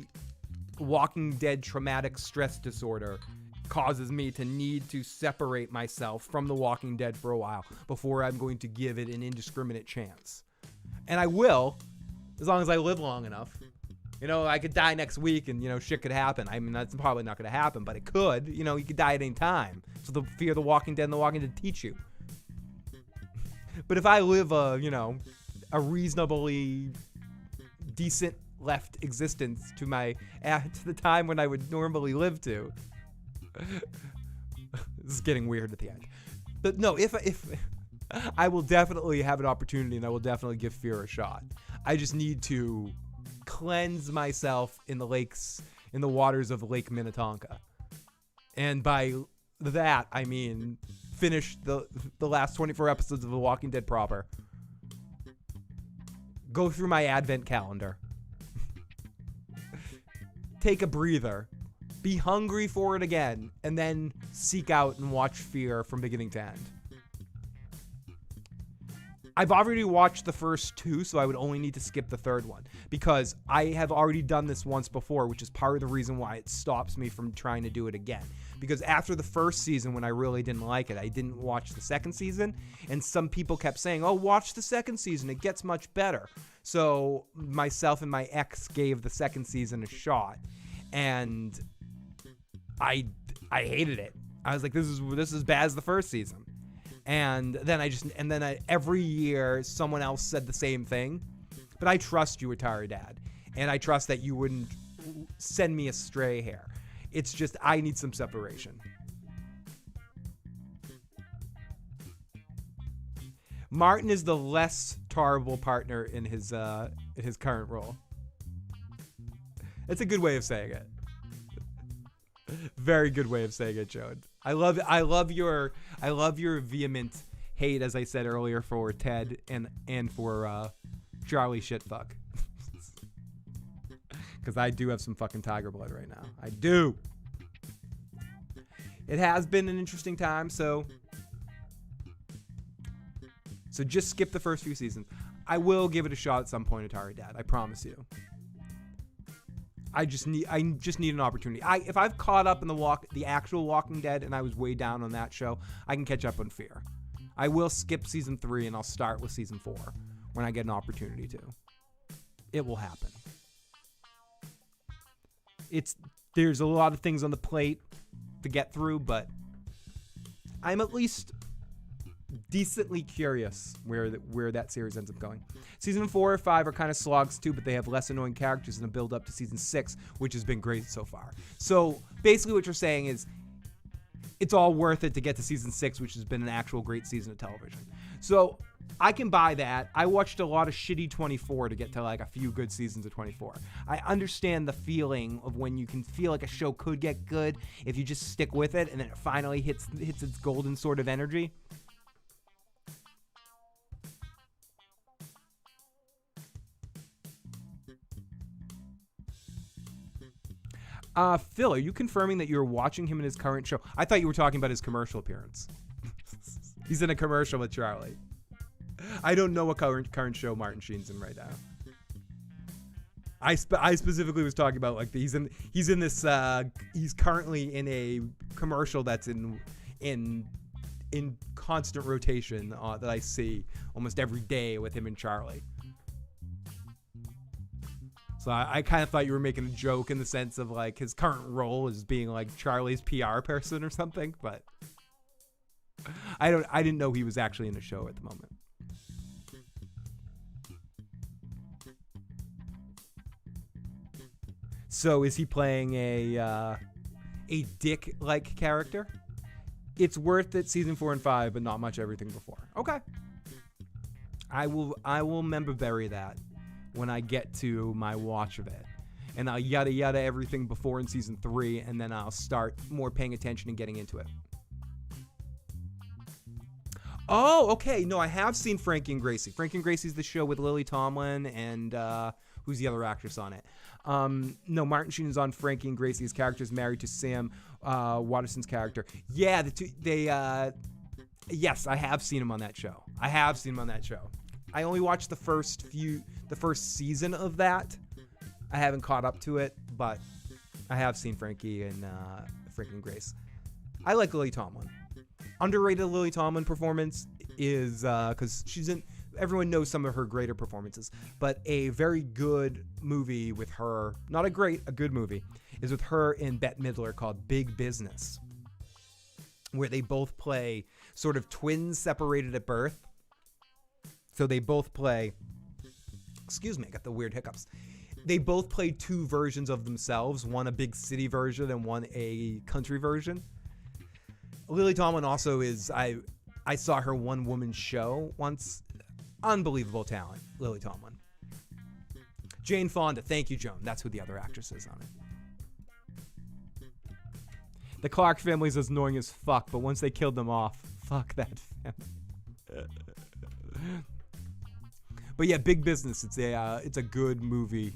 Walking Dead traumatic stress disorder causes me to need to separate myself from The Walking Dead for a while before I'm going to give it an indiscriminate chance. And I will, as long as I live long enough. You know, I could die next week and, shit could happen. I mean, that's probably not going to happen, but it could. You could die at any time. So the Fear the Walking Dead and The Walking Dead teach you. But if I live a reasonably decent left existence to the time when I would normally live to, this is getting weird at the end. But no, if I will definitely have an opportunity and I will definitely give Fear a shot. I just need to cleanse myself in the waters of Lake Minnetonka. And by that, I mean finish the last 24 episodes of The Walking Dead proper. Go through my advent calendar. Take a breather. Be hungry for it again, and then seek out and watch Fear from beginning to end. I've already watched the first two, so I would only need to skip the third one, because I have already done this once before, which is part of the reason why it stops me from trying to do it again. Because after the first season, when I really didn't like it, I didn't watch the second season, and some people kept saying, oh, watch the second season, it gets much better. So myself and my ex gave the second season a shot, and I hated it. I was like, this is as bad as the first season. And then every year someone else said the same thing. But I trust you, Atari Dad, and I trust that you wouldn't send me astray here. It's just I need some separation. Martin is the less terrible partner in his current role. It's a good way of saying it. Very good way of saying it, Joan. I love your vehement hate, as I said earlier, for Ted and for Charlie Shitfuck. Because I do have some fucking tiger blood right now. I do. It has been an interesting time, so just skip the first few seasons. I will give it a shot at some point, Atari Dad. I promise you. I just need an opportunity. If I've caught up in the actual Walking Dead and I was way down on that show, I can catch up on Fear. I will skip season 3 and I'll start with season 4 when I get an opportunity to. It will happen. There's a lot of things on the plate to get through, but I'm at least decently curious where that series ends up going. Season 4 or 5 are kind of slogs too, but they have less annoying characters in a build up to season 6, which has been great so far. So basically what you're saying is it's all worth it to get to season 6, which has been an actual great season of television. So I can buy that. I watched a lot of shitty 24 to get to like a few good seasons of 24. I understand the feeling of when you can feel like a show could get good if you just stick with it and then it finally hits its golden sort of energy. Phil, are you confirming that you're watching him in his current show? I thought you were talking about his commercial appearance. He's in a commercial with Charlie. I don't know what current show Martin Sheen's in right now. I specifically was talking about like he's in this he's currently in a commercial that's in constant rotation that I see almost every day with him and Charlie. So I kind of thought you were making a joke in the sense of like his current role as being like Charlie's PR person or something, but I didn't know he was actually in a show at the moment. So is he playing a dick-like character? It's worth it season 4 and 5, but not much everything before. Okay. I will member bury that when I get to my watch of it. And I'll yada yada everything before in season 3, and then I'll start more paying attention and getting into it. Oh, okay. No, I have seen Frankie and Gracie. Frankie and Gracie's the show with Lily Tomlin and who's the other actress on it? No, Martin Sheen is on Frankie and Gracie. His character is married to Sam Waterston's character. Yeah, yes, I have seen him on that show. I only watched the first season of that. I haven't caught up to it, but I have seen Frankie and Grace. I like Lily Tomlin. Underrated Lily Tomlin performance is because everyone knows some of her greater performances, but a very good movie with her, not a good movie, is with her and Bette Midler called Big Business, where they both play sort of twins separated at birth. So they both play, excuse me, I got the weird hiccups. They both play two versions of themselves, one a big city version and one a country version. Lily Tomlin also is, I saw her one-woman show once. Unbelievable talent, Lily Tomlin. Jane Fonda, thank you, Joan. That's who the other actress is on it. The Clark family's as annoying as fuck, but once they killed them off, fuck that family. But yeah, Big Business. It's a good movie.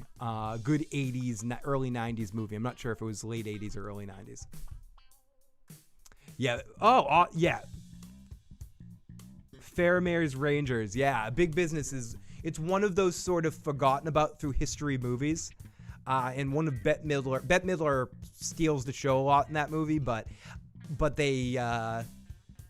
Good 80s, early 90s movie. I'm not sure if it was late 80s or early 90s. Yeah. Yeah. Faramir's Rangers. Yeah, Big Business it's one of those sort of forgotten about through history movies. And one of Bette Midler steals the show a lot in that movie, but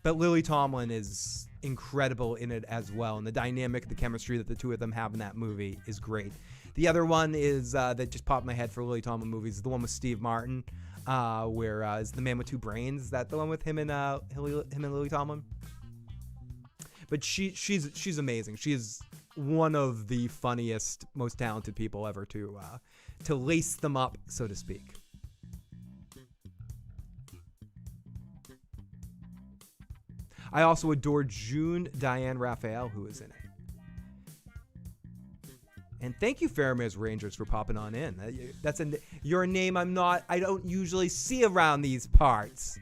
Lily Tomlin is incredible in it as well, and the dynamic, the chemistry that the two of them have in that movie is great. The other one is that just popped in my head for Lily Tomlin movies is the one with Steve Martin, where is The Man with Two Brains. Is that the one with him and Lily Tomlin? But she's amazing. She is one of the funniest, most talented people ever to lace them up, so to speak. I also adore June Diane Raphael, who is in it. And thank you, Faramir's Rangers, for popping on in. You're a name I don't usually see around these parts.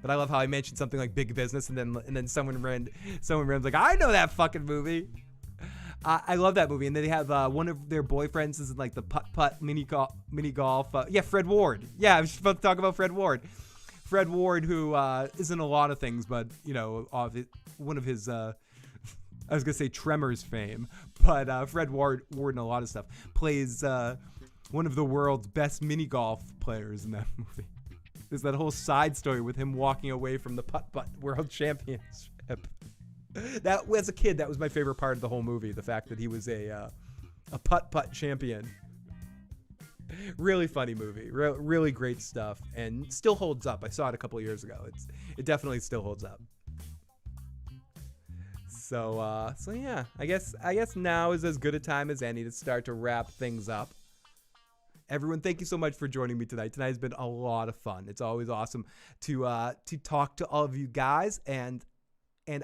But I love how I mentioned something like Big Business, and then someone random's like, I know that fucking movie. I love that movie. And then they have one of their boyfriends is in like the putt mini golf. Yeah, Fred Ward. Yeah, I was just about to talk about Fred Ward. Fred Ward, who is in a lot of things, but one of his I was gonna say Tremors fame, but Fred Ward in a lot of stuff plays one of the world's best mini golf players in that movie. There's that whole side story with him walking away from the putt-putt world championship. That, as a kid, that was my favorite part of the whole movie. The fact that he was a putt-putt champion. Really funny movie. Really great stuff. And still holds up. I saw it a couple of years ago. It definitely still holds up. So yeah. I guess now is as good a time as any to start to wrap things up. Everyone, thank you so much for joining me tonight. Tonight has been a lot of fun. It's always awesome to talk to all of you guys. And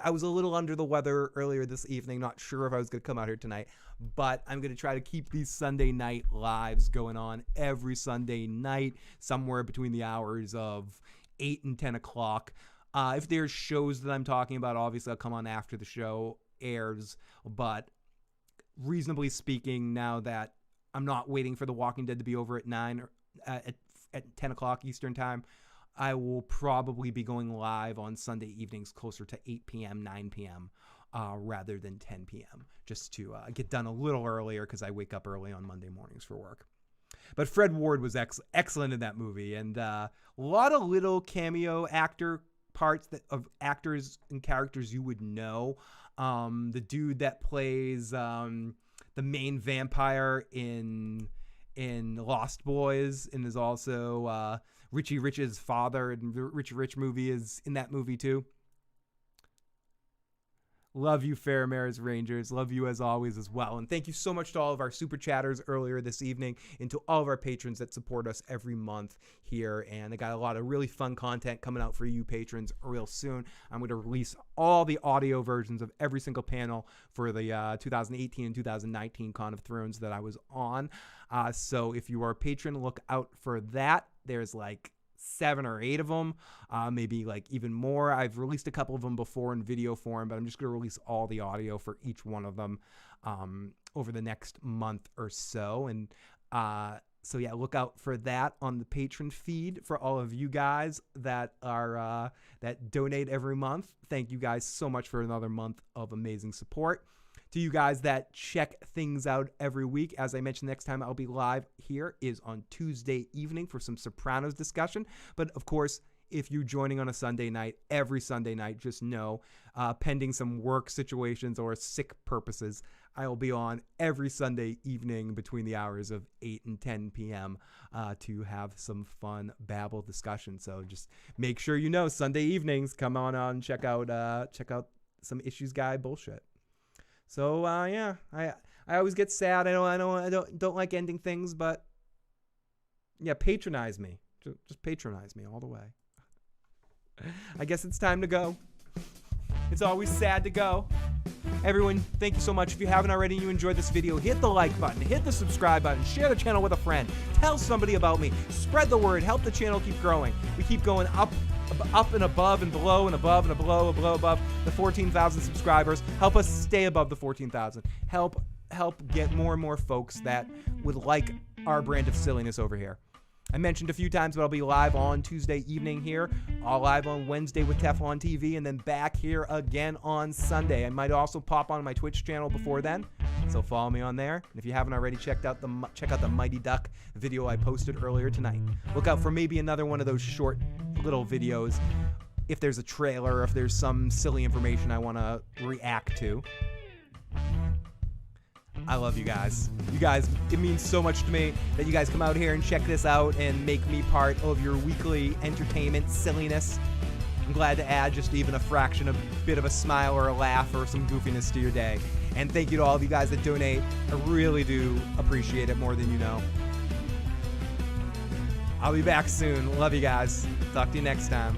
I was a little under the weather earlier this evening. Not sure if I was going to come out here tonight. But I'm going to try to keep these Sunday night lives going on every Sunday night, somewhere between the hours of 8 and 10 o'clock. If there's shows that I'm talking about, obviously I'll come on after the show airs. But reasonably speaking, now that I'm not waiting for The Walking Dead to be over at 9 or at 10 o'clock Eastern time. I will probably be going live on Sunday evenings closer to 8 p.m., 9 p.m. Rather than 10 p.m. just to get done a little earlier because I wake up early on Monday mornings for work. But Fred Ward was excellent in that movie, and a lot of little cameo actor parts of actors and characters you would know. The dude that plays the main vampire in Lost Boys and is also Richie Rich's father, and the Richie Rich movie is in that movie too. Love you, Fair Mares Rangers. Love you as always as well. And thank you so much to all of our super chatters earlier this evening and to all of our patrons that support us every month here. And I got a lot of really fun content coming out for you patrons real soon. I'm going to release all the audio versions of every single panel for the 2018 and 2019 Con of Thrones that I was on. So if you are a patron, look out for that. There's like 7 or 8 of them, maybe like even more. I've released a couple of them before in video form, but I'm just going to release all the audio for each one of them over the next month or so. And so yeah, look out for that on the patron feed for all of you guys that are that donate every month. Thank you guys so much for another month of amazing support. To you guys that check things out every week, as I mentioned, next time I'll be live here is on Tuesday evening for some Sopranos discussion. But of course, if you're joining on a Sunday night, every Sunday night, just know, pending some work situations or sick purposes, I will be on every Sunday evening between the hours of 8 and 10 p.m. To have some fun babble discussion. So just make sure you know Sunday evenings, come on and check out some Issues Guy bullshit. So yeah, I always get sad. I don't like ending things, but yeah, patronize me. Just patronize me all the way. I guess it's time to go. It's always sad to go. Everyone, thank you so much. If you haven't already and you enjoyed this video, hit the like button, hit the subscribe button, share the channel with a friend, tell somebody about me, spread the word, help the channel keep growing. We keep going up and above and below and above and below above the 14,000 subscribers. Help us stay above the 14,000. Help get more and more folks that would like our brand of silliness over here. I mentioned a few times, but I'll be live on Tuesday evening here, all live on Wednesday with Teflon TV, and then back here again on Sunday. I might also pop on my Twitch channel before then, so follow me on there. And if you haven't already, check out the Mighty Duck video I posted earlier tonight. Look out for maybe another one of those short little videos if there's a trailer or if there's some silly information I want to react to. I love you guys. You guys, it means so much to me that you guys come out here and check this out and make me part of your weekly entertainment silliness. I'm glad to add just even a fraction, a bit of a smile or a laugh or some goofiness to your day. And thank you to all of you guys that donate. I really do appreciate it more than you know. I'll be back soon. Love you guys. Talk to you next time.